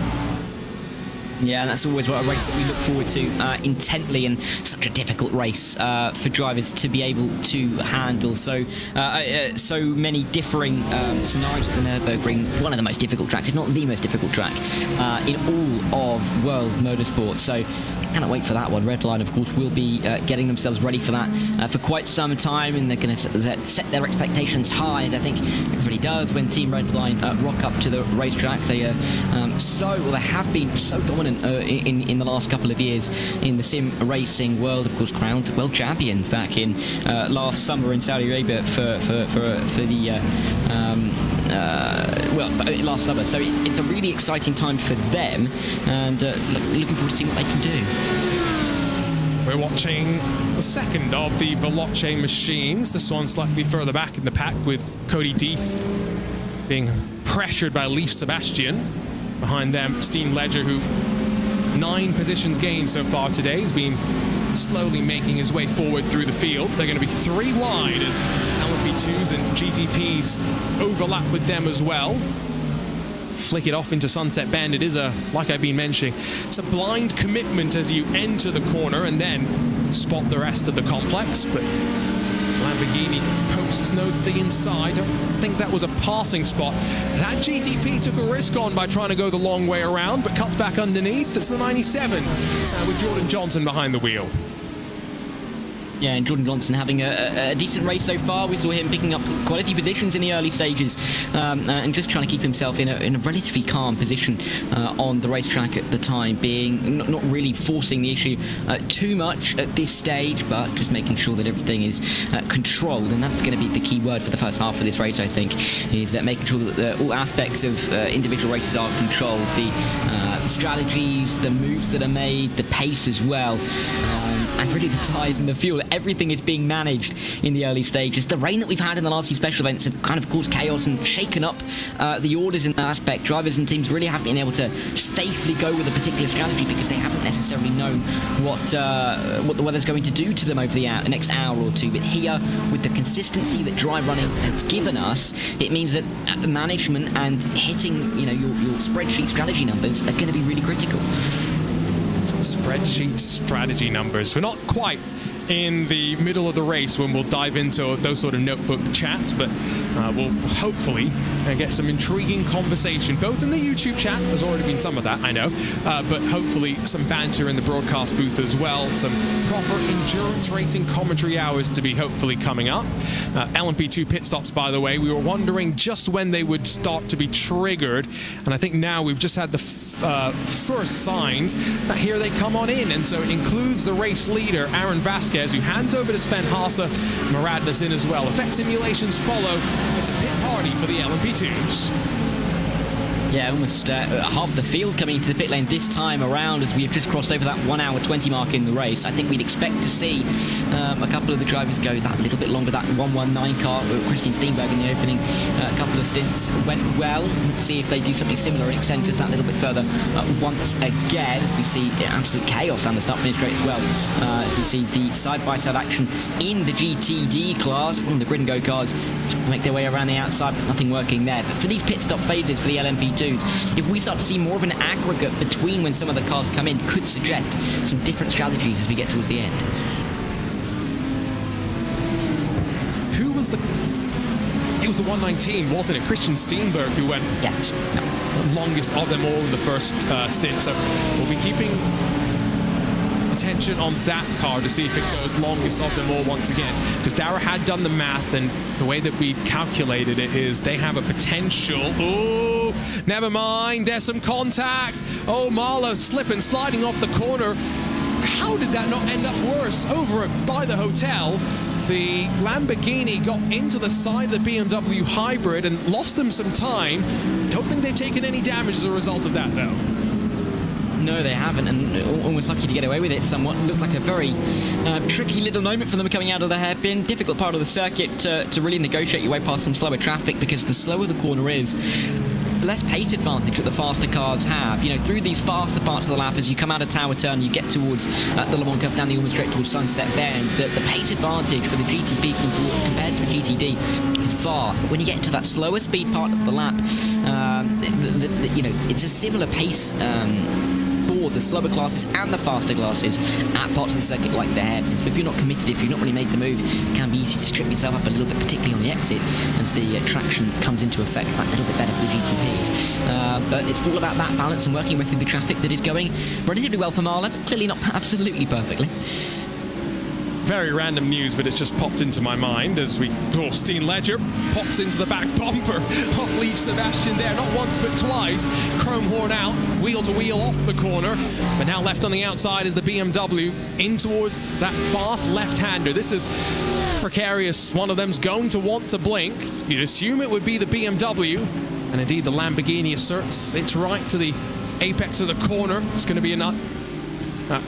Yeah, and that's always what a race that we look forward to intently, and such a difficult race for drivers to be able to handle. So many differing scenarios of the Nürburgring, one of the most difficult tracks, if not the most difficult track in all of world motorsport. So cannot wait for that one. Redline, of course, will be getting themselves ready for that for quite some time, and they're going to set their expectations high, as I think everybody does when Team Redline rock up to the racetrack. They they have been so dominant in the last couple of years in the sim racing world. Of course, crowned world champions back in last summer in Saudi Arabia for the last summer. So it's a really exciting time for them, and looking forward to seeing what they can do. We're watching the second of the Veloce machines. This one slightly further back in the pack, with Cody Deeth being pressured by Leif Sebastian. Behind them, Steen Ledger, who 9 positions gained so far today, has been slowly making his way forward through the field. They're going to be 3 wide as LMP2s and GTPs overlap with them as well. Flick it off into Sunset Bend. It is like I've been mentioning, it's a blind commitment as you enter the corner and then spot the rest of the complex. But Lamborghini pokes his nose to the inside. Don't think that was a passing spot. That GTP took a risk on by trying to go the long way around, but cuts back underneath. It's the 97 with Jordan Johnson behind the wheel. Yeah, and Jordan Johnson having a decent race so far. We saw him picking up quite a few positions in the early stages, and just trying to keep himself in a relatively calm position on the racetrack at the time being, not really forcing the issue too much at this stage, but just making sure that everything is controlled. And that's going to be the key word for the first half of this race, I think, is making sure that all aspects of individual races are controlled. The strategies, the moves that are made, the pace as well, and really the tyres and the fuel. everything is being managed in the early stages. The rain that we've had in the last few special events have kind of caused chaos and shaken up the orders in that aspect. Drivers and teams really haven't been able to safely go with a particular strategy because they haven't necessarily known what the weather's going to do to them over the next hour or two. But here, with the consistency that dry running has given us, it means that management and hitting, your spreadsheet strategy numbers are going to be really critical. Spreadsheet strategy numbers. We're not quite in the middle of the race when we'll dive into those sort of notebook chats, but we'll hopefully get some intriguing conversation, both in the YouTube chat. There's already been some of that, I know, but hopefully some banter in the broadcast booth as well. Some proper endurance racing commentary hours to be hopefully coming up. LMP2 pit stops, by the way, we were wondering just when they would start to be triggered, and I think now we've just had the first signs that here they come on in, and so it includes the race leader, Aaron Vasquez, who hands over to Sven Haase. Maradna's in as well. Effect simulations follow. It's a pit party for the LMP2s. Yeah, almost half the field coming into the pit lane this time around as we've just crossed over that 1 hour 20 mark in the race. I think we'd expect to see a couple of the drivers go that little bit longer. That 119 car with Christian Steenberg in the opening couple of stints went well. Let's see if they do something similar and extend just that little bit further once again, as we see absolute chaos down the start finish straight as well. As we see the side-by-side action in the GTD class. One of the grid and go cars make their way around the outside, but nothing working there. But for these pit stop phases for the LMP2, if we start to see more of an aggregate between when some of the cars come in, could suggest some different strategies as we get towards the end. Who was the... It was the 119, wasn't it? Christian Steenberg who went the longest of them all in the first stint. So we'll be keeping attention on that car to see if it goes longest of them all once again, because Dara had done the math, and the way that we calculated it is they have a potential. Oh, never mind, there's some contact. Oh, Marlowe slipping, sliding off the corner. How did that not end up worse? Over by the hotel, the Lamborghini got into the side of the BMW hybrid and lost them some time. Don't think they've taken any damage as a result of that, though. No, they haven't, and almost lucky to get away with it somewhat. Looked like a very tricky little moment for them coming out of the hairpin. Difficult part of the circuit to really negotiate your way past some slower traffic, because the slower the corner is, the less pace advantage that the faster cars have. Through these faster parts of the lap, as you come out of Tower Turn, you get towards the Le Mans curve down the Ulmer straight towards Sunset Bend. The pace advantage for the GTP compared to the GTD is vast. But when you get into that slower speed part of the lap, it's a similar pace for the slower classes and the faster classes at parts of the circuit like the hairpins. But if you're not committed, if you've not really made the move, it can be easy to strip yourself up a little bit, particularly on the exit, as the traction comes into effect. That little bit better for the GTPs. But it's all about that balance and working through the traffic that is going relatively well for Marla, but clearly not absolutely perfectly. Very random news, but it's just popped into my mind as Steen Ledger pops into the back bumper of Leaf Sebastian there, not once but twice. Chrome horn out, wheel to wheel off the corner, but now left on the outside is the BMW in towards that fast left-hander. This is precarious. One of them's going to want to blink. You'd assume it would be the BMW, and indeed the Lamborghini asserts its right to the apex of the corner. It's going to be enough.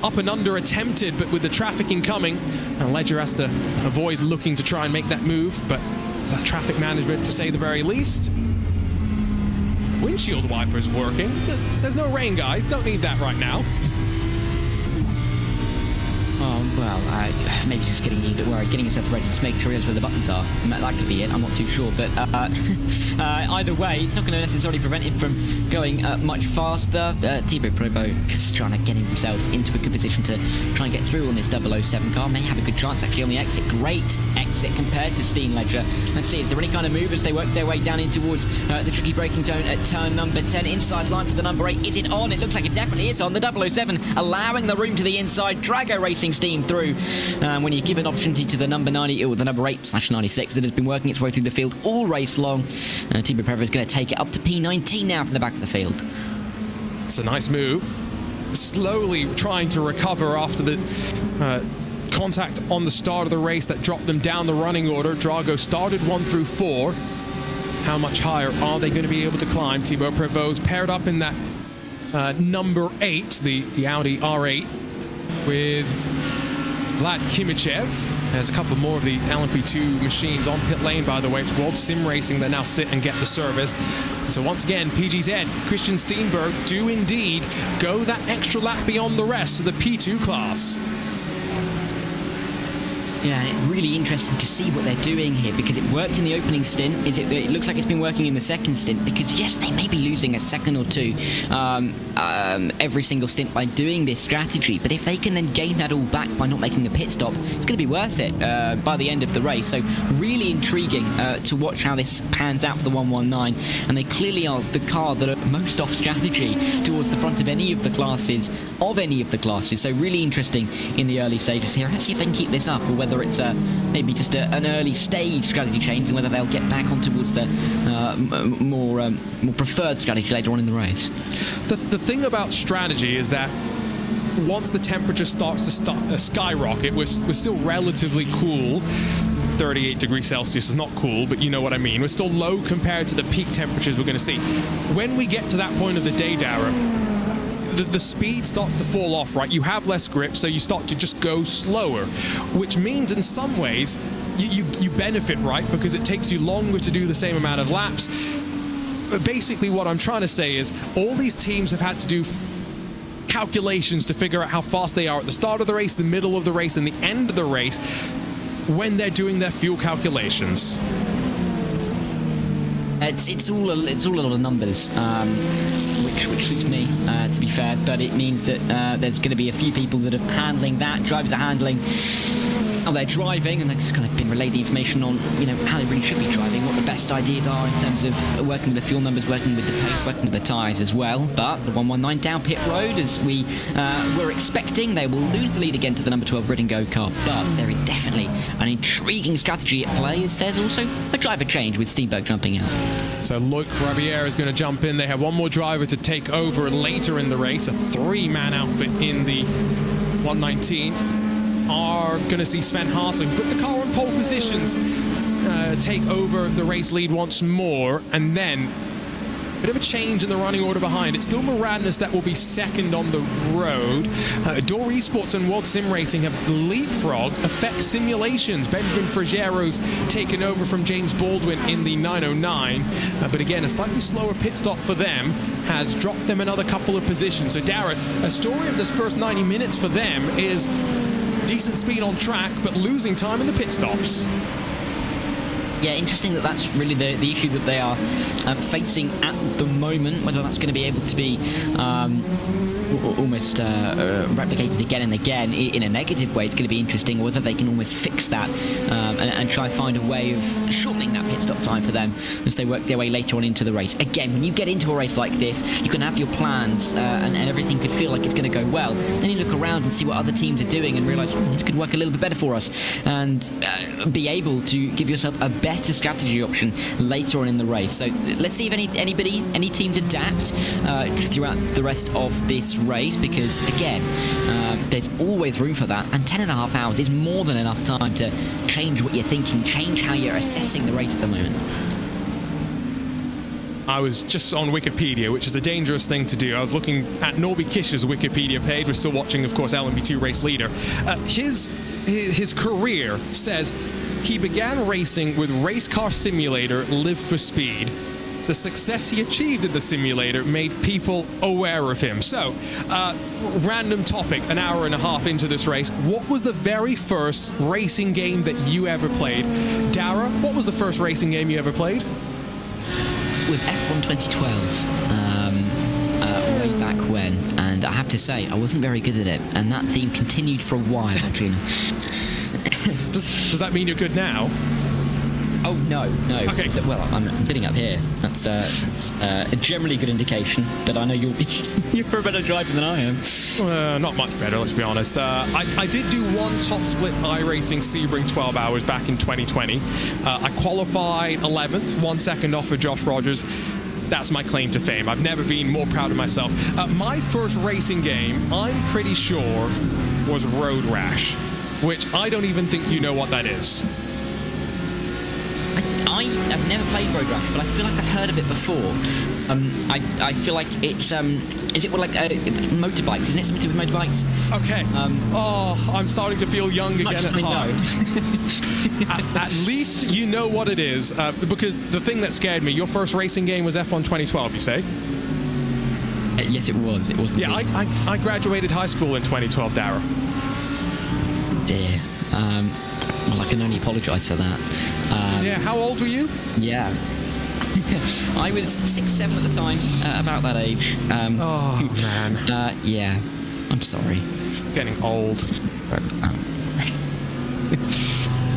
Up and under attempted, but with the traffic incoming, and Ledger has to avoid looking to try and make that move, but it's that traffic management to say the very least. Windshield wipers working. There's no rain, guys. Don't need that right now. Maybe just getting a little bit worried, getting himself ready, just making sure he knows where the buttons are. That could be it, I'm not too sure. But either way, it's not going to necessarily prevent him from going much faster. Thibaut Provo just trying to get himself into a good position to try and get through on this 007 car. May have a good chance actually on the exit. Great exit compared to Steen Ledger. Let's see, is there any kind of move as they work their way down in towards the tricky braking zone at turn number 10. Inside line for the number 8. Is it on? It looks like it definitely is on. The 007 allowing the room to the inside. Drago Racing Steam through. When you give an opportunity to the number 90 or the number 8/96 that has been working its way through the field all race long, Thibaut Prevot is going to take it up to P19 now from the back of the field. It's a nice move. Slowly trying to recover after the contact on the start of the race that dropped them down the running order. Drago started 1 through 4. How much higher are they going to be able to climb? Thibaut Prevot's paired up in that number 8, the Audi R8, with Vlad Kimichev. There's a couple more of the LMP2 machines on pit lane, by the way. It's World Sim Racing that now sit and get the service. And so once again, PGZ, Christian Steenberg do indeed go that extra lap beyond the rest of the P2 class. Yeah, and it's really interesting to see what they're doing here, because it worked in the opening stint. It looks like it's been working in the second stint, because yes, they may be losing a second or two every single stint by doing this strategy, but if they can then gain that all back by not making a pit stop, it's going to be worth it by the end of the race. So really intriguing to watch how this pans out for the 119, and they clearly are the car that are most off strategy towards the front of any of the classes. So really interesting in the early stages here. Let's see if they can keep this up, or whether it's maybe just an early stage strategy change, and whether they'll get back on towards the more preferred strategy later on in the race. The thing about strategy is that once the temperature starts to skyrocket, we're still relatively cool. 38 degrees Celsius is not cool, but you know what I mean. We're still low compared to the peak temperatures we're going to see. When we get to that point of the day, Dara, the speed starts to fall off, right? You have less grip, so you start to just go slower, which means in some ways you benefit, right? Because it takes you longer to do the same amount of laps. But basically what I'm trying to say is all these teams have had to do calculations to figure out how fast they are at the start of the race, the middle of the race, and the end of the race when they're doing their fuel calculations. It's all a lot of numbers, which suits me, to be fair. But it means that there's going to be a few people that are handling that. Drivers are handling how they're driving, and they've just kind of been relayed the information on, how they really should be driving, what the best ideas are in terms of working with the fuel numbers, working with the pace, working with the tyres as well. But the 119 down pit road, as we were expecting, they will lose the lead again to the number 12 Red and Go car. But there is definitely an intriguing strategy at play, as there's also a driver change with Steenberg jumping out. So Loic Rabier is going to jump in. They have one more driver to take over later in the race. A three-man outfit in the 119 are going to see Sven Harsling put the car in pole positions, take over the race lead once more, and then a bit of a change in the running order behind. It's still Moradness that will be second on the road. Door Esports and World Sim Racing have leapfrogged Effect Simulations. Benjamin Fragero's taken over from James Baldwin in the 909. But again, a slightly slower pit stop for them has dropped them another couple of positions. So Darren, a story of this first 90 minutes for them is decent speed on track, but losing time in the pit stops. Yeah, interesting that that's really the issue that they are facing at the moment. Whether that's going to be able to be almost replicated again and again in a negative way, it's going to be interesting. Whether they can almost fix that and try and find a way of shortening that pit stop time for them as they work their way later on into the race. Again, when you get into a race like this, you can have your plans and everything could feel like it's going to go well. Then you look around and see what other teams are doing and realise this could work a little bit better for us, and be able to give yourself a better strategy option later on in the race. So let's see if any teams adapt throughout the rest of this race, because again, there's always room for that, and 10.5 hours is more than enough time to change what you're thinking, change how you're assessing the race at the moment. I was just on Wikipedia, which is a dangerous thing to do. I was looking at Norby Kish's Wikipedia page. We're still watching, of course, LMP2 Race Leader. His career says he began racing with race car simulator Live for Speed. The success he achieved in the simulator made people aware of him. So, random topic, an hour and a half into this race. What was the very first racing game that you ever played? Dara, what was the first racing game you ever played? It was F1 2012, way back when, and I have to say, I wasn't very good at it, and that theme continued for a while, actually. Does that mean you're good now? Oh, no. Okay. Well, I'm getting up here. That's a generally good indication, but I know you're a better driver than I am. Not much better, let's be honest. I did do one top split iRacing Sebring 12 hours back in 2020. I qualified 11th, 1 second off of Josh Rogers. That's my claim to fame. I've never been more proud of myself. My first racing game, I'm pretty sure, was Road Rash, which I don't even think you know what that is. I have never played Road Rash, but I feel like I've heard of it before. I feel like it's is it like motorbikes? Isn't it something to do with motorbikes? Okay. I'm starting to feel young again at heart. At least you know what it is, because the thing that scared me, your first racing game was F1 2012, you say? Yes, it was. It wasn't. Yeah, I graduated high school in 2012, Dara. Dear. Well, I can only apologise for that. Yeah, how old were you? Yeah. I was 6, 7 at the time, about that age. Oh, man. Yeah. I'm sorry. Getting old.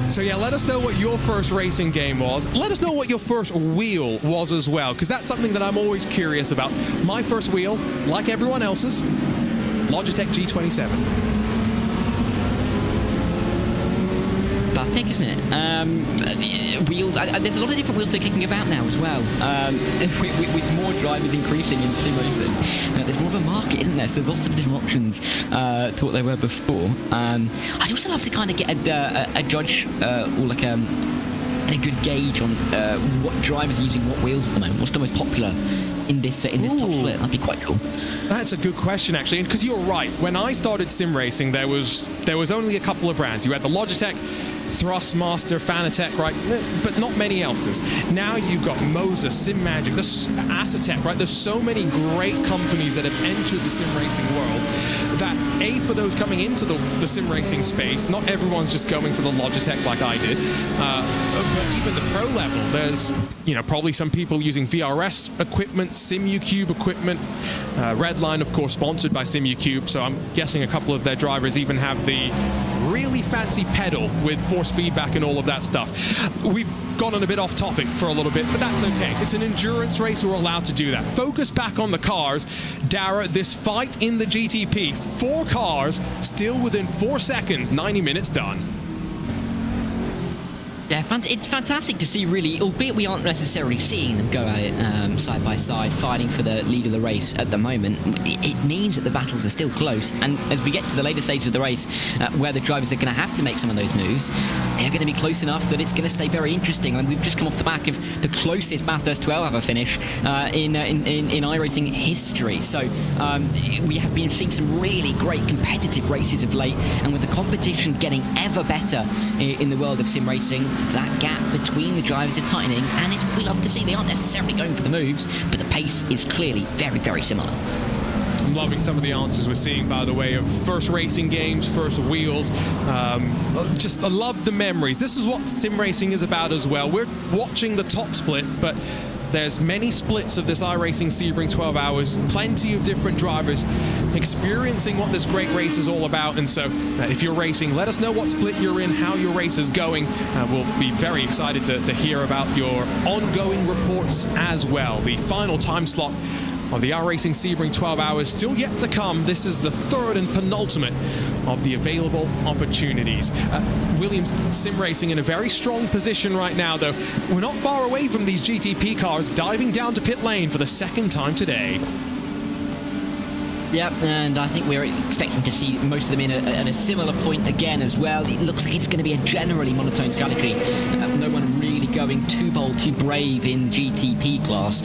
So yeah, let us know what your first racing game was. Let us know what your first wheel was as well, because that's something that I'm always curious about. My first wheel, like everyone else's, Logitech G27. Bad pick, isn't it? Wheels, there's a lot of different wheels that are kicking about now as well. With more drivers increasing in sim racing, there's more of a market, isn't there? So there's lots of different options to what there were before. I'd also love to kind of get a judge or like a good gauge on what drivers are using what wheels at the moment. What's the most popular in this top split? That'd be quite cool. That's a good question, actually, because you're right. When I started sim racing, there was only a couple of brands. You had the Logitech, Thrustmaster, Fanatec, right? But not many else's. Now you've got Moza, SimMagic, Acetec, right? There's so many great companies that have entered the sim racing world that, for those coming into the sim racing space, not everyone's just going to the Logitech like I did. But even the pro level, there's, probably some people using VRS equipment, SimuCube equipment. Redline, of course, sponsored by SimuCube, so I'm guessing a couple of their drivers even have the really fancy pedal with force feedback and all of that stuff. We've gone on a bit off topic for a little bit, but that's okay. It's an endurance race, we're allowed to do that. Focus back on the cars. Dara, this fight in the GTP, 4 cars, still within 4 seconds, 90 minutes done. Yeah, it's fantastic to see, really, albeit we aren't necessarily seeing them go at it side by side, fighting for the lead of the race at the moment. It means that the battles are still close, and as we get to the later stages of the race, where the drivers are going to have to make some of those moves, they're going to be close enough that it's going to stay very interesting. And we've just come off the back of the closest Bathurst 12-hour finish in iRacing history. So we have been seeing some really great competitive races of late, and with the competition getting ever better in the world of sim racing, that gap between the drivers is tightening, and it's what we love to see. They aren't necessarily going for the moves, but the pace is clearly very, very similar. I'm loving some of the answers we're seeing, by the way, of first racing games, first wheels. I love the memories. This is what sim racing is about as well. We're watching the top split, but there's many splits of this iRacing Sebring 12 hours, plenty of different drivers experiencing what this great race is all about. And so if you're racing, let us know what split you're in, how your race is going. We'll be very excited to hear about your ongoing reports as well. The final time slot of the iRacing Sebring 12 hours still yet to come. This is the third and penultimate of the available opportunities. Williams sim racing in a very strong position right now, though. We're not far away from these GTP cars diving down to pit lane for the second time today. Yep, and I think we're expecting to see most of them in at a similar point again as well. It looks like it's going to be a generally monotone strategy. No one really going too bold, too brave in the GTP class.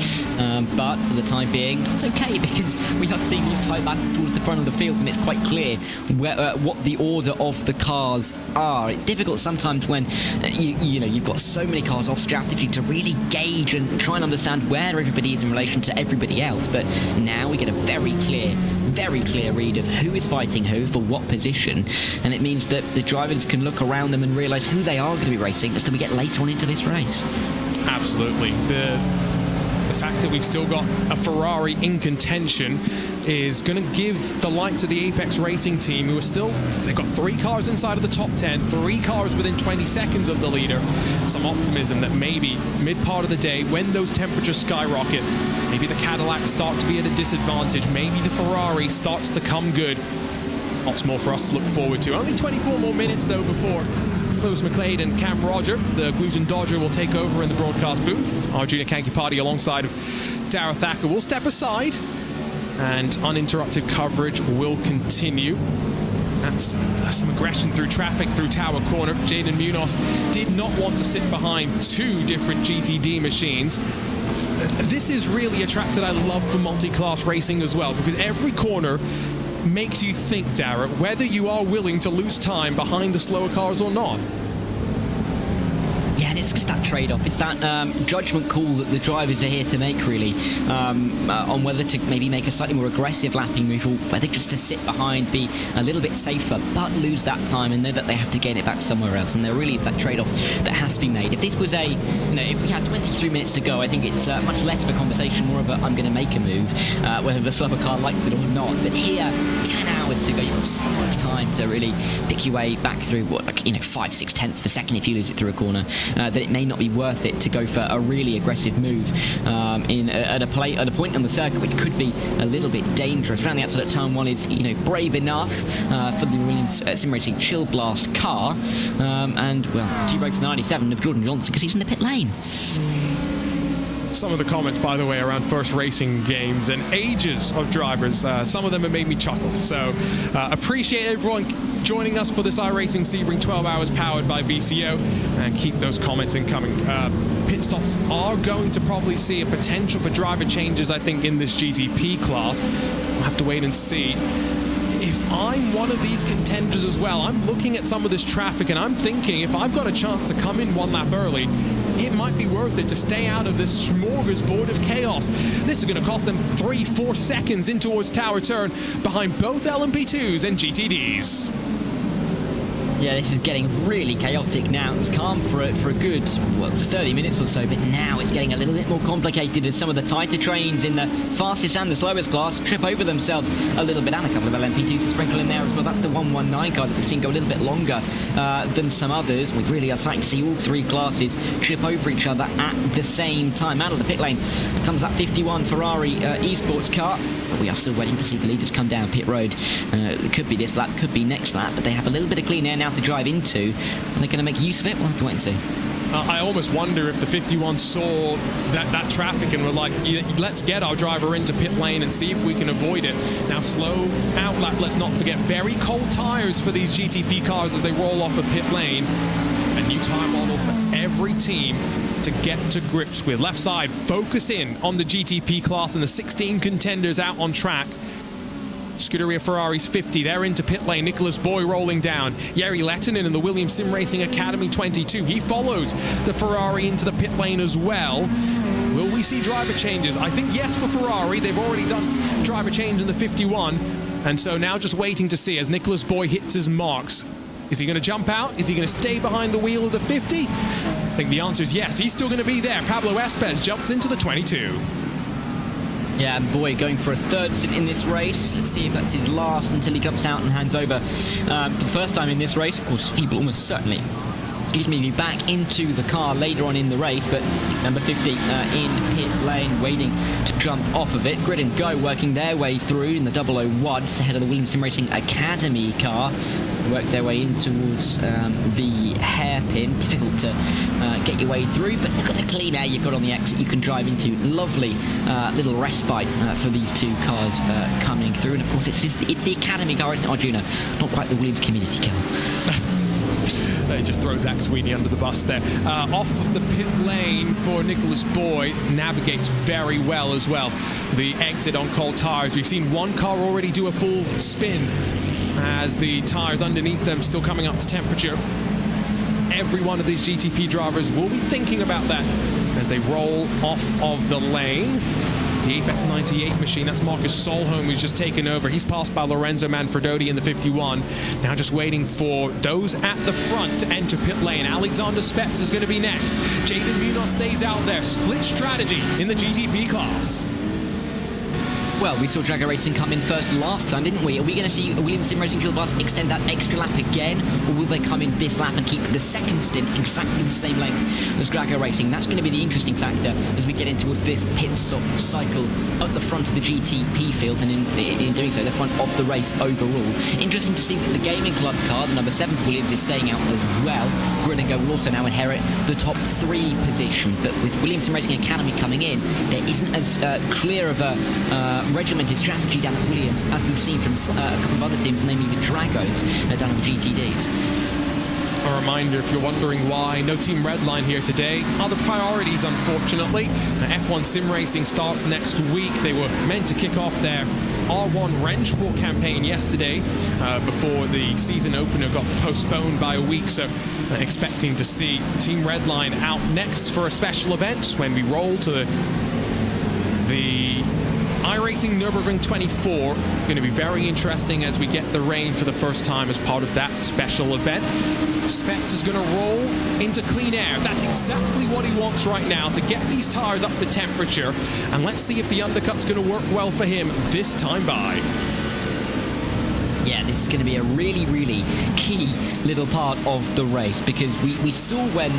But for the time being, it's okay, because we are seeing these tight battles towards the front of the field, and it's quite clear what the order of the cars are. It's difficult sometimes when you've got so many cars off strategy to really gauge and try and understand where everybody is in relation to everybody else. But now we get a very clear read of who is fighting who for what position, and it means that the drivers can look around them and realise who they are going to be racing as we get later on into this race. Absolutely. The fact that we've still got a Ferrari in contention is going to give the likes of the Apex Racing team, who are still, they've got 3 cars inside of the top 10, 3 cars within 20 seconds of the leader, some optimism that maybe mid-part of the day, when those temperatures skyrocket, maybe the Cadillacs start to be at a disadvantage, maybe the Ferrari starts to come good. Lots more for us to look forward to. Only 24 more minutes, though, before Lewis McLeod and Cam Roger, the Gluten Dodger, will take over in the broadcast booth. Arjuna Kankipati alongside of Dara Thacker will step aside, and uninterrupted coverage will continue. That's some aggression through traffic through Tower Corner. Jaden Munoz did not want to sit behind two different GTD machines. This is really a track that I love for multi-class racing as well, because every corner makes you think, Dara, whether you are willing to lose time behind the slower cars or not. Yeah, and it's just that trade-off. It's that judgment call that the drivers are here to make, really, on whether to maybe make a slightly more aggressive lapping move, or whether just to sit behind, be a little bit safer, but lose that time and know that they have to gain it back somewhere else. And there really is that trade-off that has to be made. If this was if we had 23 minutes to go, I think it's much less of a conversation, more of a I'm going to make a move, whether the slower car likes it or not. But here, 10 hours to go, you've got so much time to really pick your way back through 5-6 tenths of a second if you lose it through a corner. That it may not be worth it to go for a really aggressive move at a point on the circuit which could be a little bit dangerous. Around the outside of turn one is brave enough for the Williams Sim Racing Chill Blast car, and well, two break for 97 of Jordan Johnson because he's in the pit lane. Some of the comments, by the way, around first racing games and ages of drivers, some of them have made me chuckle. So appreciate everyone joining us for this iRacing Sebring 12 hours powered by VCO, and keep those comments incoming. Pit stops are going to probably see a potential for driver changes, I think, in this GTP class. We'll have to wait and see. If I'm one of these contenders as well, I'm looking at some of this traffic and I'm thinking, if I've got a chance to come in one lap early, it might be worth it to stay out of this smorgasbord of chaos. This is going to cost them 3-4 seconds in towards Tower Turn behind both LMP2s and GTDs. Yeah, this is getting really chaotic now. It was calm for a good 30 minutes or so, but now it's getting a little bit more complicated as some of the tighter trains in the fastest and the slowest class trip over themselves a little bit, and a couple of LMP2s to sprinkle in there as well. That's the 119 car that we've seen go a little bit longer than some others. We really are starting to see all three classes trip over each other at the same time. Out of the pit lane comes that 51 Ferrari eSports car. But we are still waiting to see the leaders come down pit road. It could be this lap, could be next lap, but they have a little bit of clean air now to drive into. Are they going to make use of it? We'll have to wait and see. I almost wonder if the 51 saw that traffic and were like, let's get our driver into pit lane and see if we can avoid it. Now, slow out lap, let's not forget, very cold tyres for these GTP cars as they roll off of pit lane. A new tyre model for every team to get to grips with. Left side, focus in on the GTP class and the 16 contenders out on track. Scuderia Ferrari's 50, they're into pit lane. Nicholas Boy rolling down. Jari Lehtinen in the Williams Sim Racing Academy 22. He follows the Ferrari into the pit lane as well. Will we see driver changes? I think yes for Ferrari. They've already done driver change in the 51. And so now just waiting to see as Nicholas Boy hits his marks. Is he going to jump out? Is he going to stay behind the wheel of the 50? I think the answer is yes. He's still going to be there. Pablo Espes jumps into the 22. Yeah, and Boy going for a third stint in this race. Let's see if that's his last until he jumps out and hands over. The first time in this race, of course, he will almost certainly be back into the car later on in the race, but number 50 in pit lane waiting to jump off of it. Grid and Go working their way through in the 001 just ahead of the Williams Sim Racing Academy car. Work their way in towards the hairpin. Difficult to get your way through, but look at the clean air you've got on the exit you can drive into. Lovely little respite for these two cars coming through. And of course it's the Academy car, isn't it, Arjuna? Not quite the Williams community car. He just throws Zach Sweeney under the bus there. Off of the pit lane for Nicholas Boy, navigates very well as well. The exit on cold tyres. We've seen one car already do a full spin as the tyres underneath them still coming up to temperature. Every one of these GTP drivers will be thinking about that as they roll off of the lane. The Apex 98 machine, that's Marcus Solholm, who's just taken over. He's passed by Lorenzo Manfredotti in the 51. Now just waiting for those at the front to enter pit lane. Alexander Spetz is going to be next. Jaden Munoz stays out there. Split strategy in the GTP class. Well, we saw Dragger Racing come in first last time, didn't we? Are we going to see Williams Sim Racing Chill Blast extend that extra lap again? Or will they come in this lap and keep the second stint exactly the same length as Dragger Racing? That's going to be the interesting factor as we get in towards this pit stop cycle at the front of the GTP field, and in doing so, the front of the race overall. Interesting to see that the Gaming Club car, the number 7 for Williams, is staying out as well. Grid and Go will also now inherit the top 3 position, but with Williams Sim Racing Academy coming in, there isn't as clear of a regimented strategy down at Williams, as we've seen from a couple of other teams, namely the Dragos down on the GTDs. A reminder, if you're wondering why no Team Redline here today, other priorities, unfortunately. F1 Sim Racing starts next week. They were meant to kick off their R1 Rennsport campaign yesterday before the season opener got postponed by a week, so expecting to see Team Redline out next for a special event when we roll to the iRacing Nürburgring 24. Going to be very interesting as we get the rain for the first time as part of that special event. Spets is going to roll into clean air. That's exactly what he wants right now, to get these tires up to temperature. And let's see if the undercut's going to work well for him this time by. Yeah, this is going to be a really, really key little part of the race, because we saw when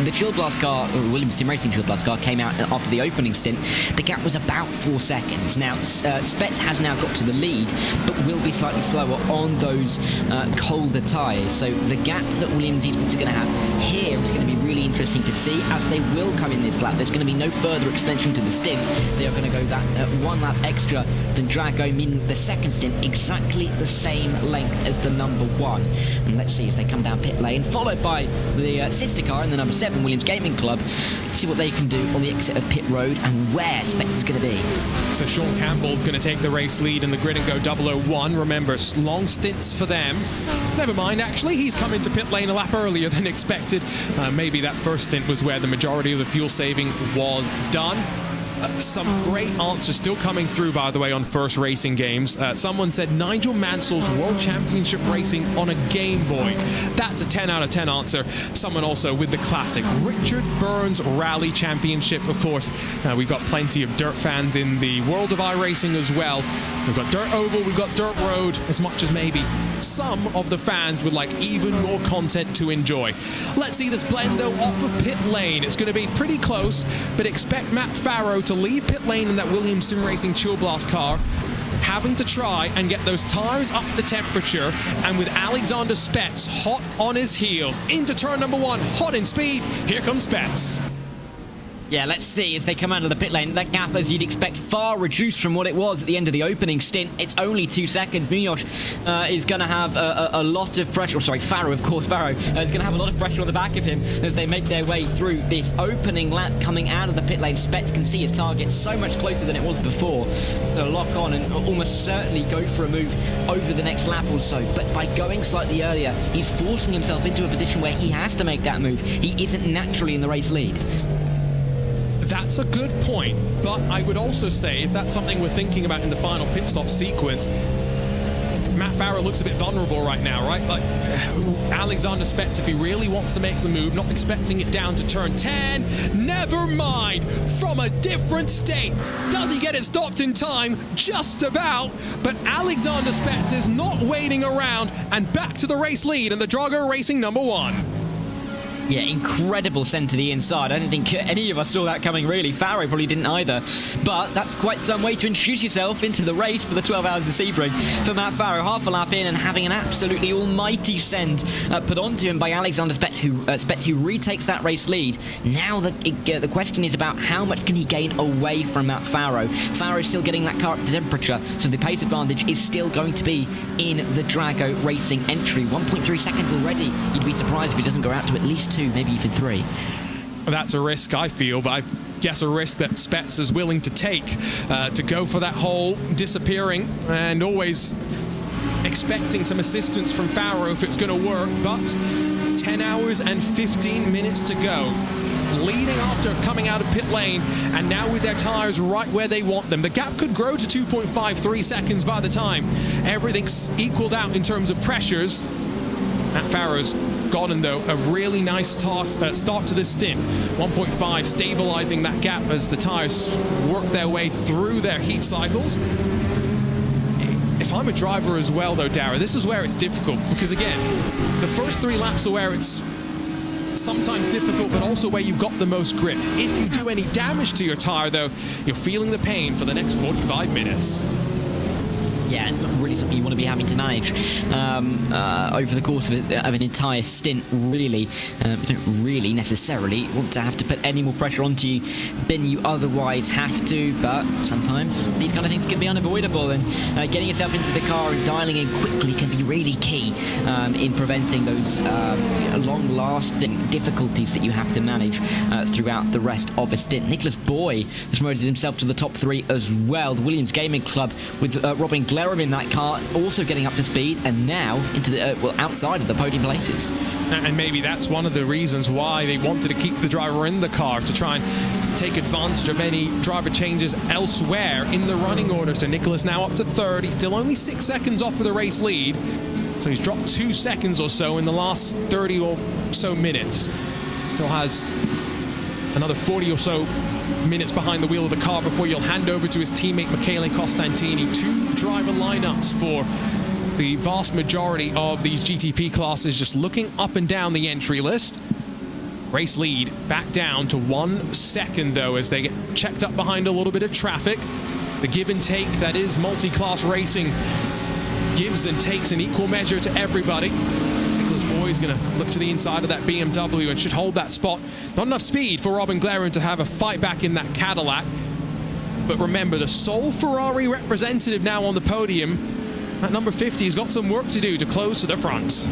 the Chill Blast car, or Williams Sim Racing Chill Blast car, came out after the opening stint, the gap was about 4 seconds. Now, Spets has now got to the lead, but will be slightly slower on those colder tyres. So the gap that Williams Esports are going to have here is going to be really interesting to see, as they will come in this lap. There's going to be no further extension to the stint. They are going to go that 1 lap extra than Drago, meaning the second stint exactly the same length as the number 1. And let's see as they come down pit lane, followed by the sister car in the number 7 Williams Gaming Club. See what they can do on the exit of pit road and where Spets is going to be. So Sean Campbell's going to take the race lead in the Grid and Go 001. Remember, long stints for them. Never mind, actually, he's come into pit lane a lap earlier than expected. Maybe that first stint was where the majority of the fuel saving was done. Some great answers still coming through, by the way, on First Racing Games. Someone said Nigel Mansell's World Championship Racing on a Game Boy. That's a 10 out of 10 answer. Someone also with the classic Richard Burns Rally Championship. Of course, we've got plenty of dirt fans in the world of iRacing as well. We've got Dirt Oval, we've got Dirt Road, as much as maybe some of the fans would like even more content to enjoy. Let's see this blend, though, off of pit lane. It's going to be pretty close, but expect Matt Farrow to leave pit lane in that Williams Sim Racing Chill Blast car, having to try and get those tires up to temperature, and with Alexander Spets hot on his heels into turn number 1, hot in speed. Here comes Spets. Yeah, let's see as they come out of the pit lane. That gap, as you'd expect, far reduced from what it was at the end of the opening stint. It's only 2 seconds. Munoz is going to have a lot of pressure. Oh, sorry, Farrow, of course. Farrow is going to have a lot of pressure on the back of him as they make their way through this opening lap coming out of the pit lane. Spets can see his target so much closer than it was before. They'll lock on and almost certainly go for a move over the next lap or so. But by going slightly earlier, he's forcing himself into a position where he has to make that move. He isn't naturally in the race lead. That's a good point, but I would also say, if that's something we're thinking about in the final pit stop sequence, Matt Farrow looks a bit vulnerable right now, right? Like, Alexander Spets, if he really wants to make the move, not expecting it down to turn 10, never mind, from a different state. Does he get it stopped in time? Just about, but Alexander Spets is not waiting around, and back to the race lead in the Drago Racing number 1. Yeah, incredible send to the inside. I don't think any of us saw that coming, really. Farrow probably didn't either. But that's quite some way to introduce yourself into the race for the 12 hours of Sebring. For Matt Farrow, half a lap in and having an absolutely almighty send put onto him by Alexander Spets, who retakes that race lead. Now the question is about how much can he gain away from Matt Farrow. Farrow's still getting that car up to temperature, so the pace advantage is still going to be in the Drago Racing entry. 1.3 seconds already. You'd be surprised if he doesn't go out to at least 2, maybe even 3. That's a risk, I feel, but I guess a risk that Spets is willing to take, to go for that whole disappearing and always expecting some assistance from Farrow if it's going to work. But 10 hours and 15 minutes to go, leading after coming out of pit lane, and now with their tires right where they want them. The gap could grow to 2.53 seconds by the time everything's equaled out in terms of pressures. Matt Farrow's gotten, though, a really nice start to this stint. 1.5, stabilizing that gap as the tires work their way through their heat cycles. If I'm a driver as well, though, Dara, this is where it's difficult, because again, the first 3 laps are where it's sometimes difficult, but also where you've got the most grip. If you do any damage to your tire, though, you're feeling the pain for the next 45 minutes. Yeah, it's not really something you want to be having to manage over the course of an entire stint, really. You don't really necessarily want to have to put any more pressure onto you than you otherwise have to, but sometimes these kind of things can be unavoidable, and getting yourself into the car and dialing in quickly can be really key in preventing those long-lasting difficulties that you have to manage throughout the rest of a stint. Nicholas Boy has promoted himself to the top 3 as well. The Williams Gaming Club with Robin Glerum in that car, also getting up to speed, and now into the outside of the podium places. And maybe that's one of the reasons why they wanted to keep the driver in the car, to try and take advantage of any driver changes elsewhere in the running order. So Nicholas now up to 3rd. He's still only 6 seconds off of the race lead. So he's dropped 2 seconds or so in the last 30 or so minutes. Still has another 40 or so minutes behind the wheel of the car before you'll hand over to his teammate Michele Costantini. 2 driver lineups for the vast majority of these GTP classes, just looking up and down the entry list. Race lead back down to 1 second though, as they get checked up behind a little bit of traffic. The give and take that is multi-class racing gives and takes in equal measure to everybody. Nicholas Boy is going to look to the inside of that BMW and should hold that spot. Not enough speed for Robin Glerum to have a fight back in that Cadillac. But remember, the sole Ferrari representative now on the podium, at number 50, has got some work to do to close to the front.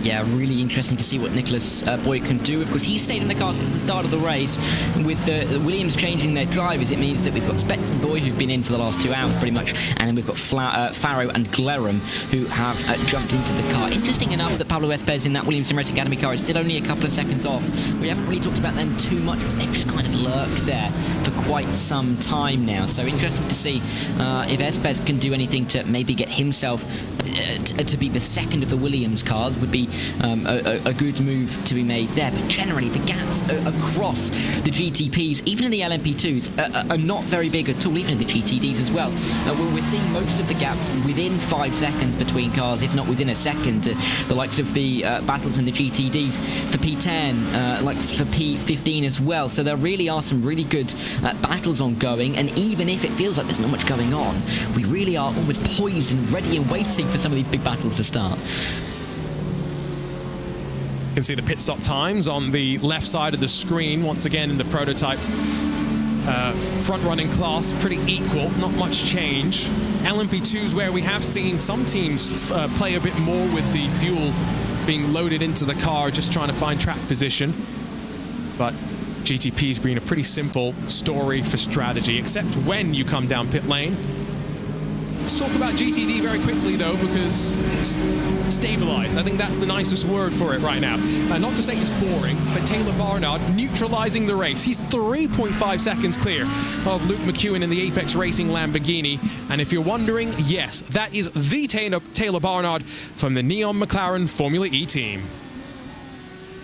Yeah, really interesting to see what Nicholas Boy can do. Of course, he's stayed in the car since the start of the race. With the Williams changing their drivers, it means that we've got Spets and Boy, who've been in for the last 2 hours pretty much, and then we've got Farrow and Glerum, who have jumped into the car. Interesting enough that Pablo Espez in that Williams Sim Racing Academy car is still only a couple of seconds off. We haven't really talked about them too much, but they've just kind of lurked there for quite some time now. So interesting to see if Espez can do anything to maybe get himself to be the second of the Williams cars. Would be a good move to be made there. But generally, the gaps across the GTPs, even in the LMP2s, are not very big at all, even in the GTDs as well. We're seeing most of the gaps within 5 seconds between cars, if not within a second. The likes of the battles in the GTDs for P10, likes for P15 as well. So there really are some really good battles ongoing, and even if it feels like there's not much going on, we really are always poised and ready and waiting for some of these big battles to start. You can see the pit stop times on the left side of the screen. Once again, in the prototype front-running class, pretty equal, not much change. LMP2s, where we have seen some teams play a bit more with the fuel being loaded into the car, just trying to find track position. But GTP's been a pretty simple story for strategy, except when you come down pit lane. Let's talk about GTD very quickly, though, because it's stabilized. I think that's the nicest word for it right now. Not to say it's boring, but Taylor Barnard neutralizing the race. He's 3.5 seconds clear of Luke McEwen in the Apex Racing Lamborghini. And if you're wondering, yes, that is the Taylor Barnard from the Neon McLaren Formula E team.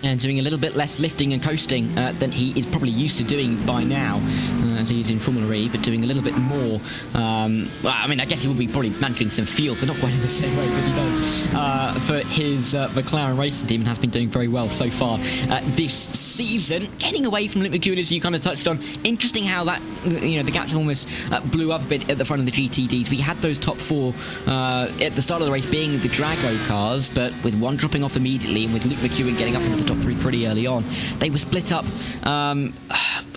And doing a little bit less lifting and coasting than he is probably used to doing by now, as he's in Formula E, but doing a little bit more. I mean, I guess he will be probably managing some field, but not quite in the same way that he does for his McLaren racing team, and has been doing very well so far this season. Getting away from Luke McEwen, as you kind of touched on. Interesting how that, the gaps almost blew up a bit at the front of the GTDs. We had those top 4 at the start of the race being the Drago cars, but with one dropping off immediately, and with Luke McEwen getting up into the top 3 pretty early on, they were split up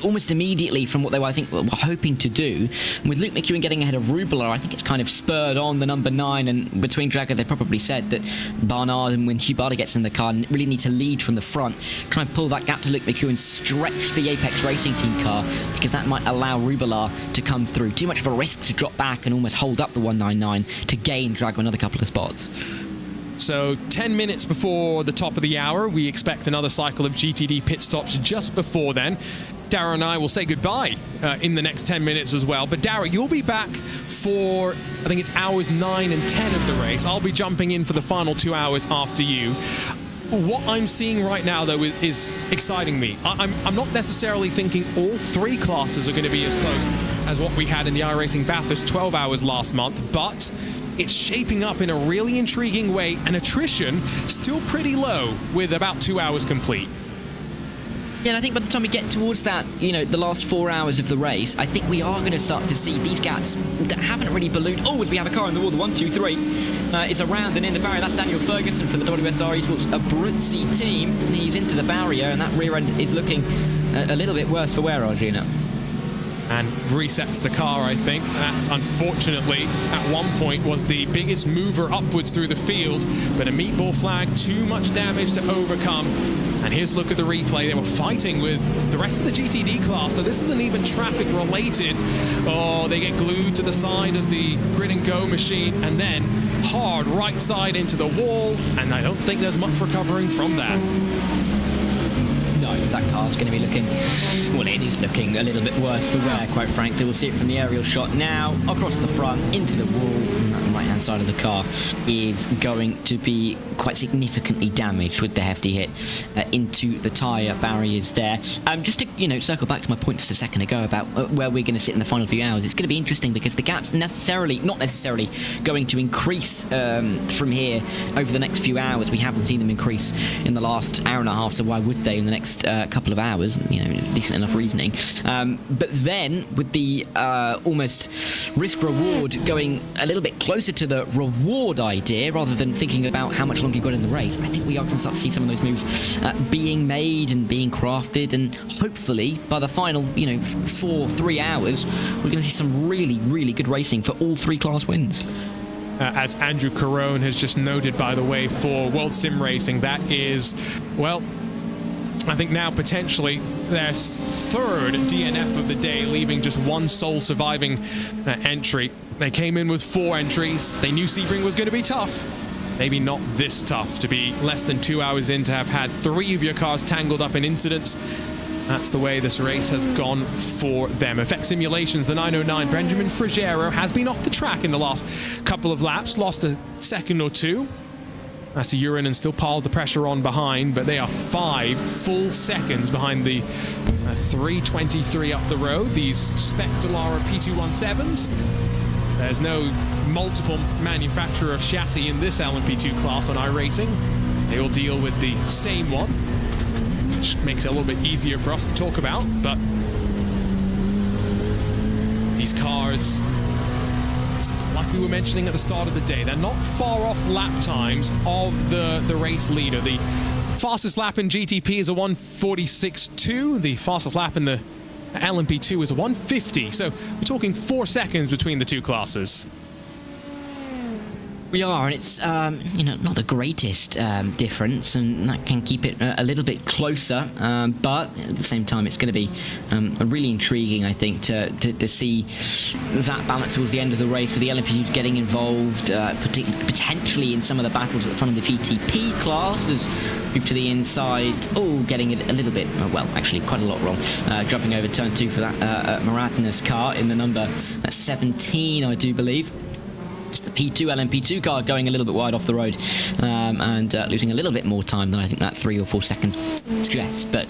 almost immediately from what they were, I think, were hoping to do. And with Luke McEwen getting ahead of Rubler, I think it's kind of spurred on the number 9, and between Drago, they probably said that Barnard, and when Hugh Barter gets in the car, really need to lead from the front, try and pull that gap to Luke McEwen, stretch the Apex Racing Team car, because that might allow Rubler to come through. Too much of a risk to drop back and almost hold up the 199 to gain Drago another couple of spots. So 10 minutes before the top of the hour, we expect another cycle of GTD pit stops just before then. Dara and I will say goodbye in the next 10 minutes as well. But Dara, you'll be back for, I think it's hours 9 and 10 of the race. I'll be jumping in for the final 2 hours after you. What I'm seeing right now, though, is exciting me. I'm not necessarily thinking all 3 classes are going to be as close as what we had in the iRacing Bathurst 12 hours last month, but it's shaping up in a really intriguing way, and attrition still pretty low with about 2 hours complete. Yeah, and I think by the time we get towards that, the last 4 hours of the race, I think we are going to start to see these gaps that haven't really ballooned. Oh, as we have a car in the wall, the 1, 2, 3 is around and in the barrier. That's Daniel Ferguson from the WSR Esports Abruzzi team. He's into the barrier, and that rear end is looking a little bit worse for wear, Arjuna. And resets the car, I think. That, unfortunately, at one point was the biggest mover upwards through the field, but a meatball flag, too much damage to overcome. And here's a look at the replay. They were fighting with the rest of the GTD class, so this isn't even traffic related. Oh, they get glued to the side of the grid and go machine, and then hard right side into the wall, and I don't think there's much recovering from that. No, that car's going to be looking, well, it is looking a little bit worse for wear, quite frankly. We'll see it from the aerial shot now, across the front, into the wall, and that right-hand side of the car is going to be quite significantly damaged with the hefty hit into the tyre barriers there. Just to, circle back to my point just a second ago about where we're going to sit in the final few hours, it's going to be interesting because the gap's not necessarily going to increase from here over the next few hours. We haven't seen them increase in the last hour and a half, so why would they in the next couple of hours? Decent enough reasoning. But then with the almost risk-reward going a little bit closer to the reward idea rather than thinking about how much longer you've got in the race, I think we are going to start to see some of those moves being made and being crafted, and hopefully by the final 3 hours we're going to see some really, really good racing for all 3 class wins. As Andrew Carone has just noted, by the way, for World Sim Racing, that is, well, I think now potentially their 3rd DNF of the day, leaving just one sole surviving entry. They came in with 4 entries. They knew Sebring was going to be tough. Maybe not this tough, to be less than 2 hours in, to have had 3 of your cars tangled up in incidents. That's the way this race has gone for them. Effect Simulations, the 909, Benjamin Frigero has been off the track in the last couple of laps, lost a second or two. That's a urine and still piles the pressure on behind, but they are 5 full seconds behind the 323 up the road, these Spec Dallara P217s. There's no multiple manufacturer of chassis in this LMP2 class on iRacing. They will deal with the same one, which makes it a little bit easier for us to talk about, but these cars, like we were mentioning at the start of the day, they're not far off lap times of the race leader. The fastest lap in GTP is a 1:46.2. The fastest lap in the LMP2 is a 1:50. So we're talking 4 seconds between the two classes. We are, and it's not the greatest difference, and that can keep it a little bit closer. But at the same time, it's going to be really intriguing, I think, to see that balance towards the end of the race, with the LMP2 getting involved, potentially in some of the battles at the front of the GTP class, as move to the inside. Oh, getting it a little bit, well, actually quite a lot wrong. Jumping over turn 2 for that Maratinus car in the number 17, I do believe. It's the P2 LMP2 car going a little bit wide off the road and losing a little bit more time than I think that 3 or 4 seconds suggests. But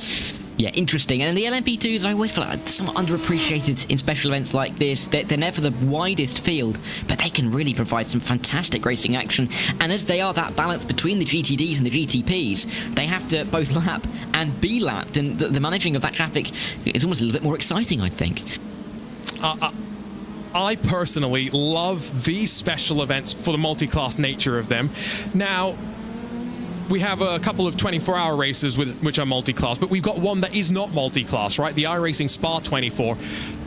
yeah, interesting. And the LMP2s, I always feel like somewhat underappreciated in special events like this. They're never the widest field, but they can really provide some fantastic racing action. And as they are that balance between the GTDs and the GTPs, they have to both lap and be lapped. And the managing of that traffic is almost a little bit more exciting, I think. I personally love these special events for the multi-class nature of them. Now, we have a couple of 24-hour races which are multi-class, but we've got one that is not multi-class, right? The iRacing Spa 24.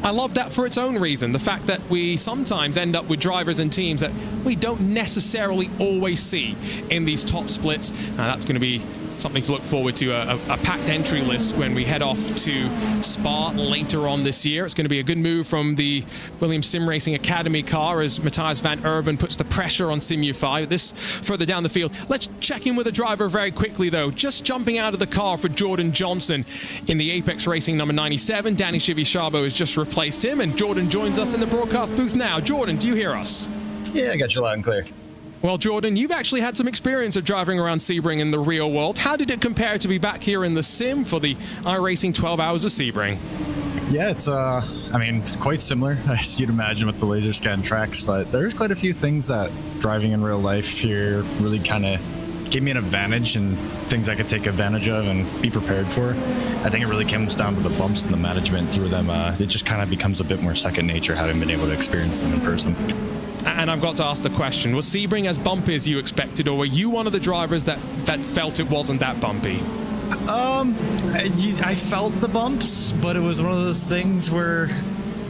I love that for its own reason. The fact that we sometimes end up with drivers and teams that we don't necessarily always see in these top splits. That's going to be something to look forward to, a packed entry list when we head off to Spa later on this year. It's going to be a good move from the Williams Sim Racing Academy car as Matthias van Erven puts the pressure on Simu5. This further down the field. Let's check in with the driver very quickly, though. Just jumping out of the car for Jordan Johnson in the Apex Racing number 97. Danny Chivichabo has just replaced him, and Jordan joins us in the broadcast booth now. Jordan, do you hear us? Yeah, I got you loud and clear. Well, Jordan, you've actually had some experience of driving around Sebring in the real world. How did it compare to be back here in the sim for the iRacing 12 Hours of Sebring? Yeah, it's, quite similar, as you'd imagine, with the laser scan tracks, but there's quite a few things that driving in real life here really kind of gave me an advantage and things I could take advantage of and be prepared for. I think it really comes down to the bumps and the management through them. It just kind of becomes a bit more second nature having been able to experience them in person. And I've got to ask the question, was Sebring as bumpy as you expected, or were you one of the drivers that felt it wasn't that bumpy? I felt the bumps, but it was one of those things where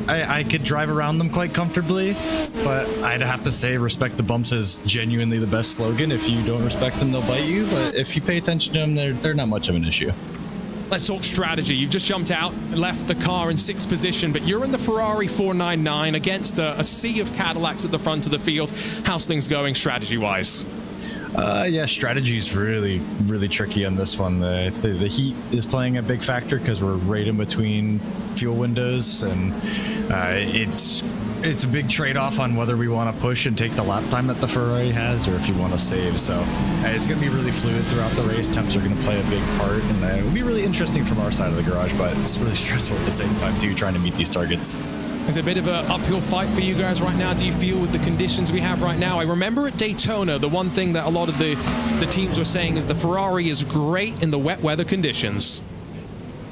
I could drive around them quite comfortably, but I'd have to say respect the bumps is genuinely the best slogan. If you don't respect them, they'll bite you, but if you pay attention to them, they're not much of an issue. Let's talk strategy. You've just jumped out, left the car in 6th position, but you're in the Ferrari 499 against a sea of Cadillacs at the front of the field. How's things going strategy-wise? Yeah, strategy is really, really tricky on this one. The heat is playing a big factor because we're right in between fuel windows, and it's a big trade-off on whether we want to push and take the lap time that the Ferrari has, or if you want to save. So it's going to be really fluid throughout the race. Temps are going to play a big part, and it'll be really interesting from our side of the garage, but it's really stressful at the same time too, trying to meet these targets. It's a bit of an uphill fight for you guys right now. Do you feel with the conditions we have right now? I remember at Daytona, the one thing that a lot of the teams were saying is the Ferrari is great in the wet weather conditions.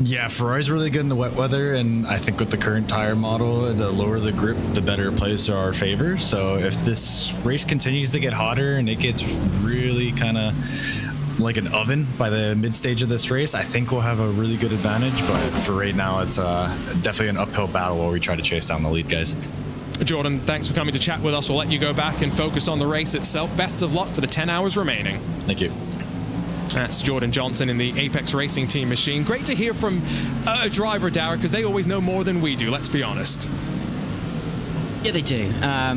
Yeah, Ferrari's really good in the wet weather, and I think with the current tire model, the lower the grip, the better it plays to our favor. So if this race continues to get hotter and it gets really kind of like an oven by the mid stage of this race, I think we'll have a really good advantage. But for right now, it's definitely an uphill battle while we try to chase down the lead guys. Jordan, thanks for coming to chat with us. We'll let you go back and focus on the race itself. Best of luck for the 10 hours remaining. Thank you. That's Jordan Johnson in the Apex Racing Team machine. Great to hear from a driver, Darragh, because they always know more than we do, let's be honest. Yeah, they do. I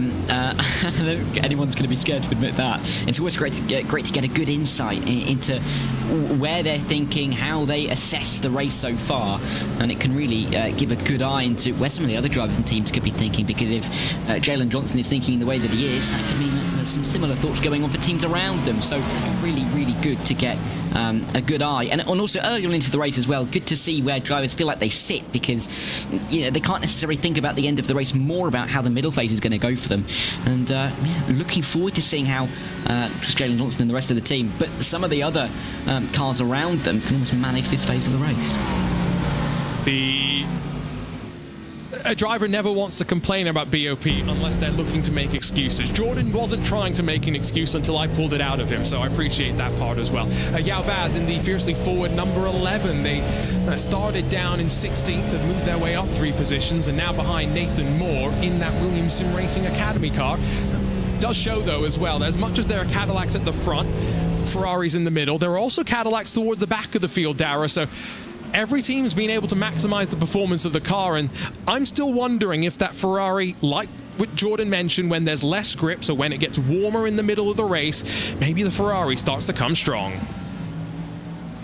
don't think anyone's going to be scared to admit that. It's always great to get a good insight into where they're thinking, how they assess the race so far, and it can really give a good eye into where some of the other drivers and teams could be thinking. Because if Jalen Johnson is thinking the way that he is, that could mean that there's some similar thoughts going on for teams around them. So really, really good to get a good eye, and also early on into the race as well. Good to see where drivers feel like they sit, because they can't necessarily think about the end of the race, more about how the middle phase is going to go for them. And looking forward to seeing how Jalen Johnson and the rest of the team, but some of the other cars around them, can almost manage this phase of the race. A driver never wants to complain about BOP unless they're looking to make excuses. Jordan wasn't trying to make an excuse until I pulled it out of him, so I appreciate that part as well. Yao Vaz in the fiercely forward number 11. They started down in 16th, have moved their way up 3 positions, and now behind Nathan Moore in that Williams Sim Racing Academy car. Does show, though, as well, as much as there are Cadillacs at the front, Ferraris in the middle, there are also Cadillacs towards the back of the field, Darragh, so every team's been able to maximize the performance of the car, and I'm still wondering if that Ferrari, like what Jordan mentioned, when there's less grip, so when it gets warmer in the middle of the race, maybe the Ferrari starts to come strong.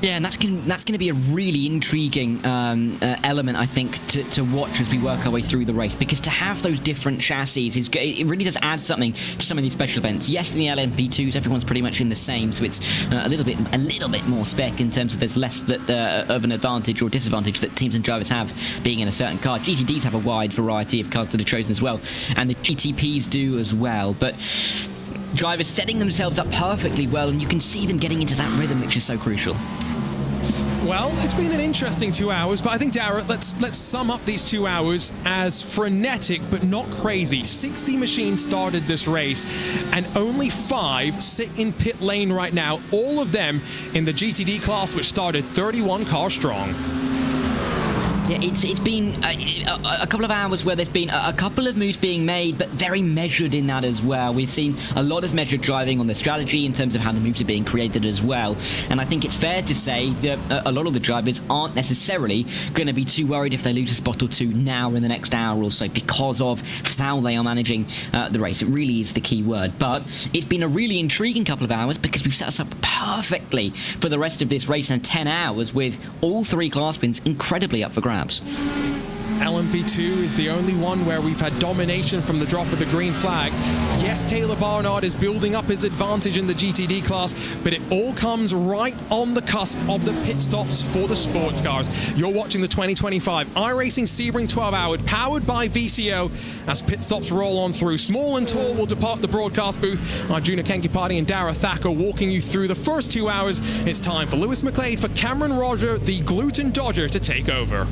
Yeah, and that's going to be a really intriguing element, I think, to watch as we work our way through the race, because to have those different chassis, it really does add something to some of these special events. Yes, in the LMP2s, everyone's pretty much in the same, so it's a little bit more spec in terms of there's less of an advantage or disadvantage that teams and drivers have being in a certain car. GTDs have a wide variety of cars that are chosen as well, and the GTPs do as well, but drivers setting themselves up perfectly well, and you can see them getting into that rhythm, which is so crucial. Well, it's been an interesting 2 hours, but I think, Darragh, let's sum up these 2 hours as frenetic but not crazy. 60 machines started this race, and only 5 sit in pit lane right now, all of them in the GTD class, which started 31 cars strong. Yeah, it's been a couple of hours where there's been a couple of moves being made, but very measured in that as well. We've seen a lot of measured driving on the strategy in terms of how the moves are being created as well. And I think it's fair to say that a lot of the drivers aren't necessarily going to be too worried if they lose a spot or two now in the next hour or so, because of how they are managing the race. It really is the key word. But it's been a really intriguing couple of hours, because we've set us up perfectly for the rest of this race, and 10 hours with all 3 class wins incredibly up for grabs. LMP2 is the only one where we've had domination from the drop of the green flag. Yes, Taylor Barnard is building up his advantage in the GTD class, but it all comes right on the cusp of the pit stops for the sports cars. You're watching the 2025 iRacing Sebring 12-hour powered by VCO as pit stops roll on through. Small and tall will depart the broadcast booth. Arjuna Kenkipati and Dara Thacker walking you through the first 2 hours. It's time for Lewis McLeod for Cameron Roger, the Gluten Dodger, to take over.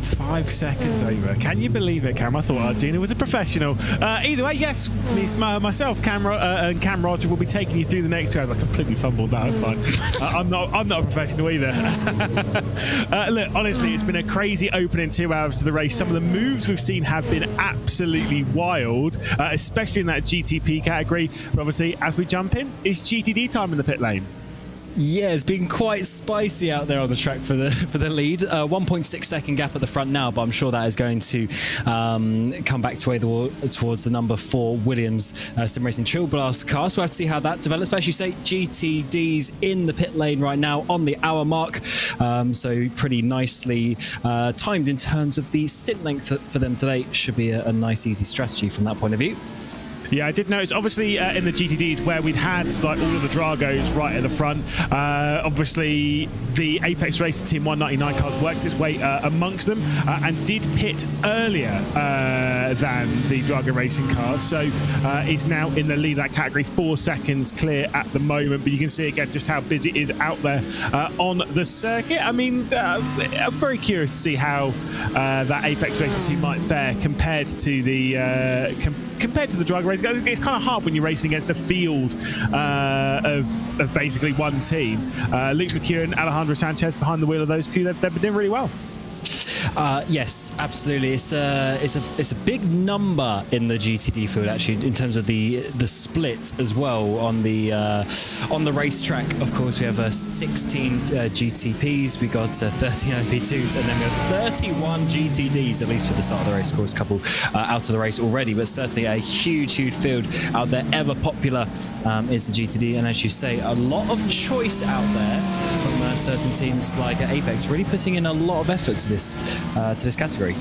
5 seconds over. Can you believe it, Cam? I thought Arjuna was a professional. Either way, yes, myself, Cam Roger will be taking you through the next 2 hours. I completely fumbled that. That's fine. I'm not a professional either. Look, honestly, it's been a crazy opening 2 hours to the race. Some of the moves we've seen have been absolutely wild, especially in that GTP category. But obviously, as we jump in, it's GTD time in the pit lane. Yeah, it's been quite spicy out there on the track for the lead. 1.6 second gap at the front now, but I'm sure that is going to come back towards the number 4 Williams Sim Racing Chill Blast car. So we'll have to see how that develops. But as you say, GTD's in the pit lane right now on the hour mark. So pretty nicely timed in terms of the stint length for them today. Should be a nice, easy strategy from that point of view. Yeah, I did notice, obviously, in the GTDs where we'd had like all of the Dragos right at the front, obviously the Apex Racing Team 199 cars worked its way amongst them and did pit earlier than the Drago Racing cars, so is now in the lead of that category, 4 seconds clear at the moment, but you can see again just how busy it is out there on the circuit. I mean, I'm very curious to see how that Apex Racing Team might fare compared to the Drago Racing. It's kind of hard when you're racing against a field of basically one team. Luke McEwen and Alejandro Sanchez behind the wheel of those two, they've been doing really well. Yes, absolutely. It's a big number in the GTD field actually in terms of the split as well on the racetrack. Of course, we have 16 GTPs, we got 13 LMP2s, and then we have 31 GTDs at least for the start of the race. Of course, a couple out of the race already, but certainly a huge field out there. Ever popular is the GTD, and as you say, a lot of choice out there from certain teams like Apex, really putting in a lot of effort to this category.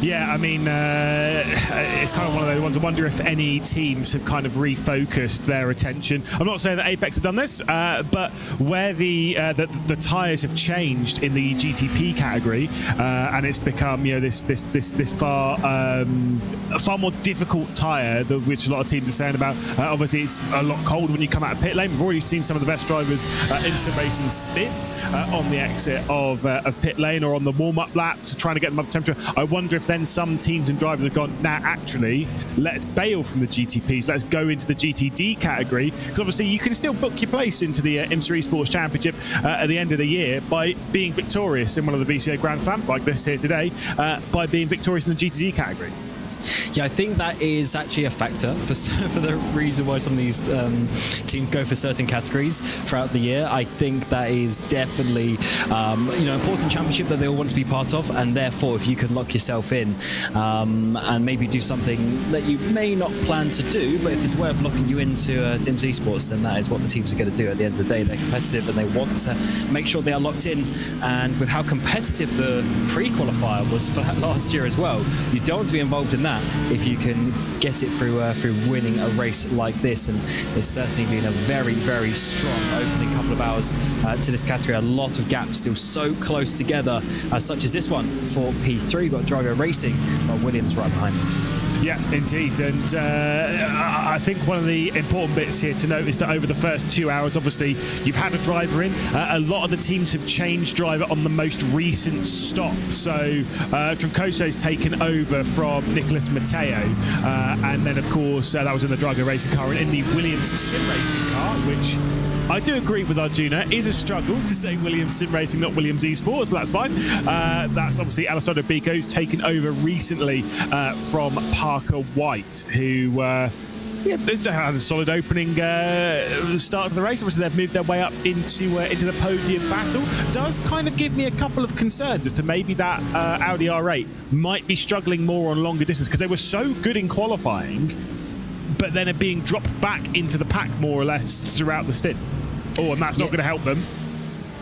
Yeah, I mean, it's kind of one of those ones. I wonder if any teams have kind of refocused their attention. I'm not saying that Apex have done this, but where the tyres have changed in the GTP category, and it's become, you know, this far more difficult tyre, which a lot of teams are saying about. Obviously, it's a lot colder when you come out of pit lane. We've already seen some of the best drivers in sim racing spin on the exit of pit lane or on the warm-up laps, trying to get them up temperature. I wonder if then some teams and drivers have gone, nah, actually, let's bail from the GTPs, let's go into the GTD category, because obviously you can still book your place into the IMSA Esports Championship at the end of the year by being victorious in one of the VCO Grand Slams like this here today, by being victorious in the GTD category. Yeah, I think that is actually a factor for the reason why some of these teams go for certain categories throughout the year. I think that is definitely important championship that they all want to be part of, and therefore if you can lock yourself in and maybe do something that you may not plan to do, but if it's worth locking you into IMSA Esports, then that is what the teams are going to do at the end of the day. They're competitive and they want to make sure they are locked in, and with how competitive the pre-qualifier was for that last year as well, you don't want to be involved in that if you can get it through winning a race like this. And it's certainly been a very, very strong opening couple of hours to this category. A lot of gaps still so close together, such as this one for P3. Got Drago Racing, but Williams right behind them. Yeah, indeed. And I think one of the important bits here to note is that over the first 2 hours, obviously, you've had a driver in. A lot of the teams have changed driver on the most recent stop. So Troncoso's taken over from Nicholas Matteo. And then, of course, that was in the Drago Racing car and in the Williams Sim Racing car, which I do agree with Arjuna, is a struggle to say Williams Sim Racing, not Williams Esports, but that's fine. That's obviously Alessandro Bico's taken over recently from Parker White, who had a solid opening start of the race. Obviously, they've moved their way up into the podium battle. Does kind of give me a couple of concerns as to maybe that Audi R8 might be struggling more on longer distance, because they were so good in qualifying, but then are being dropped back into the pack more or less throughout the stint. Oh, and that's not going to help them.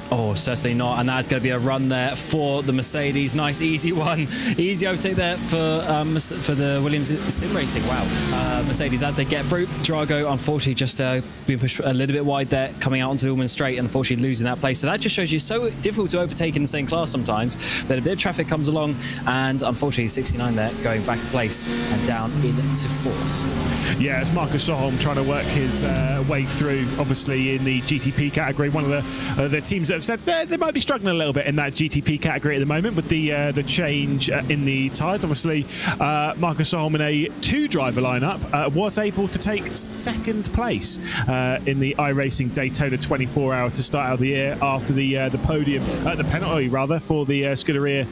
Oh, certainly not. And that's going to be a run there for the Mercedes. Nice, easy one. Easy overtake there for the Williams Sim Racing. Wow. Mercedes, as they get through. Drago, unfortunately, just being pushed a little bit wide there, coming out onto the Ullman Straight, and unfortunately losing that place. So that just shows you so difficult to overtake in the same class sometimes. Then a bit of traffic comes along, and unfortunately, 69 there going back a place and down into 4th. Yeah, it's Marcus Soholm trying to work his way through, obviously, in the GTP category. One of the teams that have said they might be struggling a little bit in that GTP category at the moment with the change in the tyres. Obviously, Marcus Soholm in a 2-driver lineup was able to take 2nd place in the iRacing Daytona 24-hour to start out the year after the podium, the penalty rather, for the Scuderia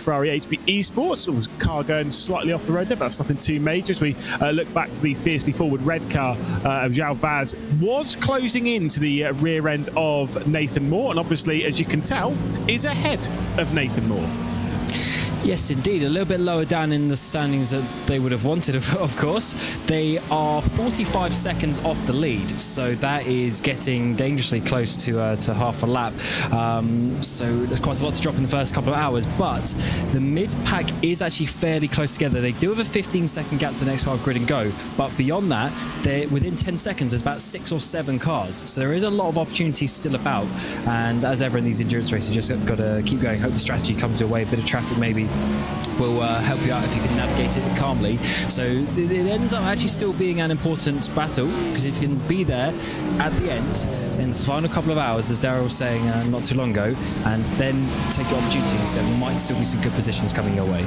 Ferrari HB Esports. It was a car going slightly off the road there, but that's nothing too major. As we look back to the fiercely forward red car of João Vaz, was closing in to the rear end of Nathan Moore, and obviously, as you can tell, is ahead of Nathan Moore. Yes, indeed. A little bit lower down in the standings that they would have wanted, of course. They are 45 seconds off the lead, so that is getting dangerously close to half a lap. So there's quite a lot to drop in the first couple of hours, but the mid-pack is actually fairly close together. They do have a 15-second gap to the next car grid and go, but beyond that, they're within 10 seconds. There's about 6 or 7 cars, so there is a lot of opportunities still about. And as ever in these endurance races, you just got to keep going. Hope the strategy comes your way. A bit of traffic maybe will help you out if you can navigate it calmly. So it ends up actually still being an important battle, because if you can be there at the end in the final couple of hours, as Daryl was saying not too long ago, and then take your opportunities, there might still be some good positions coming your way.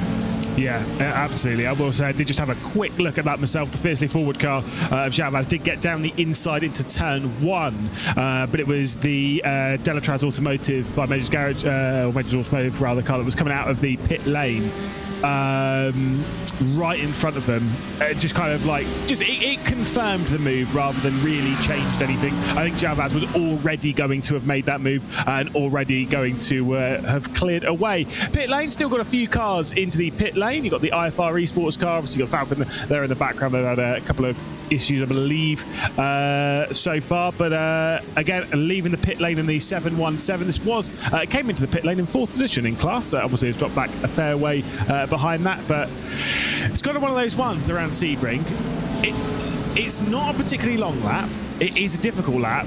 Yeah, absolutely. I will say I did just have a quick look at that myself. The fiercely forward car of João Vaz did get down the inside into turn 1, but it was the Delatraz Automotive by Majors Garage, or Majors Automotive rather, car that was coming out of the pit lane. Right in front of them, just kind of like, it confirmed the move rather than really changed anything. I think João Vaz was already going to have made that move and already going to have cleared away. Pit lane, still got a few cars into the pit lane. You've got the IFR Esports car, obviously you've got Falcon there in the background. They've had a couple of issues, I believe, so far, but again, leaving the pit lane in the 717. This was came into the pit lane in 4th position in class. Obviously it's dropped back a fair way behind that, but it's kind of one of those ones around Sebring. It's not a particularly long lap. It is a difficult lap.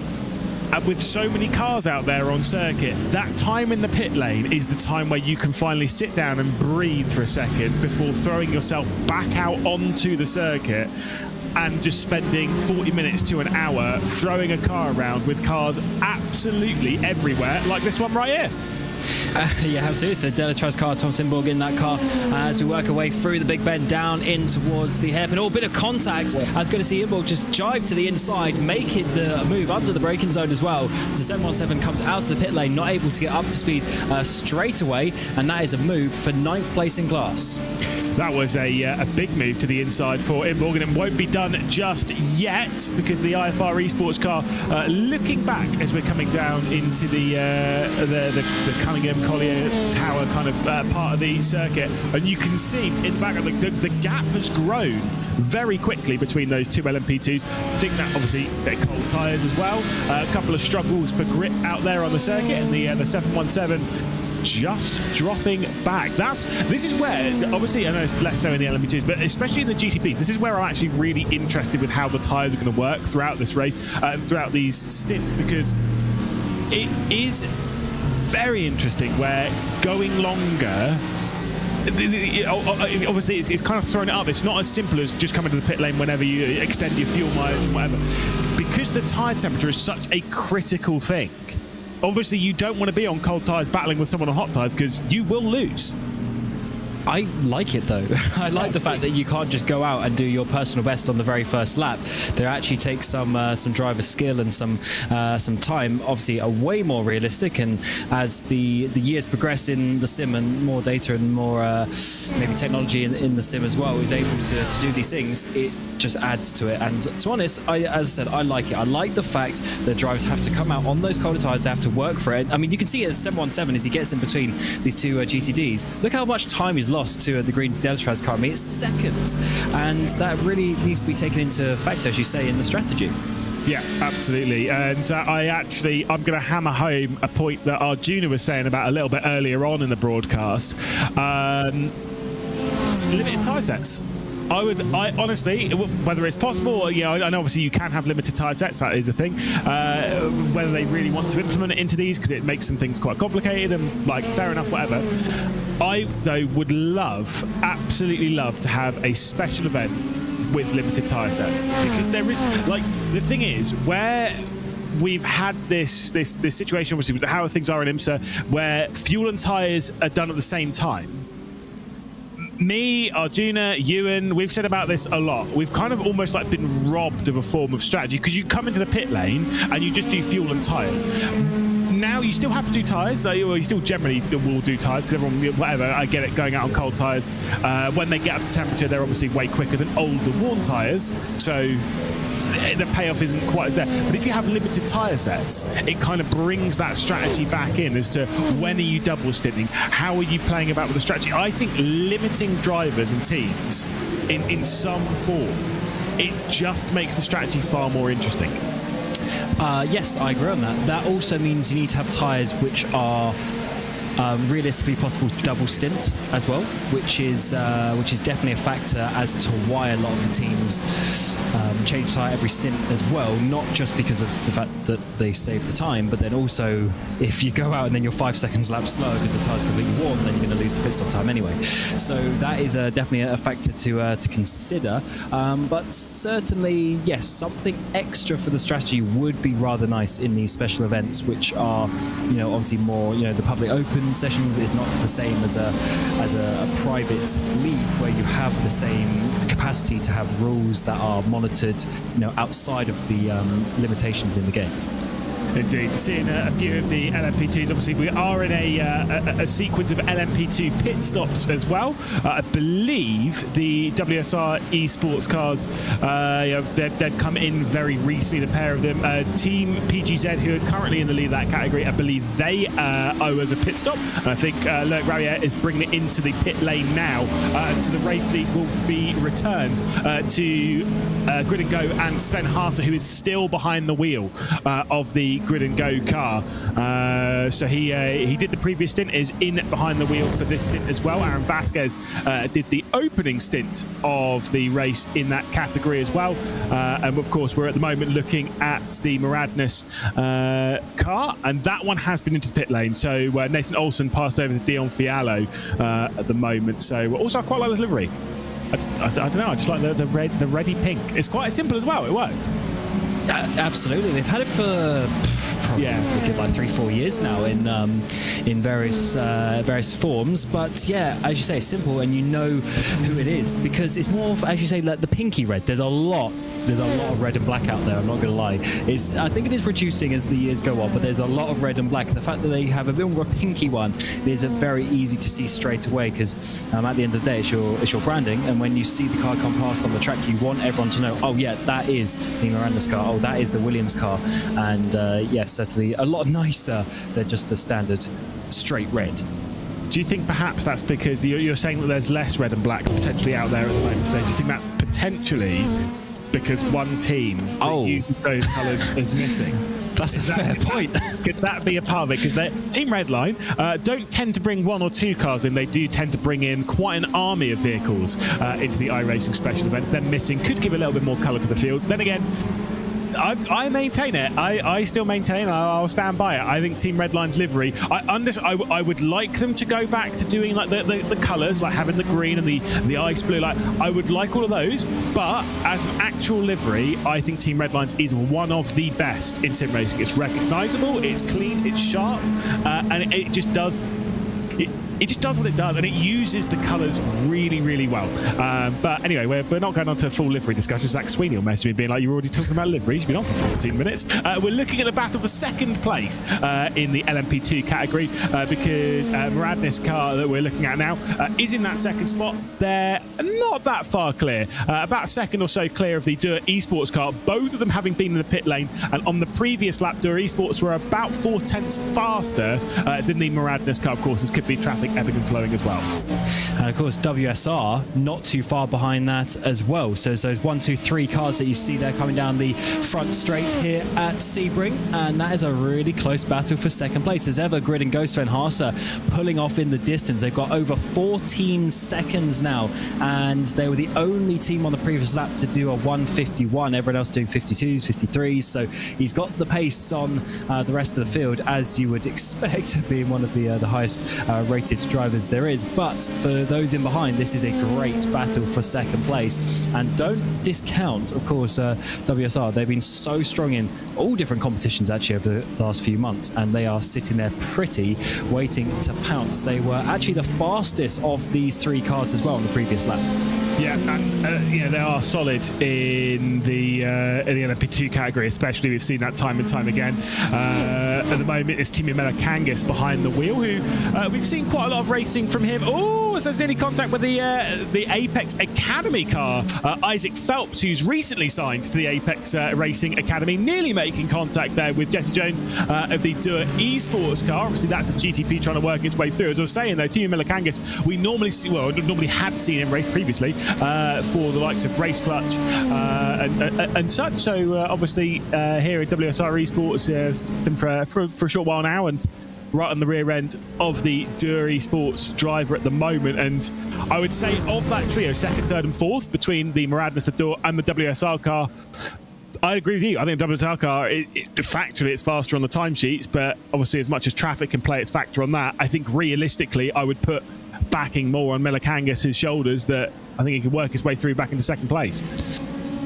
And with so many cars out there on circuit, that time in the pit lane is the time where you can finally sit down and breathe for a second before throwing yourself back out onto the circuit and just spending 40 minutes to an hour throwing a car around with cars absolutely everywhere, like this one right here. Yeah, absolutely. It's the Delatraz car, Tom Simborg in that car as we work our way through the big bend down in towards the hairpin. Oh, bit of contact. I was going to see Imborg just jive to the inside, make it the move under the braking zone as well. So 717 comes out of the pit lane, not able to get up to speed straight away, and that is a move for 9th place in class. That was a big move to the inside for Imborg, and it won't be done just yet because the IFR Esports car looking back as we're coming down into the Cunningham Collier Tower kind of part of the circuit, and you can see in the back of the gap has grown very quickly between those two LMP2s. I think that obviously they're cold tyres as well. A couple of struggles for grip out there on the circuit, and the 717 just dropping back. This is where, obviously, I know it's less so in the LMP2s, but especially in the GTPs, this is where I'm actually really interested with how the tyres are going to work throughout this race, throughout these stints, because it is very interesting where going longer, obviously it's kind of thrown it up. It's not as simple as just coming to the pit lane whenever you extend your fuel mileage and whatever, because the tyre temperature is such a critical thing. Obviously, you don't want to be on cold tyres battling with someone on hot tyres because you will lose. I like it though. I like the fact that you can't just go out and do your personal best on the very first lap. There actually takes some driver skill and some time. Obviously, are way more realistic. And as the years progress in the sim and more data and more maybe technology in the sim as well is able to do these things, it just adds to it. And to be honest, as I said, I like it. I like the fact that drivers have to come out on those colder tyres. They have to work for it. I mean, you can see it as 717 as he gets in between these two GTDs. Look how much time he's lost to the green Delatraz car. I mean, it's seconds, and that really needs to be taken into factor, as you say, in the strategy. Yeah, absolutely. And I'm going to hammer home a point that Arjuna was saying about a little bit earlier on in the broadcast. Limited tyre sets. I honestly, whether it's possible, I know obviously you can have limited tyre sets, that is a thing. Whether they really want to implement it into these, because it makes some things quite complicated and fair enough, whatever. I, though, would absolutely love to have a special event with limited tyre sets, because there is, the thing is, where we've had this situation, obviously, with how things are in IMSA, where fuel and tyres are done at the same time. Me, Arjuna, Ewan, we've said about this a lot. We've kind of almost been robbed of a form of strategy, because you come into the pit lane and you just do fuel and tyres. Now you still have to do tyres, so you still generally will do tyres, because everyone, whatever, I get it, going out on cold tyres. When they get up to temperature, they're obviously way quicker than older worn tyres, so the payoff isn't quite as there. But if you have limited tyre sets, it kind of brings that strategy back in as to when are you double stinting, how are you playing about with the strategy. I think limiting drivers and teams in some form, it just makes the strategy far more interesting. Yes, I agree on that. That also means you need to have tyres which are realistically possible to double stint as well, which is definitely a factor as to why a lot of the teams change tyre every stint as well, not just because of the fact that they save the time, but then also if you go out and then you're 5 seconds lap slower because the tyre's completely warm, then you're going to lose the pit stop time anyway. So that is definitely a factor to consider. But certainly, yes, something extra for the strategy would be rather nice in these special events, which are, obviously more, the public open sessions is not the same as a private league where you have the same capacity to have rules that are monitored, outside of the limitations in the game. Indeed. Seeing a few of the LMP2s. Obviously, we are in a sequence of LMP2 pit stops as well. I believe the WSR eSports cars, they've come in very recently, the pair of them. Team PGZ, who are currently in the lead of that category, I believe they owe us a pit stop. And I think Loic Rabier is bringing it into the pit lane now. So the race lead will be returned to Grid and Go and Sven Harter, who is still behind the wheel of the Grid and Go car. So he did the previous stint, is in behind the wheel for this stint as well. Aaron Vasquez did the opening stint of the race in that category as well. And of course, we're at the moment looking at the Maradness car, and that one has been into the pit lane. So Nathan Olsen passed over to Dion Fiallo at the moment. So also I quite like the livery. I don't know, I just like the reddy pink. It's quite simple as well, it works. Absolutely, they've had it for probably 3-4 years now in various forms. But yeah, as you say, it's simple, and you know who it is because it's more of, as you say, like the pinky red. There's a lot of red and black out there. I'm not going to lie. I think it is reducing as the years go on, but there's a lot of red and black. The fact that they have a bit more of a pinky one is very easy to see straight away because at the end of the day, it's your branding, and when you see the car come past on the track, you want everyone to know, oh yeah, that is the Miranda's car. Oh, that is the Williams car, and yes, certainly a lot nicer than just the standard straight red. Do you think perhaps that's because you're saying that there's less red and black potentially out there at the moment today? Do you think that's potentially because one team that uses those colours is missing? That's a fair point. Could that be a part of it? Because Team Redline don't tend to bring one or two cars in. They do tend to bring in quite an army of vehicles into the iRacing special events. They're missing. Could give a little bit more colour to the field. Then again, I maintain it. I still maintain. I'll stand by it. I think Team Redline's livery. I would like them to go back to doing like the colours, like having the green and the ice blue. Like I would like all of those. But as an actual livery, I think Team Redline's is one of the best in sim racing. It's recognisable. It's clean. It's sharp, and it just does. It just does what it does, and it uses the colours really, really well. But anyway, we're not going on to a full livery discussion. Zach Sweeney will message me being like, you're already talking about liveries. You've been on for 14 minutes. We're looking at the battle for second place in the LMP2 category because Maradness car that we're looking at now is in that second spot. They're not that far clear, about a second or so clear of the Dura eSports car, both of them having been in the pit lane. And on the previous lap, Dura eSports were about 4 tenths faster than the Maradness car. Of course, this could be traffic traffic ebbing and flowing as well. And of course, WSR not too far behind that as well. So those 1, 2, 3 cars that you see there coming down the front straight here at Sebring, and that is a really close battle for second place. As ever, Grid and Ghost and Harsa pulling off in the distance. They've got over 14 seconds now, and they were the only team on the previous lap to do a 1:51. Everyone else doing 52s, 53s. So he's got the pace on the rest of the field, as you would expect, being one of the highest rated drivers there is. But for those in behind, this is a great battle for second place. And don't discount, of course, WSR. They've been so strong in all different competitions actually over the last few months, and they are sitting there pretty, waiting to pounce. They were actually the fastest of these 3 cars as well on the previous lap. Yeah, and they are solid in the LMP2 category, especially. We've seen that time and time again. At the moment, it's Timo Melakangas behind the wheel, who we've seen quite a lot of racing from him. Oh, so there's nearly contact with the Apex Academy car. Isaac Phelps, who's recently signed to the Apex Racing Academy, nearly making contact there with Jesse Jones of the Dua eSports car. Obviously, that's a GTP trying to work its way through. As I was saying, though, Timo Melakangas, we normally had seen him race previously for the likes of Race Clutch and such. So obviously here at WSR Esports has been for a short while now, and right on the rear end of the Dura Esports driver at the moment. And I would say of that trio, second, third and fourth, between the Muradness, the Dura and the WSR car, I agree with you. I think the WSR car, factually, it's faster on the timesheets, but obviously as much as traffic can play its factor on that, I think realistically I would put backing more on Melakangas' shoulders that I think he could work his way through back into second place.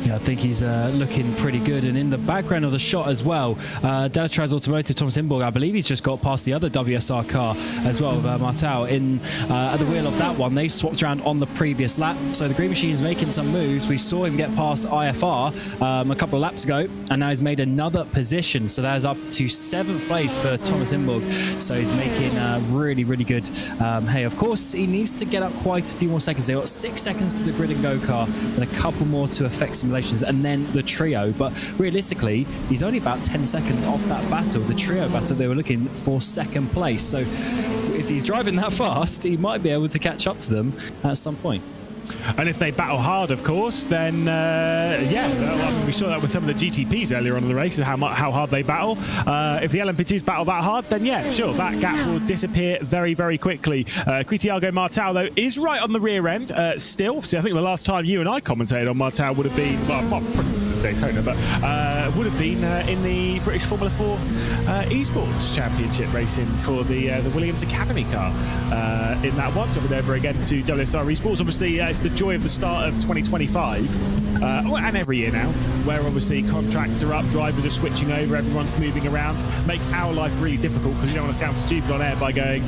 Yeah, I think he's looking pretty good. And in the background of the shot as well, Delatraz Automotive, Thomas Imborg, I believe he's just got past the other WSR car as well, Martel. At the wheel of that one, they swapped around on the previous lap. So the Green Machine is making some moves. We saw him get past IFR a couple of laps ago, and now he's made another position. So that is up to 7th place for Thomas Imborg. So he's making really, really good hay. Of course, he needs to get up quite a few more seconds. They've got 6 seconds to the Grid and Go car and a couple more to affect simulations, and then the trio. But realistically, he's only about 10 seconds off that battle, the trio battle. They were looking for second place. So if he's driving that fast, he might be able to catch up to them at some point. And if they battle hard, of course, then we saw that with some of the GTPs earlier on in the race, how hard they battle. If the LMP2s battle that hard, then yeah, sure, that gap will disappear very, very quickly. Quitiago Martel, though, is right on the rear end still. See, I think the last time you and I commentated on Martel would have been, well, not Daytona, but would have been in the British Formula 4 Esports Championship racing for the Williams Academy car in that one. Jumping over again to WSR Esports. Obviously, it's the joy of the start of 2025, and every year now, where obviously contracts are up, drivers are switching over, everyone's moving around. Makes our life really difficult because you don't want to sound stupid on air by going,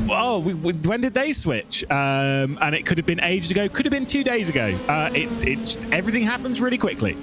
oh, when did they switch? And it could have been ages ago, could have been 2 days ago. It's everything happens really quickly.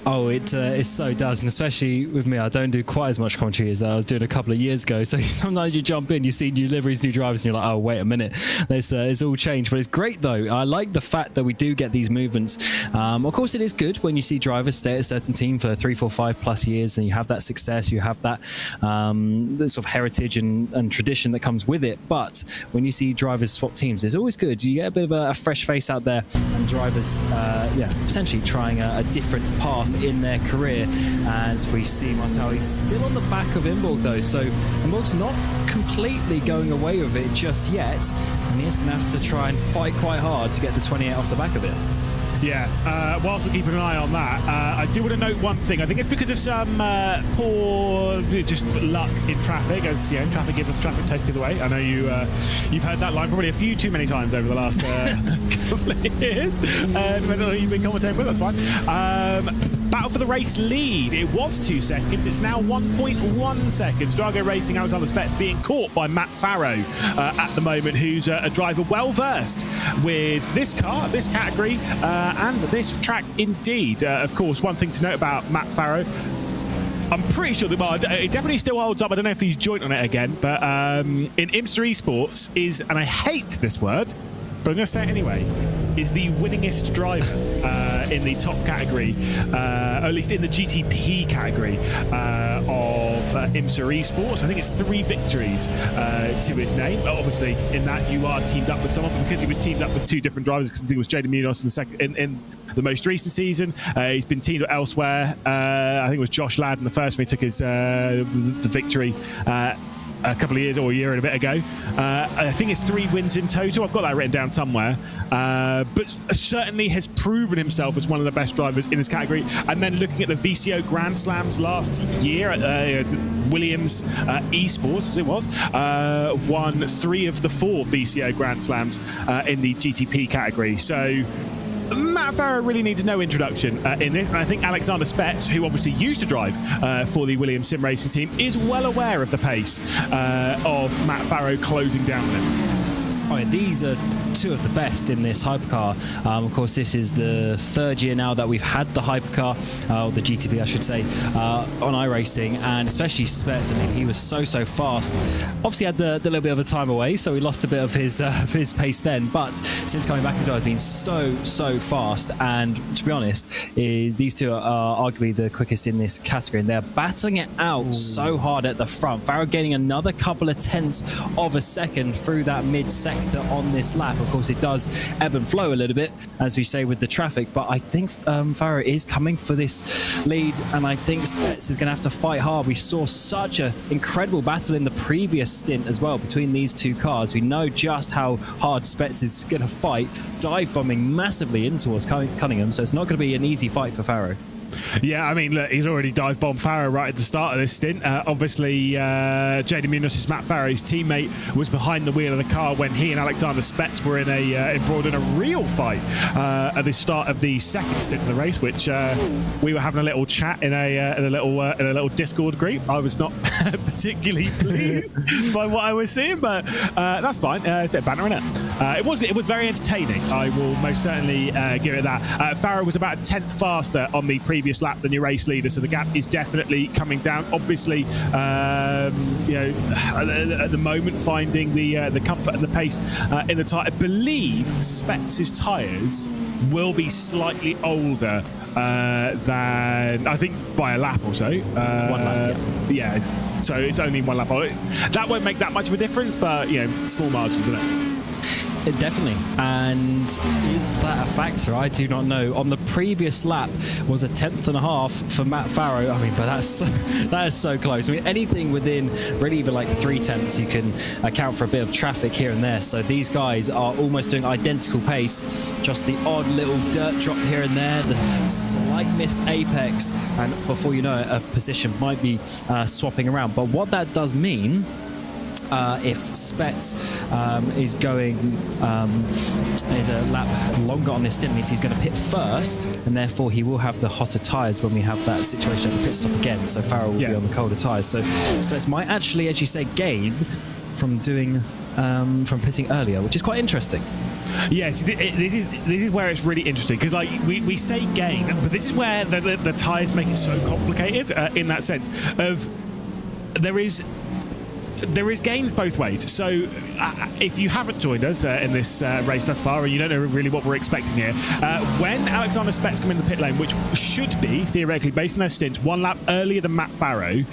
Oh, it so does, and especially with me, I don't do quite as much commentary as I was doing a couple of years ago. So sometimes you jump in, you see new liveries, new drivers, and you're like, oh, wait a minute, it's all changed. But it's great though. I like the fact that we do get these movements. Of course, it is good when you see drivers stay at a certain team for 3, 4, 5 plus years, and you have that success, you have that sort of heritage and tradition that comes with it. But when you see drivers swap teams, it's always good. You get a bit of a fresh face out there, and drivers, potentially trying a different path in their career. As we see Martel, he's still on the back of Imborg though, so Imborg's not completely going away with it just yet, and he's going to have to try and fight quite hard to get the 28 off the back of it. Yeah, whilst we're keeping an eye on that, I do want to note one thing. I think it's because of some poor just luck in traffic, as you know, traffic giveth, traffic taketh away. I know you've heard that line probably a few too many times over the last couple of years. Depending on who you've been commentating with, that's fine. Battle for the race lead. It was 2 seconds. It's now 1.1 seconds. Drago Racing, Alexander Spets being caught by Matt Farrow at the moment, who's a driver well versed with this car, this category, and this track indeed. Of course, one thing to note about Matt Farrow, I'm pretty sure that it definitely still holds up. I don't know if he's joint on it again, but in IMSA Esports is, and I hate this word, but I'm going to say it anyway, is the winningest driver in the top category, or at least in the GTP category of IMSA Esports. I think it's 3 victories to his name. Obviously, in that you are teamed up with someone, because he was teamed up with 2 different drivers, because he was Jaden Munoz in the most recent season. He's been teamed up elsewhere. I think it was Josh Ladd in the first when he took his the victory a couple of years or a year and a bit ago. I think it's 3 wins in total. I've got that written down somewhere. But certainly has proven himself as one of the best drivers in his category. And then looking at the VCO Grand Slams last year at Williams Esports, as it was, won 3 of the 4 VCO Grand Slams in the GTP category. So Matt Farah really needs no introduction in this, and I think Alexander Spetz, who obviously used to drive for the Williams Sim Racing team, is well aware of the pace of Matt Farah closing down on him. Oh, yeah, these are 2 of the best in this hypercar. Of course, this is the 3rd year now that we've had the hypercar, or the GTP, I should say, on iRacing, and especially Spetz. I mean, he was so fast. Obviously, had the little bit of a time away, so he lost a bit of his pace then. But since coming back as well, he's been so fast. And to be honest, these 2 are arguably the quickest in this category, and they're battling it out so hard at the front. Farah gaining another couple of tenths of a second through that mid sector on this lap. Of course, it does ebb and flow a little bit, as we say, with the traffic, but I think Farah is coming for this lead, and I think Spetz is going to have to fight hard. We saw such an incredible battle in the previous stint as well between these 2 cars. We know just how hard Spetz is going to fight, dive bombing massively in towards Cunningham, so it's not going to be an easy fight for Farah. Yeah, I mean, look, he's already dive bombed Farah right at the start of this stint. Obviously, Jaden Munoz's Matt Farah's teammate was behind the wheel of the car when he and Alexander Spetz were embroiled in a real fight at the start of the 2nd stint of the race, which we were having a little chat in a little Discord group. I was not particularly pleased by what I was seeing, but that's fine. A bit of banter in it. It was very entertaining. I will most certainly give it that. Farah was about a tenth faster on the previous lap than your race leader, so the gap is definitely coming down. Obviously, at the moment, finding the comfort and the pace in the tyre. I believe Spetz's tyres will be slightly older than, I think, by a lap or so. 1 lap, yeah. So it's only 1 lap. That won't make that much of a difference, but small margins, isn't it? Definitely. And is that a factor? I do not know. On the previous lap was a 10.5 for Matt Farah. I mean, but that is so close. I mean, anything within really even like 3 tenths, you can account for a bit of traffic here and there. So these guys are almost doing identical pace. Just the odd little dirt drop here and there, the slight missed apex, and before you know it, a position might be swapping around. But what that does mean, if Spetz is going is a lap longer on this stint, means he's going to pit first, and therefore he will have the hotter tyres when we have that situation at the pit stop again. So Farah will be on the colder tyres. So Spetz might actually, as you say, gain from doing from pitting earlier, which is quite interesting. Yes, this is where it's really interesting, because like we say gain, but this is where the tyres make it so complicated in that sense of there is gains both ways. So if you haven't joined us in this race thus far, and you don't know really what we're expecting here, when Alexander Spetz come in the pit lane, which should be, theoretically, based on their stints, 1 lap earlier than Matt Farah,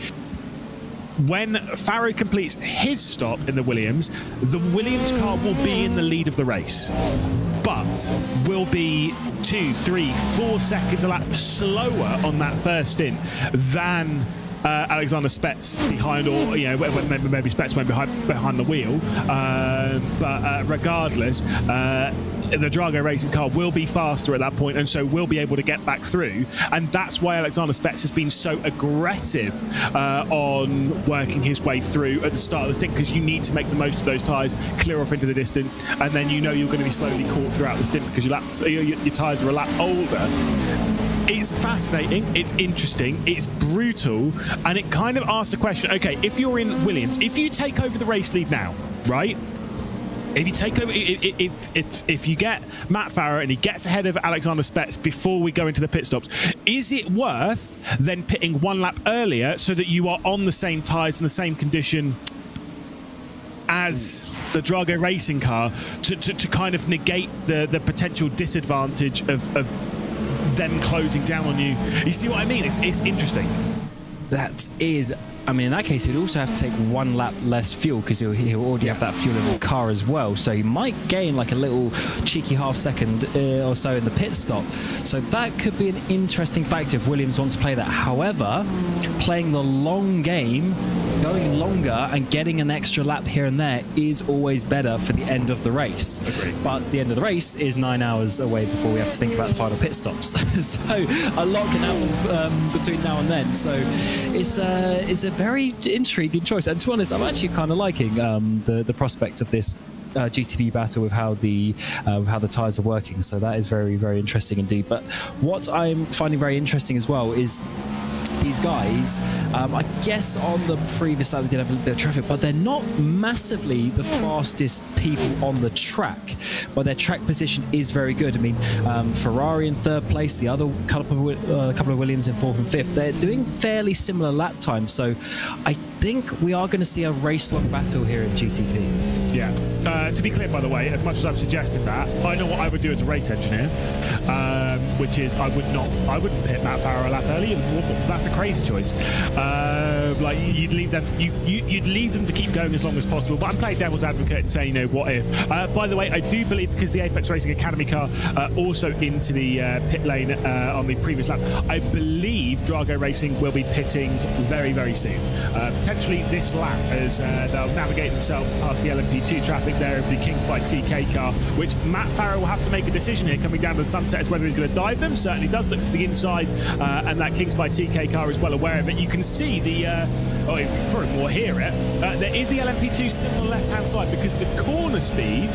when Farah completes his stop in the Williams car will be in the lead of the race, but will be 2, 3, 4 seconds a lap slower on that first stint than Alexander Spetz behind, or maybe Spetz went behind the wheel, but regardless, the Drago racing car will be faster at that point, and so will be able to get back through. And that's why Alexander Spetz has been so aggressive on working his way through at the start of the stint, because you need to make the most of those tyres, clear off into the distance, and then you're going to be slowly caught throughout the stint because your tyres are a lap older. It's fascinating, it's interesting, it's brutal, and it kind of asks the question, okay, if you're in Williams, if you take over the race lead now, right? If you take over, if you get Matt Farah and he gets ahead of Alexander Spetz before we go into the pit stops, is it worth then pitting 1 lap earlier so that you are on the same tyres and the same condition as the Drago racing car to kind of negate the potential disadvantage of them closing down on you? You see what I mean? It's interesting. that is, I mean, in that case, he'd also have to take 1 lap less fuel because he'll already have that fuel in the car as well. So he might gain like a little cheeky half second or so in the pit stop. So that could be an interesting factor if Williams wants to play that. However, playing the long game, going longer and getting an extra lap here and there is always better for the end of the race. Agreed. But the end of the race is 9 hours away before we have to think about the final pit stops. So a lot can happen between now and then. So it's a very intriguing choice. And to be honest, I'm actually kind of liking the prospect of this GTP battle with how the tyres are working. So that is very, very interesting indeed. But what I'm finding very interesting as well is these guys, I guess on the previous lap they did have a little bit of traffic, but they're not massively the fastest people on the track, but their track position is very good. I mean, Ferrari in 3rd place, the other couple of Williams in 4th and 5th, they're doing fairly similar lap times, so I think we are going to see a race-long battle here in GTP. Yeah. To be clear, by the way, as much as I've suggested that, I know what I would do as a race engineer, which is I wouldn't pit Matt Farah a lap early. That's a crazy choice. Like you'd leave them to keep going as long as possible. But I'm playing devil's advocate and saying, what if? By the way, I do believe because the Apex Racing Academy car also into the pit lane on the previous lap, I believe Drago Racing will be pitting very, very soon. Potentially this lap as they'll navigate themselves past the LMP2 traffic there of the Kings by TK car, which Matt Farah will have to make a decision here coming down to the sunset as whether he's going to dive them. Certainly does, looks to the inside, and that Kings by TK car is well aware of it. You can see the you can probably more hear it. There is the LMP2 still on the left-hand side because the corner speed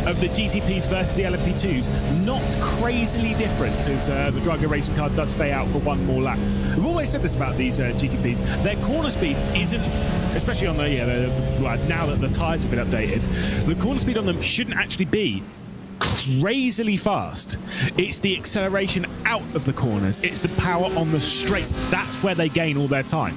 of the GTPs versus the LMP2s not crazily different as the Drago Racing car does stay out for one more lap. We've always said this about these GTPs. Their corner speed isn't, especially on now that the tyres have been updated, the corner speed on them shouldn't actually be crazily fast. It's the acceleration out of the corners. It's the power on the straights. That's where they gain all their time.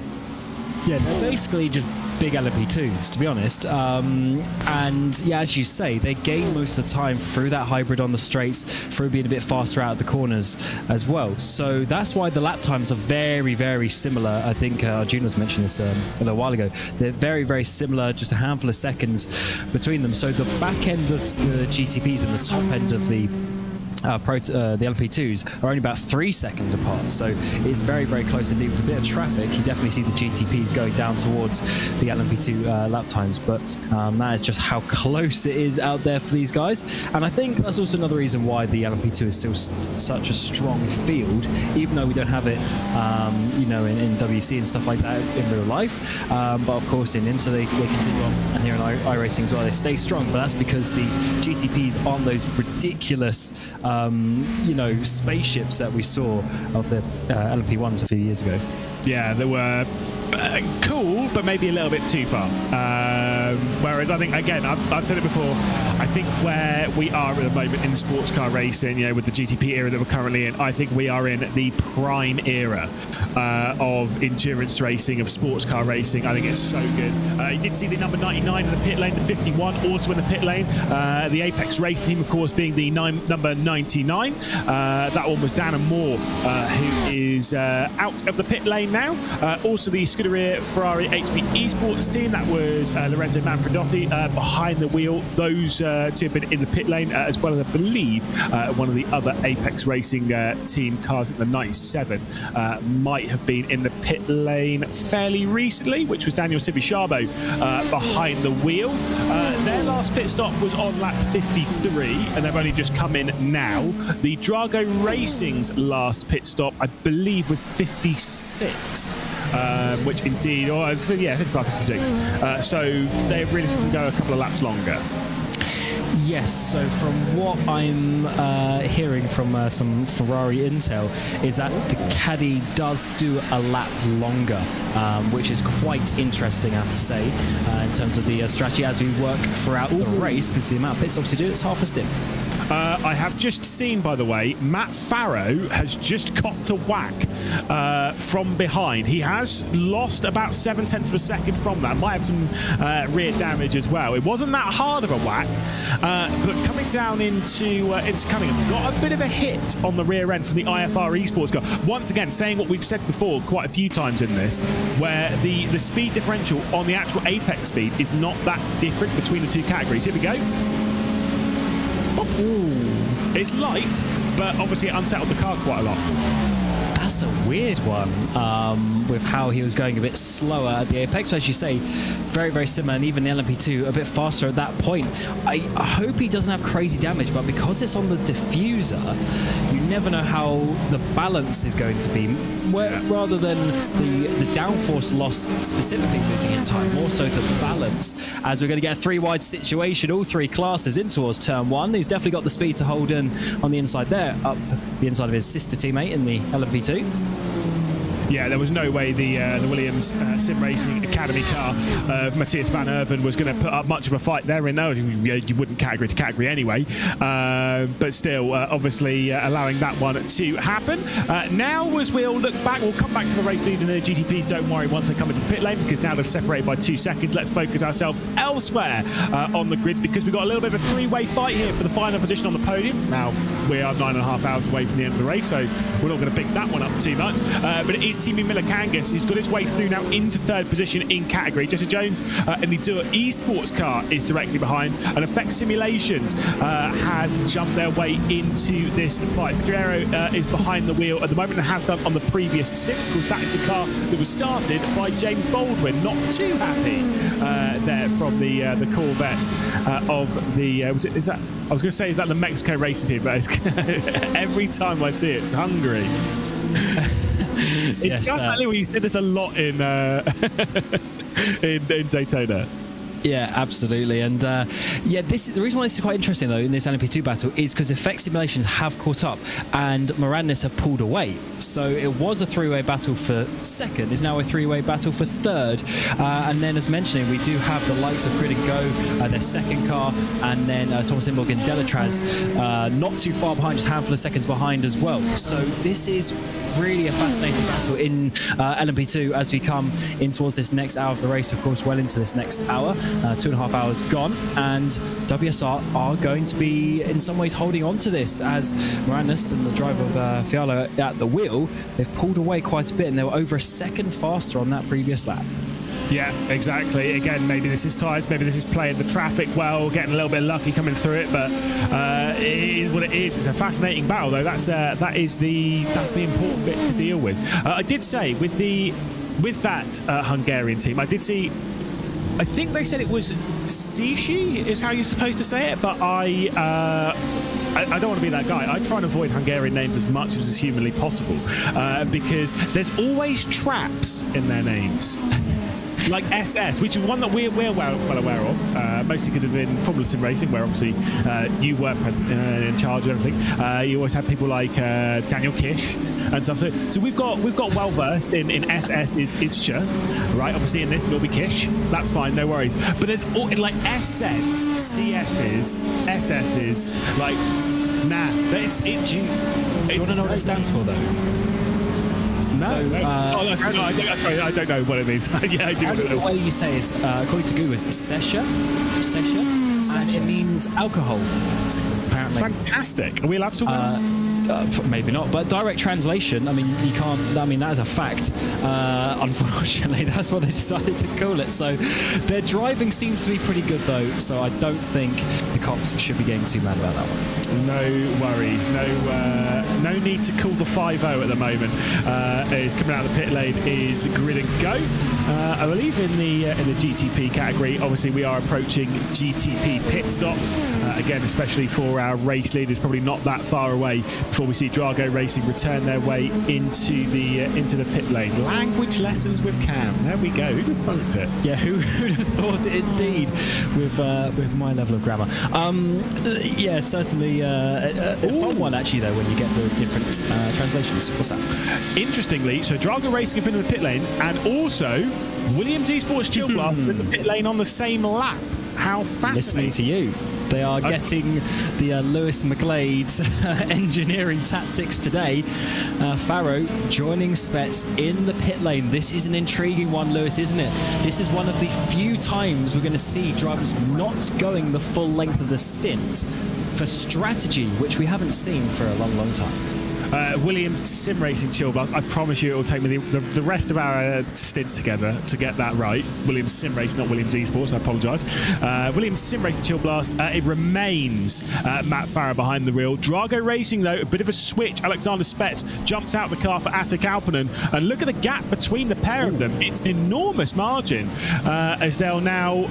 Yeah, they're basically just big LMP2s, to be honest. And yeah, as you say, they gain most of the time through that hybrid on the straights, through being a bit faster out of the corners as well. So that's why the lap times are very, very similar. I think Juno's mentioned this a little while ago. They're very, very similar, just a handful of seconds between them. So the back end of the GTPs and the top end of the the LMP2s are only about 3 seconds apart, so it's very, very close indeed. With a bit of traffic, you definitely see the GTPs going down towards the LMP2 lap times, but that is just how close it is out there for these guys. And I think that's also another reason why the LMP2 is still such a strong field, even though we don't have it in WC and stuff like that in real life, but of course in IMSA they continue on, and here in iRacing as well they stay strong, but that's because the GTPs aren't those ridiculous spaceships that we saw of the LMP1s a few years ago. Yeah, they were cool, but maybe a little bit too far. Whereas I think, again, I've said it before, I think where we are at the moment in sports car racing, with the GTP era that we're currently in, I think we are in the prime era of endurance racing, of sports car racing. I think it's so good. You did see the number 99 in the pit lane, the 51 also in the pit lane. The Apex Racing team, of course, being the number 99. That one was Dan and Moore, who is out of the pit lane now. Also the Scuderia Ferrari HB Esports team, that was Lorenzo Manfredotti behind the wheel. Those two have been in the pit lane, as well as I believe one of the other Apex Racing team cars, the 97, might have been in the pit lane fairly recently, which was Daniel Sibishabo behind the wheel. Their last pit stop was on lap 53, and they've only just come in now. The Drago Racing's last pit stop, I believe, was 56. Which indeed, 55, 56. So they really can go a couple of laps longer. Yes, so from what I'm hearing from some Ferrari intel is that the Caddy does do a lap longer, which is quite interesting, I have to say, in terms of the strategy as we work throughout the race, because the amount of pit stops you do, it's half a stint. I have just seen, by the way, Matt Farrow has just copped a whack from behind. He has lost about 0.7 of a second from that. Might have some rear damage as well. It wasn't that hard of a whack, but coming down into Cunningham, got a bit of a hit on the rear end from the IFR Esports car. Once again, saying what we've said before quite a few times in this, where the speed differential on the actual apex speed is not that different between the two categories. Here we go. Ooh. It's light, but obviously it unsettled the car quite a lot. That's a weird one, with how he was going a bit slower at the apex. But as you say, very, very similar, and even the LMP2 a bit faster at that point. I hope he doesn't have crazy damage, but because it's on the diffuser, you never know how the balance is going to be, rather than the downforce loss specifically losing in time, more so the balance, as we're going to get a 3-wide situation, all 3 classes in towards turn 1. He's definitely got the speed to hold in on the inside there, up the inside of his sister teammate in the LMP2. Yeah, there was no way the Williams Sim Racing Academy car of Matthias van Erven was going to put up much of a fight there. In those, you wouldn't category to category anyway. But still, obviously allowing that one to happen. Now, as we'll look back, we'll come back to the race lead and the GTPs. Don't worry once they come into the pit lane, because now they're separated by 2 seconds. Let's focus ourselves elsewhere on the grid, because we've got a little bit of a 3-way fight here for the final position on the podium. Now, we are 9.5 hours away from the end of the race, so we're not going to pick that one up too much. But it is Team Miller Kangas who's got his way through now into 3rd position in category. Jesse Jones in the Dua eSports car is directly behind, and Effect Simulations has jumped their way into this fight. Figueroa is behind the wheel at the moment and has done on the previous stint. Of course, that is the car that was started by James Baldwin. Not too happy there from the Corvette of the I was going to say, is that the Mexico racing team? But every time I see it, it's Hungary. It's just like we said this a lot in Daytona. Yeah, absolutely. And the reason why this is quite interesting, though, in this LMP2 battle is because Effect Simulations have caught up and Morandis have pulled away. So it was a 3-way battle for 2nd, is now a 3-way battle for 3rd. And then, as mentioning, we do have the likes of Grid and Go, their 2nd car, and then Thomas Imborg and Delatraz not too far behind, just a handful of seconds behind as well. So this is really a fascinating battle in LMP2 as we come in towards this next hour of the race, of course, well into this next hour. 2.5 hours gone, and WSR are going to be in some ways holding on to this, as Morandis and the driver of Fialo at the wheel, they've pulled away quite a bit, and they were over a second faster on that previous lap. Yeah, exactly. Again, maybe this is tyres, maybe this is playing the traffic well, getting a little bit lucky coming through it, but it is what it is. It's a fascinating battle, though. That's the important bit to deal with. I did say with that Hungarian team, I think they said it was Sishi is how you're supposed to say it, but I don't want to be that guy. I try and avoid Hungarian names as much as is humanly possible, because there's always traps in their names. Like SS, which is one that we're well aware of, mostly because of in Formula Sim Racing, where obviously you were present in charge of everything. You always have people like Daniel Kish and stuff. So we've got well versed in SS is Sh, right? Obviously in this will be Kish. That's fine, no worries. But there's all like SZs, CSs, SSs, like nah. It's do you want to know what it stands for though? No. I don't know what it means. Yeah, I do. The way you say is, according to Google, is Sesha, and it means alcohol. Apparently. Fantastic. Are we allowed to talk about that? Maybe not, but direct translation, I mean, you can't, I mean, that is a fact. Unfortunately, that's what they decided to call it. So their driving seems to be pretty good, though, so I don't think the cops should be getting too mad about that one. No worries. No need to call the 5-0 at the moment. Is coming out of the pit lane is Grid and Go. I believe in the GTP category, obviously we are approaching GTP pit stops. Again, especially for our race leaders, probably not that far away before we see Drago Racing return their way into the pit lane. Language lessons with Cam. There we go. Who'd have thought it? Yeah, who'd have thought it indeed with my level of grammar. Yeah, certainly a fun one actually though when you get the different translations. What's that? Interestingly, so Drago Racing have been in the pit lane, and also Williams Esports Chill Blast in the pit lane on the same lap. How fascinating. Listening to you. They are getting the Lewis McGlade engineering tactics today. Farrow joining Spets in the pit lane. This is an intriguing one, Lewis, isn't it? This is one of the few times we're going to see drivers not going the full length of the stint for strategy, which we haven't seen for a long, long time. Williams Sim Racing Chill Blast. I promise you it will take me the rest of our stint together to get that right. Williams Sim Racing, not Williams Esports, I apologise. Williams Sim Racing Chill Blast. It remains Matt Farah behind the wheel. Drago Racing, though, a bit of a switch. Alexander Spets jumps out the car for Atta Kauppinen. And look at the gap between the pair of them. It's an enormous margin as they'll now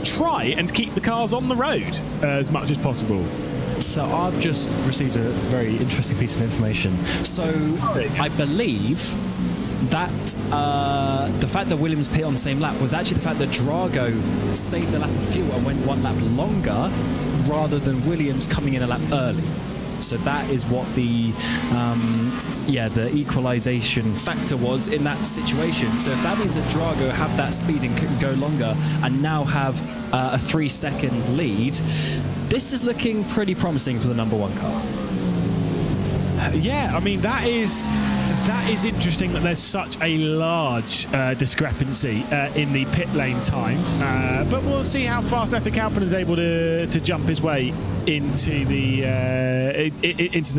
try and keep the cars on the road as much as possible. So I've just received a very interesting piece of information. So I believe that the fact that Williams pit on the same lap was actually the fact that Drago saved a lap of fuel and went one lap longer rather than Williams coming in a lap early. So that is what the equalization factor was in that situation. So if that means that Drago have that speed and can go longer and now have a 3-second lead, this is looking pretty promising for the number one car. Yeah, I mean, that is interesting that there's such a large discrepancy in the pit lane time. But we'll see how fast Atta Kauppinen is able to jump his way into the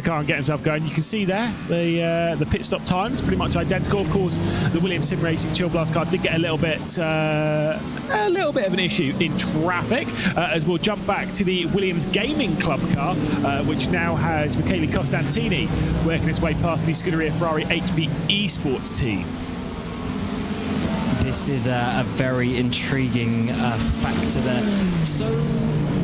car and get himself going. You can see there the pit stop times pretty much identical. Of course, the Williams Sim Racing Chill Blast car did get a little bit of an issue in traffic as we'll jump back to the Williams Gaming Club car, which now has Michele Costantini working its way past the Scuderia Ferrari HP Esports team. This is a very intriguing factor there. So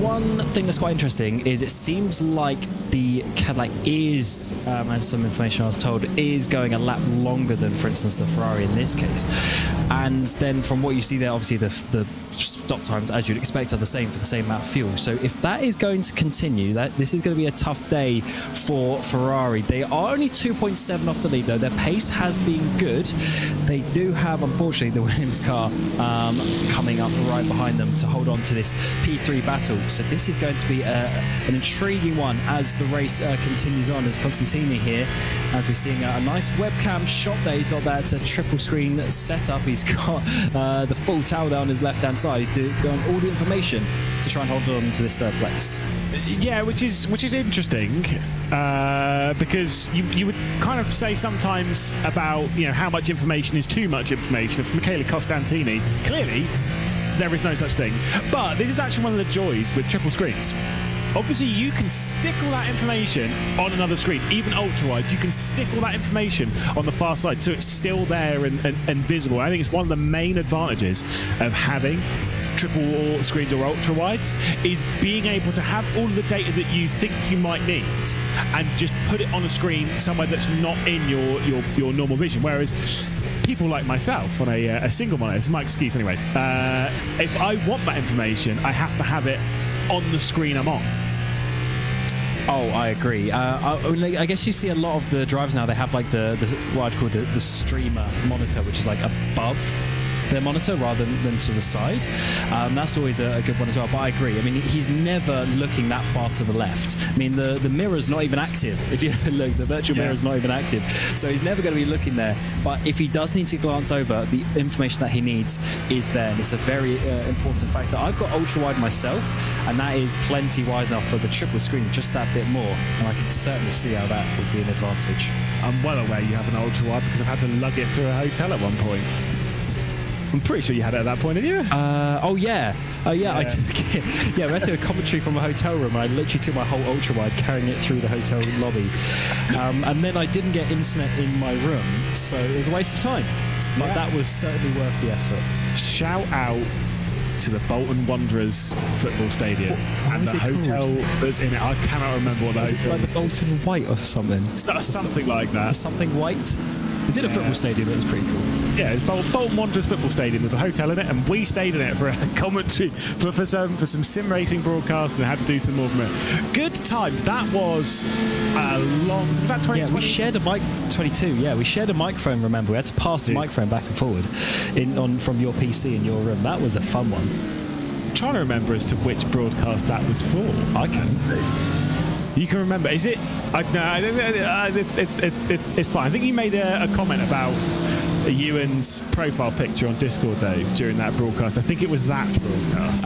one thing that's quite interesting is it seems like the Cadillac is, as some information I was told, is going a lap longer than, for instance, the Ferrari in this case. And then from what you see there, obviously the stop times, as you'd expect, are the same for the same amount of fuel. So if that is going to continue, this is going to be a tough day for Ferrari. They are only 2.7 off the lead, though. Their pace has been good. They do have, unfortunately, the Williams car coming up right behind them to hold on to this P3 battle. So this is going to be an intriguing one as the race continues on. As Costantini here, as we're seeing a nice webcam shot there. He's got that triple screen setup. He's got the full tower there on his left-hand side to go on all the information to try and hold on to this third place. Yeah, which is interesting because you would kind of say sometimes about how much information is too much information. If Michele Costantini, clearly there is no such thing. But this is actually one of the joys with triple screens. Obviously, you can stick all that information on another screen, even ultra-wide. You can stick all that information on the far side, so it's still there and visible. I think it's one of the main advantages of having triple screens or ultra-wides is being able to have all of the data that you think you might need and just put it on a screen somewhere that's not in your normal vision. Whereas people like myself on a single monitor, it's my excuse anyway, if I want that information, I have to have it on the screen I'm on. Oh, I agree. I guess you see a lot of the drivers now, they have like the what I'd call the streamer monitor, which is like above their monitor rather than to the side. That's always a good one as well. But I agree. I mean, he's never looking that far to the left. I mean, the mirror's not even active. If you look, the virtual mirror's not even active. So he's never going to be looking there. But if he does need to glance over, the information that he needs is there. And it's a very important factor. I've got ultra-wide myself, and that is plenty wide enough, but the triple screen is just that bit more. And I can certainly see how that would be an advantage. I'm well aware you have an ultra-wide because I've had to lug it through a hotel at one point. I'm pretty sure you had it at that point, didn't you? Yeah. I took it. Yeah, we had to do a commentary from a hotel room, and I literally took my whole ultra-wide, carrying it through the hotel lobby. And then I didn't get internet in my room, so it was a waste of time. But that was certainly worth the effort. Shout out to the Bolton Wanderers football stadium and the hotel that's in it. I cannot remember what the hotel was. Like the Bolton White or something. Something like that. Something White. It's in a football stadium. It was pretty cool. Yeah, it's Bolton Wanderers football stadium. There's a hotel in it, and we stayed in it for a commentary for some sim racing broadcasts, and had to do some more from it. Good times. That was a long. Was that 2020? Yeah, we shared a mic. 22. Yeah, we shared a microphone. Remember, we had to pass the microphone back and forward from your PC in your room. That was a fun one. I'm trying to remember as to which broadcast that was for. I can. You can remember? Is it? It's fine. I think you made a comment about Ewan's profile picture on Discord though during that broadcast. I think it was that broadcast.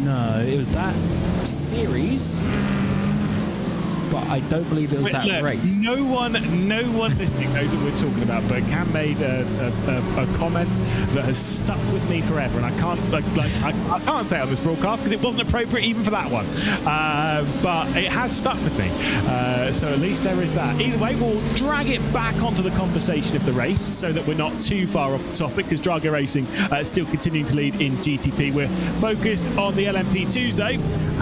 No, it was that series, but I don't believe it was that race. No one listening knows what we're talking about, but Cam made a comment that has stuck with me forever, and I can't I can't say it on this broadcast because it wasn't appropriate even for that one, but it has stuck with me. So at least there is that. Either way, we'll drag it back onto the conversation of the race so that we're not too far off the topic, because Drago Racing still continuing to lead in GTP. We're focused on the LMP2s though,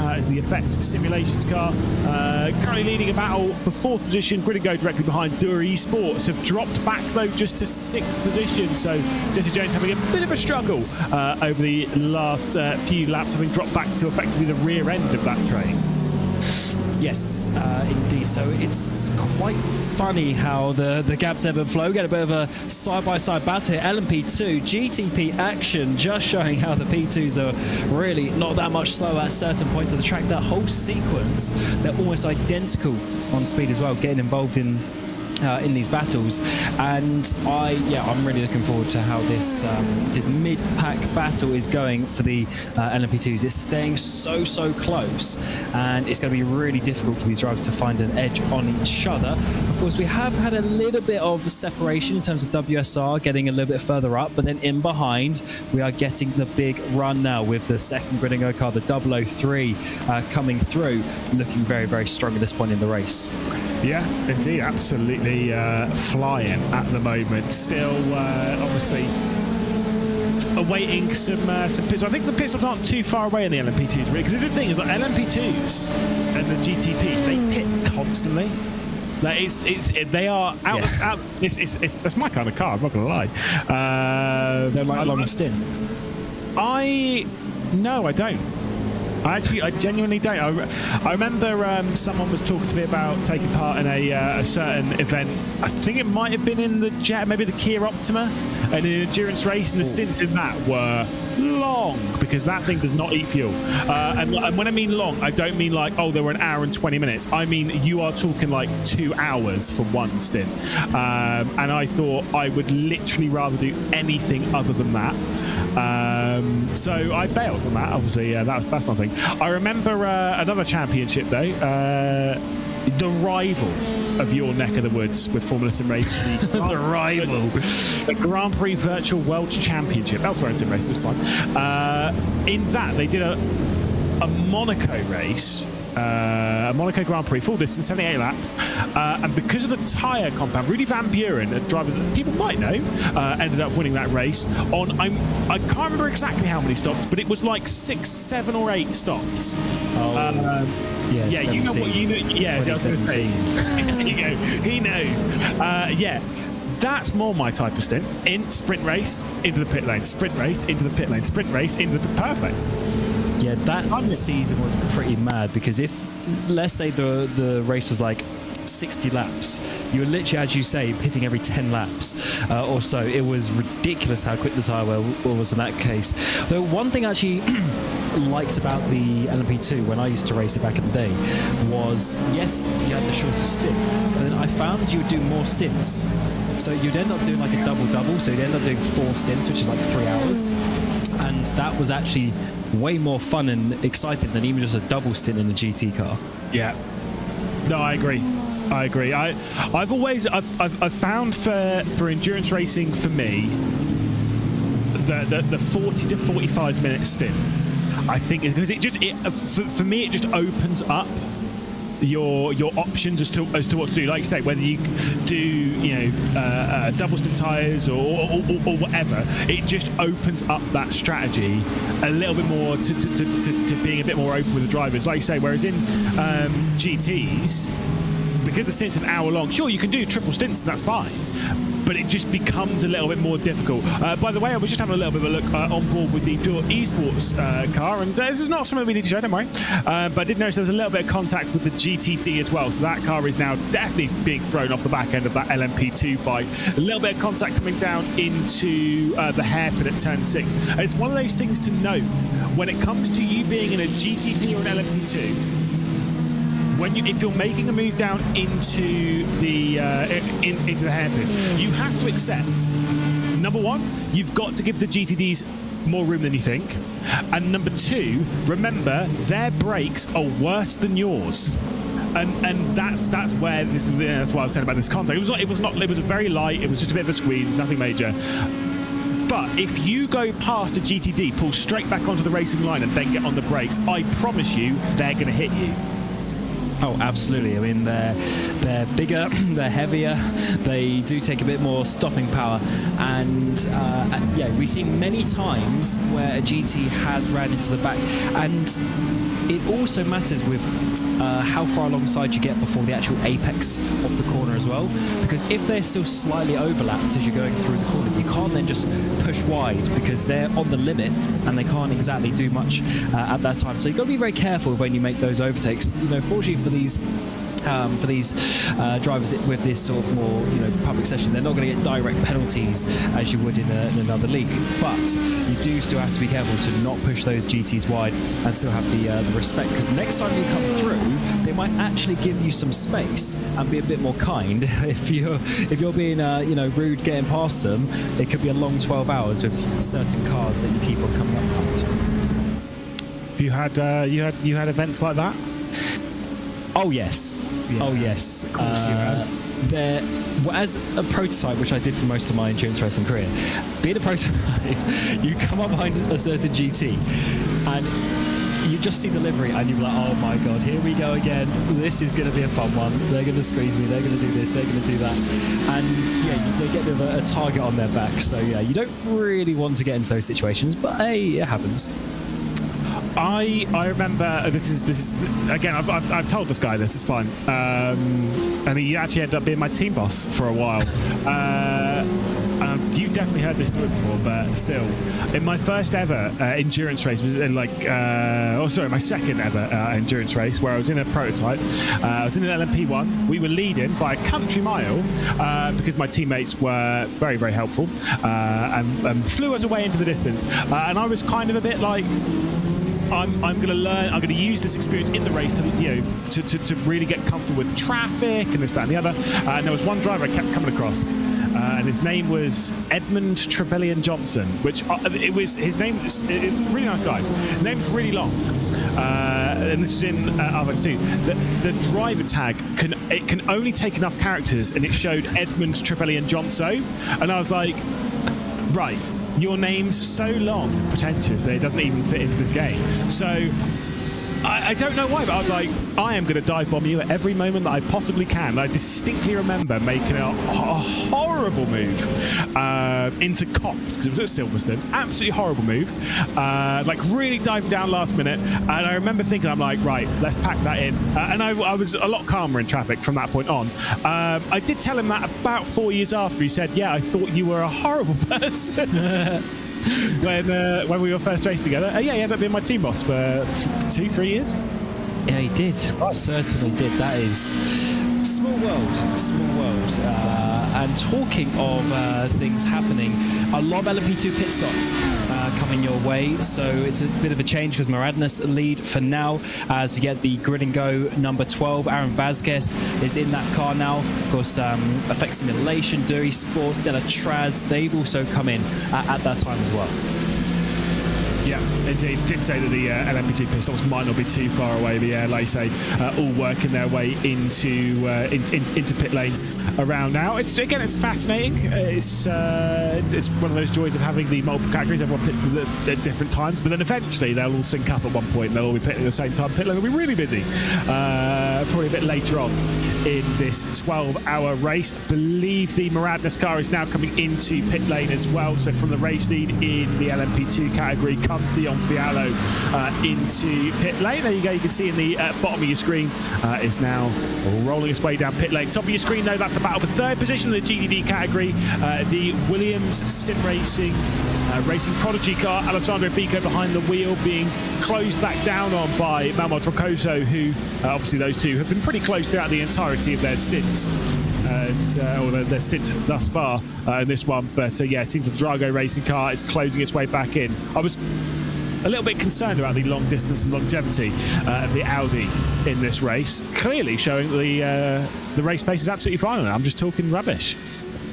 as the Effect Simulations car currently leading a battle for 4th position. Grid and Go directly behind Dura Esports have dropped back though just to 6th position. So Jesse Jones having a bit of a struggle over the last few laps, having dropped back to effectively the rear end of that train. Yes, indeed. So it's quite funny how the gaps ebb and flow. Get a bit of a side-by-side battle here. LMP2, GTP Action, just showing how the P2s are really not that much slower at certain points of the track. That whole sequence, they're almost identical on speed as well, getting involved in these battles. And I'm really looking forward to how this mid-pack battle is going for the LMP2s. It's staying so close, and it's going to be really difficult for these drivers to find an edge on each other. Of course, we have had a little bit of separation in terms of WSR getting a little bit further up, but then in behind we are getting the big run now with the second Grid and Go car, the 003, coming through, looking very strong at this point in the race. Yeah, indeed, absolutely flying at the moment. Still, obviously, awaiting some pits. I think the pit stops aren't too far away in the LMP2s, really, because the thing is, like LMP2s and the GTPs, they pit constantly. Like they are out. It's my kind of car. I'm not gonna lie. They're like long stint. No, I don't. I genuinely don't. I remember someone was talking to me about taking part in a certain event. I think it might have been in the Jet, maybe the Kia Optima, and an endurance race, and the stints in that were long, because that thing does not eat fuel. And when I mean long, I don't mean like, oh, they were an hour and 20 minutes. I mean, you are talking like 2 hours for one stint. And I thought I would literally rather do anything other than that. So I bailed on that. Obviously, that's not a thing. I remember another championship though, the rival of your neck of the woods with Formula Sim Racing. The rival. The Grand Prix Virtual World Championship. Elsewhere in Sim Racing, it was fun. In that, they did a Monaco race. A Monaco Grand Prix, full distance, 78 laps, and because of the tyre compound, Rudy Van Buren, a driver that people might know, ended up winning that race on, I can't remember exactly how many stops, but it was like 6, 7 or 8 stops. Yeah, you know what you know. Yeah, I was going to say. There you go. He knows. That's more my type of stint. In sprint race into the pit lane, sprint race into the pit lane, sprint race into the perfect. Yeah, that season was pretty mad, because if, let's say the race was like 60 laps, you were literally, as you say, hitting every 10 laps or so. It was ridiculous how quick the tyre wear was in that case. Though one thing I actually liked about the LMP2 when I used to race it back in the day was, yes, you had the shortest stint, but then I found you would do more stints. So you'd end up doing like a double-double, so you'd end up doing 4 stints, which is like 3 hours. And that was actually way more fun and exciting than even just a double stint in a GT car. Yeah. No, I agree. I've found for endurance racing, for me, the 40 to 45 minute stint, I think, is because for me it just opens up your options as to what to do. Like you say, whether you do double stint tires or whatever, it just opens up that strategy a little bit more to being a bit more open with the drivers. Like you say, whereas in GTs, because the stint's an hour long, sure, you can do triple stints and that's fine, but it just becomes a little bit more difficult. By the way, I was just having a little bit of a look on board with the Dual Esports car, and this is not something we need to show, don't worry. But I did notice there was a little bit of contact with the GTD as well, so that car is now definitely being thrown off the back end of that LMP2 fight. A little bit of contact coming down into the hairpin at turn 6. And it's one of those things to note when it comes to you being in a GTP or an LMP2. If you're making a move down into the into the hairpin, you have to accept, number one, you've got to give the GTDs more room than you think, and number two, remember their brakes are worse than yours. And that's where that's what I was saying about this contact. It was very light. It was just a bit of a squeeze, nothing major. But if you go past a GTD, pull straight back onto the racing line, and then get on the brakes, I promise you, they're going to hit you. Oh, absolutely. I mean, they're bigger, they're heavier, they do take a bit more stopping power, and yeah, we've seen many times where a GT has ran into the back, and it also matters with how far alongside you get before the actual apex of the corner as well, because if they're still slightly overlapped as you're going through the corner, you can't then just push wide because they're on the limit and they can't exactly do much at that time. So you've got to be very careful when you make those overtakes. You know, fortunately for these drivers with this sort of more public session, they're not going to get direct penalties as you would in another league, but you do still have to be careful to not push those GTs wide and still have the respect, because next time you come through they might actually give you some space and be a bit more kind. If you're being rude getting past them, it could be a long 12 hours with certain cars that you keep on coming up behind. Have you had events like that? Oh yes. Yeah. Oh yes. Of course you have. As a prototype, which I did for most of my endurance racing career, being a prototype, you come up behind a certain GT and you just see the livery and you're like, oh my god, here we go again. This is going to be a fun one. They're going to squeeze me. They're going to do this. They're going to do that. And yeah, they get a target on their back. So yeah, you don't really want to get into those situations, but hey, it happens. I remember this is again. I've told this guy this. It's fine. And he actually ended up being my team boss for a while. You've definitely heard this story before, but still, in my first ever endurance race was in my second ever endurance race where I was in a prototype. I was in an LMP1. We were leading by a country mile because my teammates were very, very helpful and flew us away into the distance. And I was kind of a bit like, I'm going to learn. I'm going to use this experience in the race to really get comfortable with traffic and this, that, and the other. And there was one driver I kept coming across, and his name was Edmund Trevelyan Johnson. Which his name is a really nice guy. His name's really long, and this is in RX2. The driver tag can only take enough characters, and it showed Edmund Trevelyan Johnson, and I was like, right. Your name's so long, pretentious, that it doesn't even fit into this game. So I don't know why, but I was like, I am going to dive bomb you at every moment that I possibly can. And I distinctly remember making a horrible move into Cops, because it was at Silverstone. Absolutely horrible move. Really diving down last minute. And I remember thinking, I'm like, right, let's pack that in. And I was a lot calmer in traffic from that point on. I did tell him that about 4 years after. He said, yeah, I thought you were a horrible person. when we were first raced together. He ended up being my team boss for 2-3 years. Yeah, he did. Right. Certainly did. That is small world. And talking of things happening, a lot of LMP2 pit stops coming your way, so it's a bit of a change because Maradna's lead for now as we get the grid and go number 12. Aaron Vasquez is in that car now. Of course, Effect Simulation, Dury Sports, Stella Traz, they've also come in at that time as well. Yeah, indeed. Did say that the LMP2 pit stops might not be too far away, but yeah, like you say, all working their way into pit lane around now. It's fascinating. It's one of those joys of having the multiple categories. Everyone pits at different times, but then eventually they'll all sync up at one point and they'll all be pitting at the same time. Pit lane will be really busy, probably a bit later on in this 12-hour race. I believe the Maradness car is now coming into pit lane as well. So from the race lead in the LMP2 category comes Dion Fiallo into pit lane. There you go. You can see in the bottom of your screen is now rolling its way down pit lane. Top of your screen, though, that's the battle for third position in the GTD category. The Williams Sim Racing Racing Prodigy car, Alessandro Bico behind the wheel, being closed back down on by Manuel Troncoso, who obviously those two have been pretty close throughout the entirety of their stints. Or their stint thus far in this one. But yeah, it seems the Drago Racing car is closing its way back in. I was a little bit concerned about the long distance and longevity of the Audi in this race, clearly showing the race pace is absolutely fine. I'm just talking rubbish.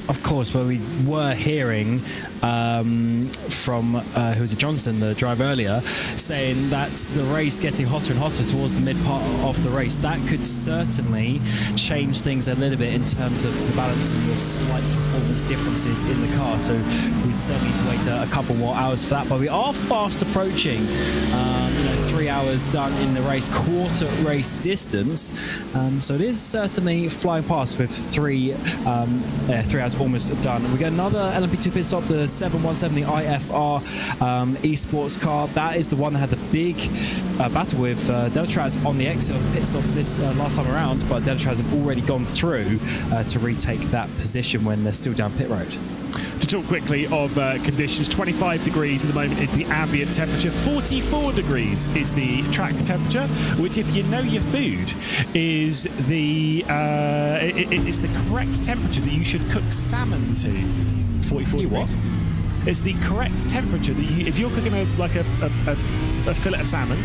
Of course, but we were hearing from who was it, Johnson, the driver earlier, saying that the race getting hotter and hotter towards the mid part of the race. That could certainly change things a little bit in terms of the balance and the slight performance differences in the car. So we certainly need to wait a couple more hours for that. But we are fast approaching 3 hours done in the race, quarter race distance. So it is certainly flying past with 3 hours almost done. We get another LMP2 pit stop, the 717, the IFR esports car. That is the one that had the big battle with Delatraz on the exit of pit stop this last time around, but Delatraz have already gone through to retake that position when they're still down pit road. To talk quickly of conditions, 25 degrees at the moment is the ambient temperature, 44 degrees is the track temperature, which, if you know your food, is the it's the correct temperature that you should cook salmon to. 44 degrees. It's the correct temperature that if you're cooking a fillet of salmon,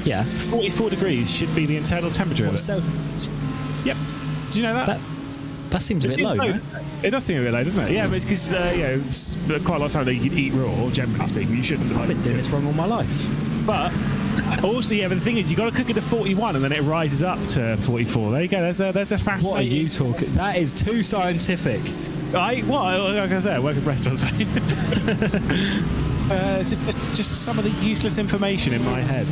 yeah, 44 degrees should be the internal temperature of it. So, yep. Do you know that? That seems a bit low, no? It does seem a bit low, doesn't it? Yeah, but it's because quite a lot of time you can eat raw, generally speaking. You shouldn't. I've been doing this wrong all my life. But also, yeah, but the thing is, you've got to cook it to 41 and then it rises up to 44. There you go. There's a fascinating... What are you talking? That is too scientific. Like I said, I work in restaurants. It's just some of the useless information in my head.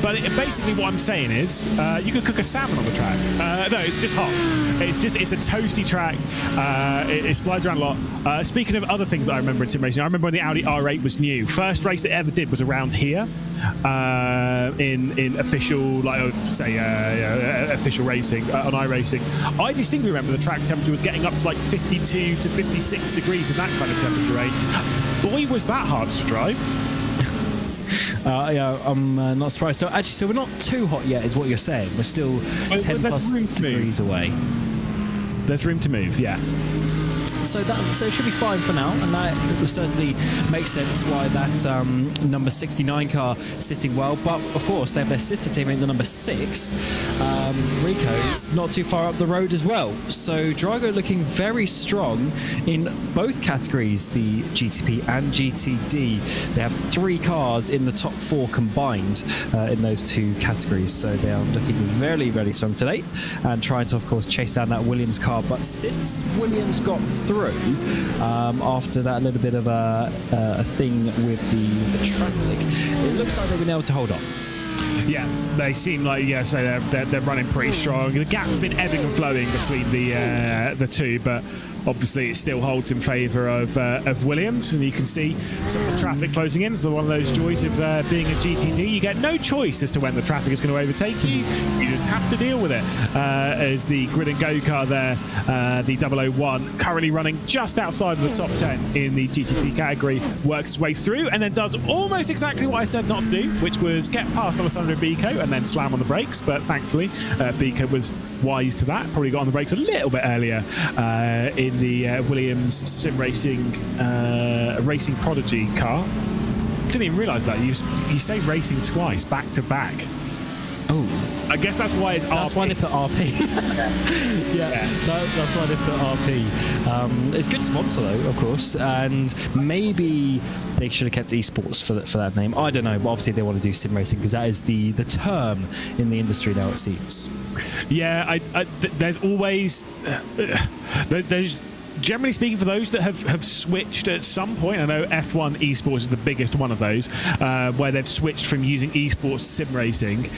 But basically what I'm saying is, you could cook a salmon on the track. No, it's just hot. It's a toasty track. It slides around a lot. Speaking of other things that I remember in sim racing, I remember when the Audi R8 was new. First race that it ever did was around here, in official, like I would say, official racing on iRacing. I distinctly remember the track temperature was getting up to like 52 to 56 degrees in that kind of temperature range. Boy, was that hard to drive. Yeah, I'm not surprised. So we're not too hot yet, is what you're saying. We're still 10 plus degrees away. There's room to move, yeah. So it should be fine for now, and that certainly makes sense why that number 69 car sitting well. But of course, they have their sister teammate, the number 6, Rico, not too far up the road as well. So Drago looking very strong in both categories, the GTP and GTD. They have 3 cars in the top 4 combined in those 2 categories. So they are looking very, very strong today, and trying to, of course, chase down that Williams car. But since Williams got through after that little bit of a thing with the traffic, it looks like they've been able to hold on. Yeah, they seem like, so they're running pretty strong. The gap's been ebbing and flowing between the two, but obviously it still holds in favour of Williams, and you can see some of the traffic closing in. So one of those joys of being a GTD, you get no choice as to when the traffic is going to overtake you. You just have to deal with it. As the Grid and Go car there, the 001, currently running just outside of the top 10 in the GTP category, works its way through and then does almost exactly what I said not to do, which was get past Alessandro Bico and then slam on the brakes. But thankfully, Bico was wise to that. Probably got on the brakes a little bit earlier in the Williams Sim Racing Racing Prodigy car. Didn't even realise that. You say racing twice, back to back. Oh. I guess that's why it's RP. That's why they put RP. yeah. That's why they put RP. It's a good sponsor, though, of course, and maybe they should have kept esports for that name. I don't know, but obviously they want to do sim racing because that is the term in the industry now, it seems. Yeah, there's always... there's... Generally speaking, for those that have switched at some point, I know F1 esports is the biggest one of those, where they've switched from using esports to sim racing.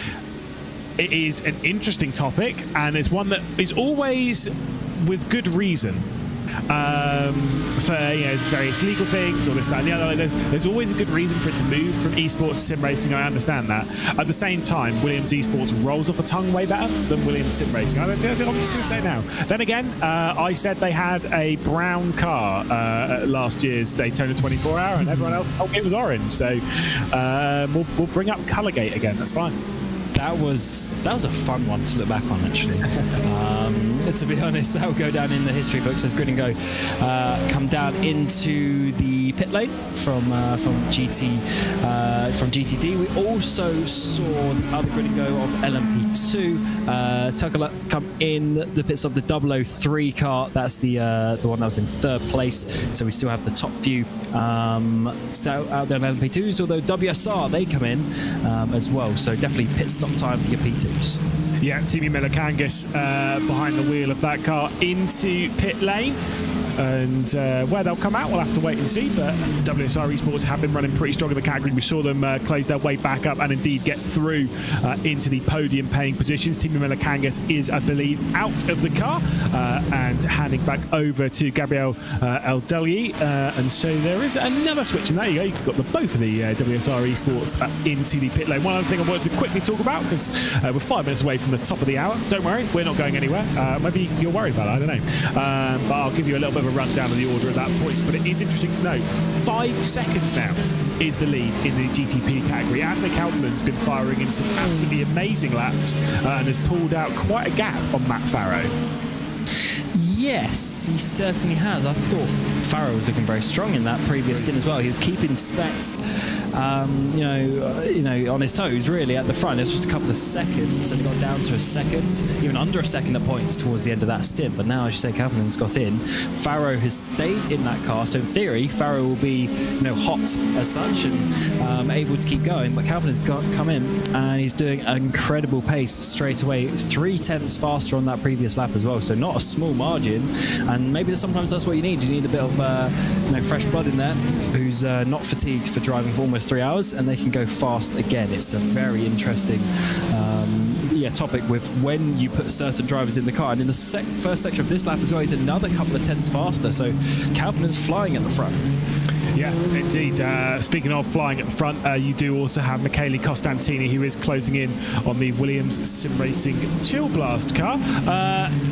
it is an interesting topic, and it's one that is always with good reason. For it's various legal things or this, that, and the other. There's always a good reason for it to move from esports to sim racing. I understand that. At the same time, Williams esports rolls off the tongue way better than Williams sim racing. I'm just going to say now. Then again, I said they had a brown car at last year's Daytona 24 Hour, and everyone else it was orange. So we'll bring up Colourgate again. That's fine. That was a fun one to look back on, actually. To be honest, that will go down in the history books as Grid and Go come down into the pit lane from GTD. We also saw the other Grid and Go of LMP2 Tucker come in the pits of the 003 car. That's the one that was in third place. So we still have the top few still out there on LMP2s. Although WSR they come in as well. So definitely pit stop time for your P2s. Yeah, Timmy Miller-Kangas behind the wheel of that car into pit lane. And where they'll come out, we'll have to wait and see. But WSR Esports have been running pretty strong in the category. We saw them close their way back up and indeed get through into the podium paying positions. Timmy Miller-Kangas is, I believe, out of the car and handing back over to Gabriel Eldelyi. And so there is another switch. And there you go. You've got both of the WSR Esports into the pit lane. One other thing I wanted to quickly talk about, because we're 5 minutes away from the top of the hour. Don't worry, we're not going anywhere. Maybe you're worried about it, I don't know. But I'll give you a little bit of a rundown of the order at that point. But it is interesting to note, 5 seconds now is the lead in the GTP category. Ate Kaupmann's been firing in some absolutely amazing laps and has pulled out quite a gap on Matt Farrow. Yes, he certainly has. I thought Farrow was looking very strong in that previous stint as well. He was keeping specs, on his toes really at the front. It was just a couple of seconds, and he got down to a second, even under a second at points towards the end of that stint. But now, as you say, Kaupmann's got in. Farrow has stayed in that car, so in theory, Farrow will be, hot as such and able to keep going. But Kaupmann's come in, and he's doing an incredible pace straight away, 3/10 faster on that previous lap as well. So not a small margin, and maybe sometimes that's what you need. You need a bit of fresh blood in there who's not fatigued for driving for almost 3 hours, and they can go fast again. It's a very interesting topic with when you put certain drivers in the car. And in the first section of this lap as well, he's another couple of tenths faster, so Kaupmann's flying at the front. Yeah, indeed. Speaking of flying at the front, you do also have Michele Costantini, who is closing in on the Williams Sim Racing Chill Blast car.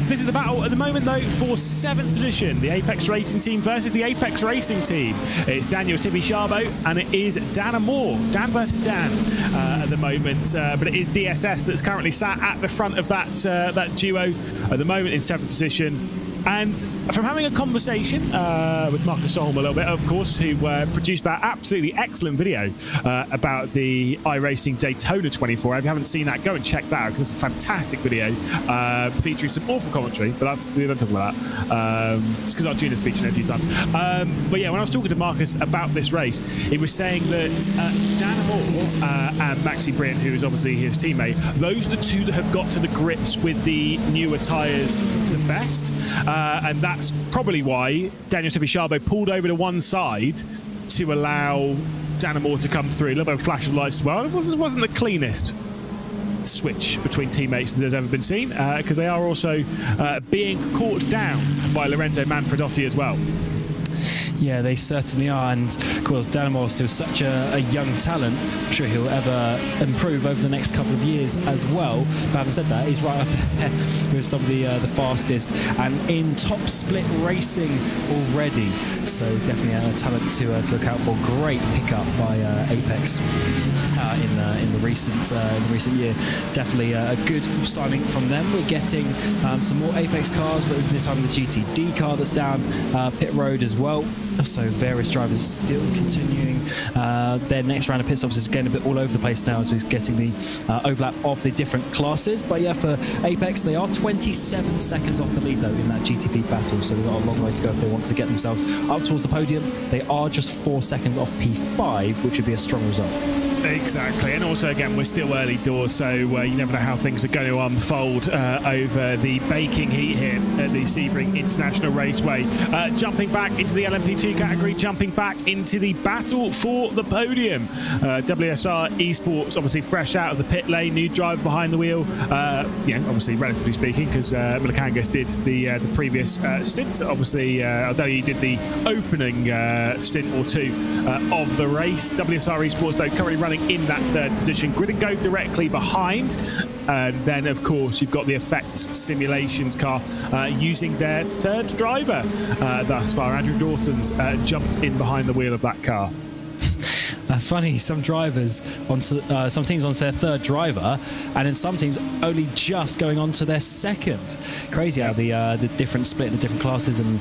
This is the battle at the moment, though, for 7th position. The Apex Racing team versus the Apex Racing team. It's Daniel Sibi-Charbot and it is Dan Amor. Dan versus Dan at the moment. But it is DSS that's currently sat at the front of that duo at the moment in 7th position. And from having a conversation with Marcus Solholm a little bit, of course, who produced that absolutely excellent video about the iRacing Daytona 24. If you haven't seen that, go and check that out, because it's a fantastic video featuring some awful commentary, but we don't talk about that. It's because Arjuna's featured it a few times. But yeah, when I was talking to Marcus about this race, he was saying that Dan Amor and Maxi Brien, who is obviously his teammate, those are the two that have got to the grips with the newer tyres the best. And that's probably why Daniel Sibi-Charbot pulled over to one side to allow Dan Amor to come through. A little bit of flash of lights as well. It wasn't the cleanest switch between teammates that has ever been seen, because they are also being caught down by Lorenzo Manfredotti as well. Yeah, they certainly are, and of course Dan Amor is still such a young talent. I'm sure he'll ever improve over the next couple of years as well. But having said that, he's right up there with some of the fastest and in top split racing already. So definitely a talent to look out for. Great pickup by Apex in the recent year. Definitely a good signing from them. We're getting some more Apex cars, but this time the GTD car that's down pit road as well. So various drivers still continuing their next round of pit stops. Is getting a bit all over the place now as we're getting the overlap of the different classes. But yeah, for Apex, they are 27 seconds off the lead though in that GTP battle, so they've got a long way to go if they want to get themselves up towards the podium. They are just 4 seconds off P5, which would be a strong result. Exactly, and also again we're still early doors, so you never know how things are going to unfold over the baking heat here at the Sebring International Raceway. Jumping back into the LMP2 category, jumping back into the battle for the podium. WSR Esports obviously fresh out of the pit lane, new driver behind the wheel. Obviously relatively speaking, because Milakangos did the previous stint. Obviously, although he did the opening stint or two of the race. WSR Esports though currently running in that third position. Grid and Go directly behind. And then, of course, you've got the Effect Simulations car using their third driver thus far. Andrew Dawson's jumped in behind the wheel of that car. That's funny. Some drivers, some teams on their third driver, and in some teams only just going on to their second. Crazy how the different split, the different classes, and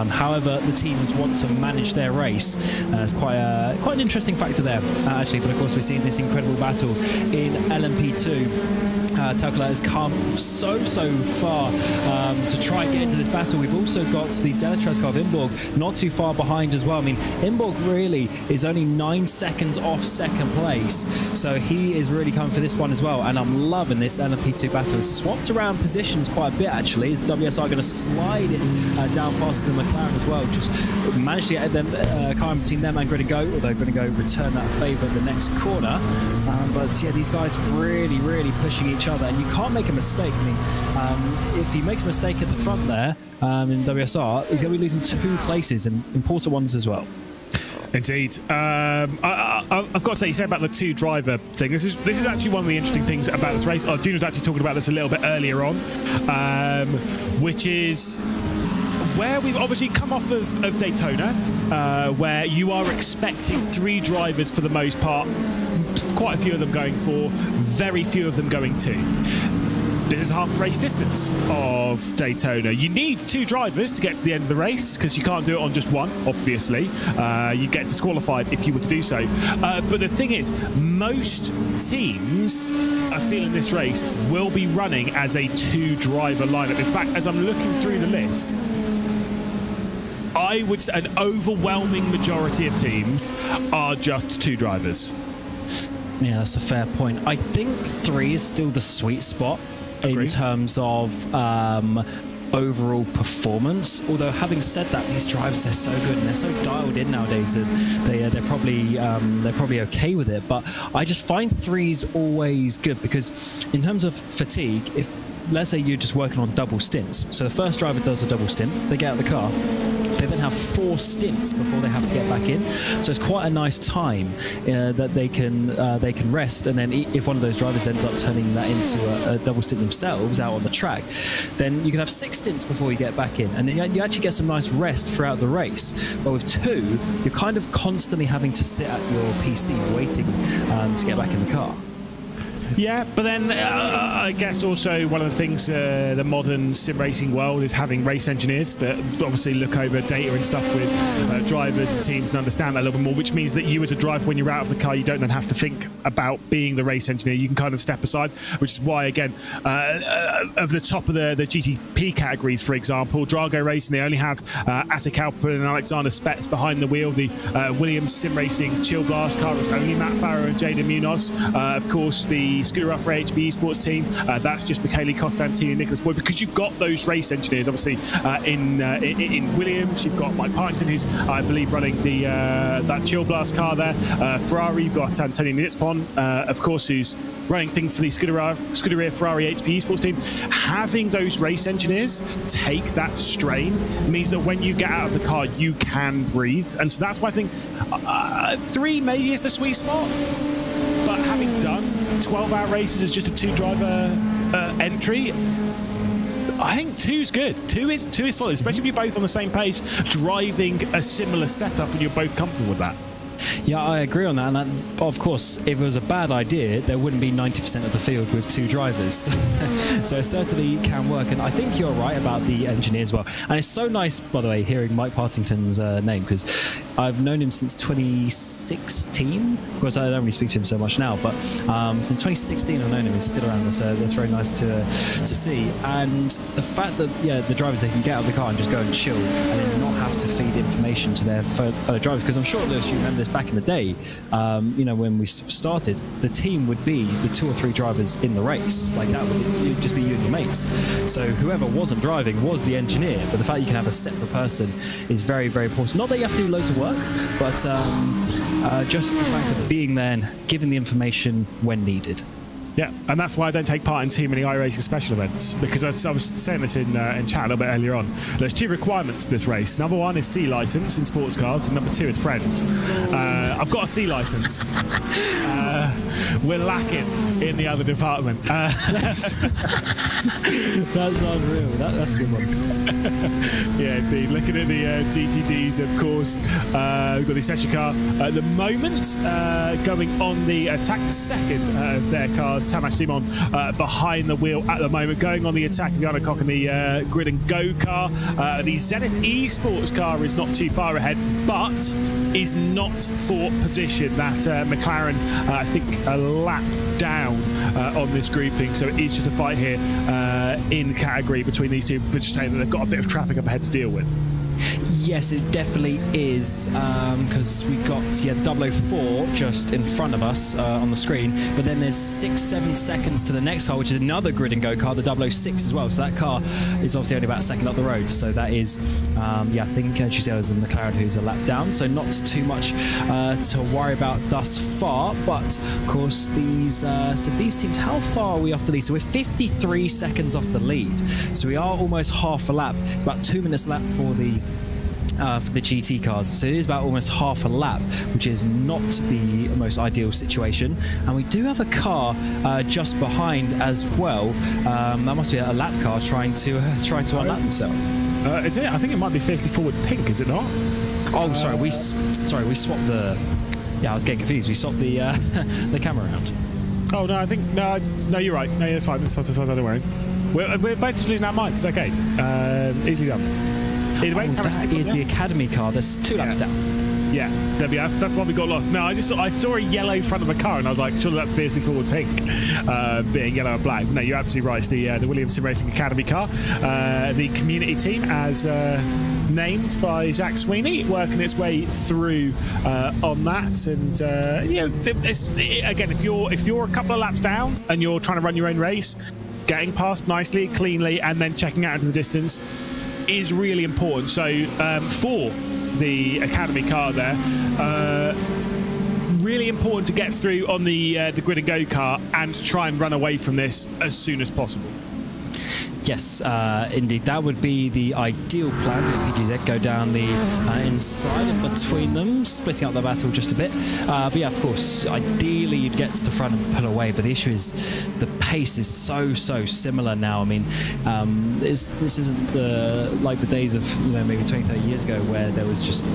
however the teams want to manage their race. It's quite an interesting factor there, actually. But of course, we're seeing this incredible battle in LMP2. Tokla has come so far to try and get into this battle. We've also got the Delatraz car of Imborg not too far behind as well. I mean, Imborg really is only 9 seconds off second place, so he is really coming for this one as well. And I'm loving this LMP2 battle. It's swapped around positions quite a bit, actually. Is WSR going to slide it down past the McLaren as well? Just managed to get them car in between them and Grid and Go, although Grid and Go return that favour at the next corner. But yeah, these guys really pushing each other, and you can't make a mistake. I mean, if he makes a mistake at the front there in WSR, he's going to be losing 2 places, and important ones as well. Indeed. I've got to say, you said about the 2 driver thing. This is actually one of the interesting things about this race. Dune was actually talking about this a little bit earlier on, which is where we've obviously come off of Daytona, where you are expecting 3 drivers for the most part. Quite a few of them going 4, very few of them going 2. This is half the race distance of Daytona. You need 2 drivers to get to the end of the race, because you can't do it on just one, obviously. You get disqualified if you were to do so. But the thing is, most teams, I feel in this race, will be running as a 2-driver lineup. In fact, as I'm looking through the list, I would say an overwhelming majority of teams are just 2 drivers. Yeah, that's a fair point. I think 3 is still the sweet spot in terms of overall performance. Although, having said that, these drivers, they're so good and they're so dialed in nowadays that they're probably okay with it. But I just find 3's always good, because in terms of fatigue, if let's say you're just working on double stints, so the first driver does a double stint, they get out of the car, they then have 4 stints before they have to get back in. So it's quite a nice time that they can rest. And then if one of those drivers ends up turning that into a double stint themselves out on the track, then you can have 6 stints before you get back in, and then you actually get some nice rest throughout the race. But with 2, you're kind of constantly having to sit at your PC waiting to get back in the car. Yeah, but then I guess also one of the things the modern sim racing world is having race engineers that obviously look over data and stuff with drivers and teams and understand that a little bit more, which means that you as a driver, when you're out of the car, you don't then have to think about being the race engineer. You can kind of step aside, which is why, again, of the top of the GTP categories, for example, Drago Racing, they only have Attic Alpin and Alexander Spetz behind the wheel. The Williams Sim Racing Chill Blast car is only Matt Farrow and Jaden Munoz. Of course, the Scooter Rough HB Esports team, that's just Michele Costantini and Nicholas Boyd, because you've got those race engineers. Obviously, in Williams, you've got Mike Parrington, who's, I believe, running the that Chill Blast car there. Ferrari, you've got Antonio Nitzpon, of course, who's running things for the Scuderia Ferrari HB Esports team. Having those race engineers take that strain means that when you get out of the car, you can breathe. And so that's why I think 3 maybe is the sweet spot. But having done 12-hour races as just a 2-driver entry, I think 2's good. 2 is solid, especially if you're both on the same page, driving a similar setup and you're both comfortable with that. Yeah, I agree on that. And of course, if it was a bad idea, there wouldn't be 90% of the field with 2 drivers. So it certainly can work. And I think you're right about the engineer as well. And it's so nice, by the way, hearing Mike Partington's name, because I've known him since 2016. Of course, I don't really speak to him so much now, but since 2016 I've known him. He's still around, so that's very nice to see. And the fact that, yeah, the drivers, they can get out of the car and just go and chill and then not have to feed information to their fellow drivers. Because I'm sure, Lewis, you remember this back in the day, when we started, the team would be the 2 or 3 drivers in the race. Like that would just be you and your mates. So whoever wasn't driving was the engineer. But the fact you can have a separate person is very, very important. Not that you have to do loads of work, but just the fact of being there and giving the information when needed. Yeah, and that's why I don't take part in too many iRacing special events, because I was saying this in chat a little bit earlier on. There's 2 requirements to this race. Number 1 is C license in sports cars, and number 2 is friends. I've got a C license. We're lacking in the other department. That's unreal. That's a good one. Yeah, indeed. Looking at the GTDs, of course, we've got the session car at the moment going on the attack second of their cars. Tamas Simon behind the wheel at the moment, going on the attack of Yana Koch in the Grid and Go car. The Zenith eSports car is not too far ahead, but is not for position. That McLaren, I think, a lap down on this grouping, so it is just a fight here in category between these two, which is saying that they've got a bit of traffic up ahead to deal with. Yes, it definitely is, because we've got the 004 just in front of us on the screen, but then there's 6-7 seconds to the next car, which is another Grid and Go car, the 006 as well. So that car is obviously only about a second up the road. So that is, I think Giselle is a McLaren who's a lap down, so not too much to worry about thus far. But of course, these teams, how far are we off the lead? So we're 53 seconds off the lead. So we are almost half a lap. It's about 2 minutes lap for the GT cars, so it is about almost half a lap, which is not the most ideal situation. And we do have a car just behind as well. That must be a lap car trying to unlap himself. Is it? I think it might be Fiercely Forward Pink, is it not? Oh, sorry, we swapped the. Yeah, I was getting confused. We swapped the the camera around. Oh no, I think no, you're right. No, it's fine. That's don't worry. We're both just losing our minds. It's okay. Easy done. That is the Academy car. There's 2 laps down. Yeah, that's why we got lost. No, I saw a yellow front of a car, and I was like, surely that's Fiercely Forward Pink, being yellow and black. No, you're absolutely right. It's the Williams Sim Racing Academy car, the community team as named by Zach Sweeney, working its way through on that. And again, if you're a couple of laps down and you're trying to run your own race, getting past nicely, cleanly, and then checking out into the distance is really important. So for the Academy car there, really important to get through on the Grid and Go car and try and run away from this as soon as possible. Yes, indeed. That would be the ideal plan. The PGZ go down the inside and between them, splitting up the battle just a bit. But yeah, of course, ideally you'd get to the front and pull away. But the issue is the pace is so similar now. I mean, this isn't like the days of maybe 20-30 years ago where there was just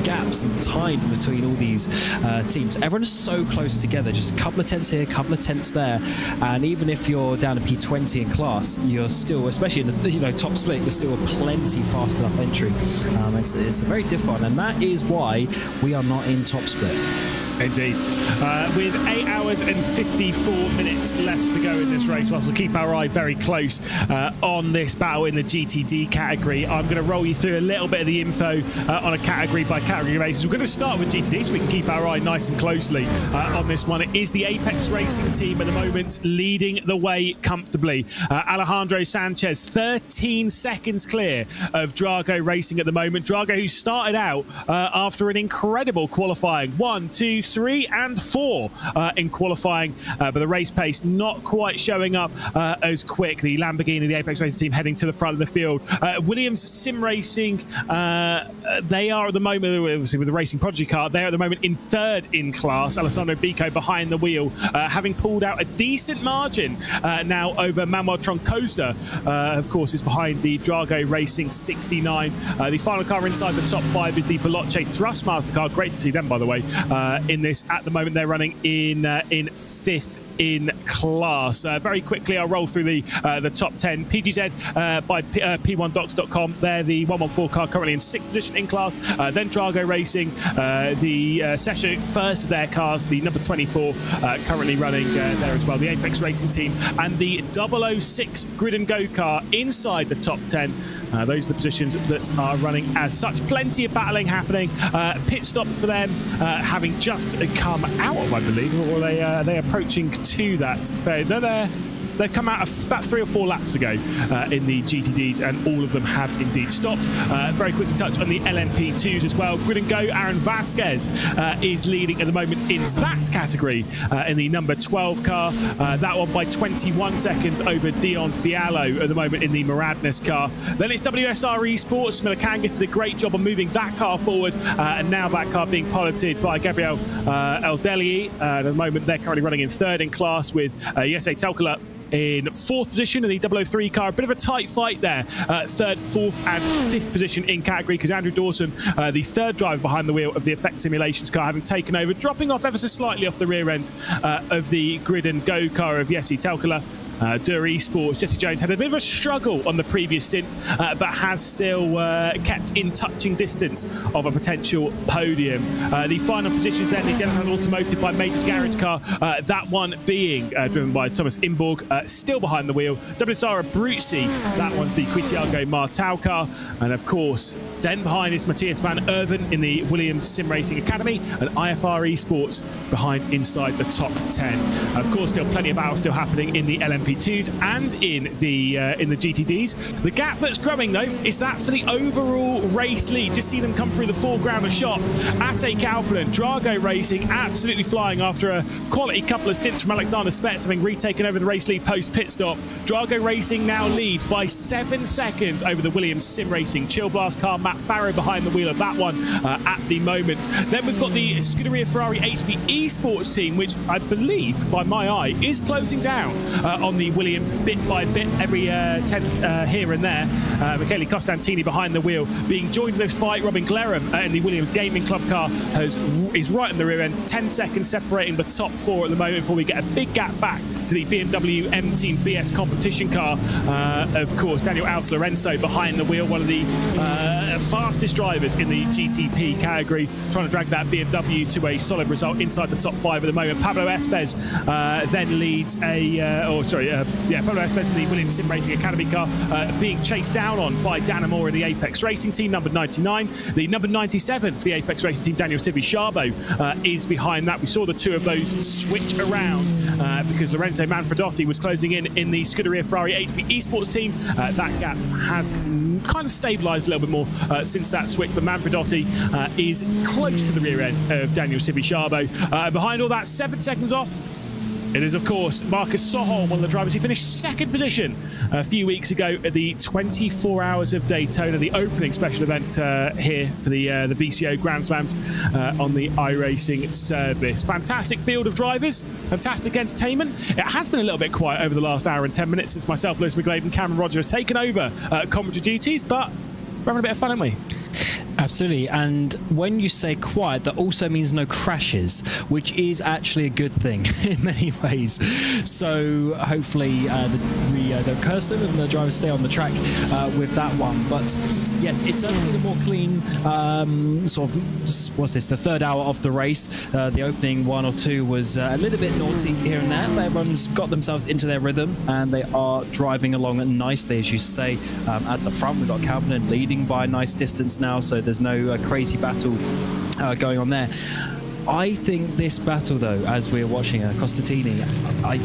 gaps and time between all these teams. Everyone is so close together, just a couple of tenths here, a couple of tenths there, and even if you're down to P20 in class, you're still, especially in the top split, you're still a plenty fast enough entry. It's a very difficult one, and that is why we are not in top split. Indeed. With 8 hours and 54 minutes left to go in this race, whilst we'll keep our eye very close on this battle in the GTD category, I'm going to roll you through a little bit of the info on a category by category basis. We're going to start with GTD so we can keep our eye nice and closely on this one. It is the Apex Racing team at the moment leading the way comfortably. Alejandro Sanchez, 13 seconds clear of Drago Racing at the moment. Drago, who started out after an incredible qualifying 1, 2, 3 and 4 in qualifying, but the race pace not quite showing up as quick. The Lamborghini, the Apex Racing team, heading to the front of the field. Williams Sim Racing, they are at the moment, obviously with the Racing Prodigy car, they're at the moment in 3rd in class. Alessandro Bico behind the wheel, having pulled out a decent margin now over Manuel Troncosa, of course, is behind the Drago Racing 69. The final car inside the top 5 is the Veloce Thrustmaster car. Great to see them, by the way, in this. At the moment, they're running in 5th in class. Very quickly, I'll roll through the top 10. PGZ by P1Docs.com. They're the 114 car currently in 6th position in class. Then Drago Racing, the session first of their cars, the number 24 currently running there as well. The Apex Racing team and the 006 Grid and Go car inside the top 10. Those are the positions that are running as such. Plenty of battling happening. Pit stops for them, having just come out of, I believe, or are they approaching to that? No, they've come out about 3 or 4 laps ago in the GTDs, and all of them have indeed stopped. Very quickly touch on the LMP2s as well. Grid and Go, Aaron Vasquez is leading at the moment in that category in the number 12 car. That one by 21 seconds over Dion Fiallo at the moment in the Maradness car. Then it's WSR Esports. Milikangas did a great job of moving that car forward, and now that car being piloted by Gabriel Eldeli. At the moment, they're currently running in 3rd in class with Jesse Telkala in 4th position in the 003 car. A bit of a tight fight there. 3rd, 4th and 5th position in category, because Andrew Dawson, the 3rd driver behind the wheel of the Effect Simulations car, having taken over, dropping off ever so slightly off the rear end of the Grid and Go car of Jesse Telkala. Dur Esports, Jesse Jones had a bit of a struggle on the previous stint, but has still kept in touching distance of a potential podium. The final positions then, the Denham Automotive by Major's Garage car, that one being driven by Thomas Imborg, still behind the wheel. WSR Abruzzi, that one's the Quitiago Martau car, and of course, then behind is Matthias van Erven in the Williams Sim Racing Academy, and IFR Esports behind inside the top 10. Of course, still plenty of battles still happening in the LMP2s and in the GTDs. The gap that's growing, though, is that for the overall race lead. Just see them come through the foreground of shot. Ate Kaupelen, Drago Racing, absolutely flying after a quality couple of stints from Alexander Spets, having retaken over the race lead post-pit stop. Drago Racing now leads by 7 seconds over the Williams Sim Racing Chill Blast car. Matt Farrow behind the wheel of that one at the moment. Then we've got the Scuderia Ferrari HP Esports team, which I believe, by my eye, is closing down on the Williams bit by bit, every 10th here and there. Michele Costantini behind the wheel, being joined in this fight. Robin Glerham in the Williams Gaming Club car is right in the rear end, 10 seconds separating the top 4 at the moment before we get a big gap back to the BMW M Team BS competition car. Of course, Daniel Alts Lorenzo behind the wheel, one of the fastest drivers in the GTP category, trying to drag that BMW to a solid result inside the top 5 at the moment. Pablo Espes then leads Pablo Espes in the Williams Sim Racing Academy car, being chased down on by Dan Amore in the Apex Racing team, number 99. The number 97 for the Apex Racing team, Daniel Sivi Sharbo, is behind that. We saw the two of those switch around because Lorenzo Manfredotti was closing in the Scuderia Ferrari HP Esports team. That gap has kind of stabilised a little bit more since that switch, but Manfredotti is close to the rear end of Daniel Sivi Sharbo. Behind all that, 7 seconds off, it is, of course, Marcus Soholm, one of the drivers. He finished 2nd position a few weeks ago at the 24 Hours of Daytona, the opening special event here for the VCO Grand Slams on the iRacing service. Fantastic field of drivers, fantastic entertainment. It has been a little bit quiet over the last hour and 10 minutes since myself, Lewis McGlade, and Cameron Roger have taken over commentary duties, but we're having a bit of fun, aren't we? Absolutely, and when you say quiet, that also means no crashes, which is actually a good thing in many ways. So hopefully we don't curse them and the drivers stay on the track with that one. But yes, it's certainly the more clean the 3rd hour of the race. The opening 1 or 2 was a little bit naughty here and there, but everyone's got themselves into their rhythm and they are driving along nicely, as you say. At the front, we've got Kaupelen leading by a nice distance now, so there's no crazy battle going on there. I think this battle, though, as we're watching Costantini, I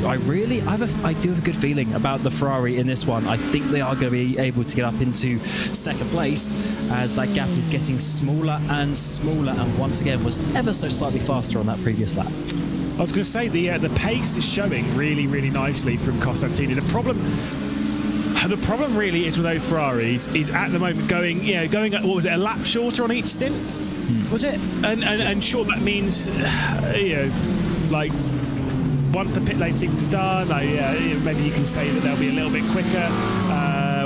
do have a good feeling about the Ferrari in this one. I think they are going to be able to get up into 2nd place as that gap is getting smaller and smaller, and once again was ever so slightly faster on that previous lap. I was going to say the pace is showing really, really nicely from Costantini. The problem really is with those Ferraris is at the moment going what was it, a lap shorter on each stint? Was it? And sure, that means like once the pit lane sequence is done, maybe you can say that they'll be a little bit quicker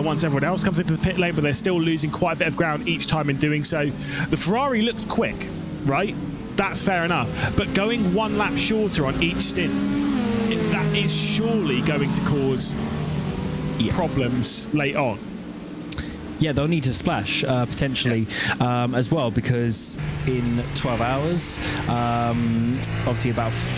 once everyone else comes into the pit lane, but they're still losing quite a bit of ground each time in doing so. The Ferrari looked quick, right? That's fair enough. But going 1 lap shorter on each stint, is surely going to cause problems late on. Yeah, they'll need to splash potentially as well, because in 12 hours, obviously about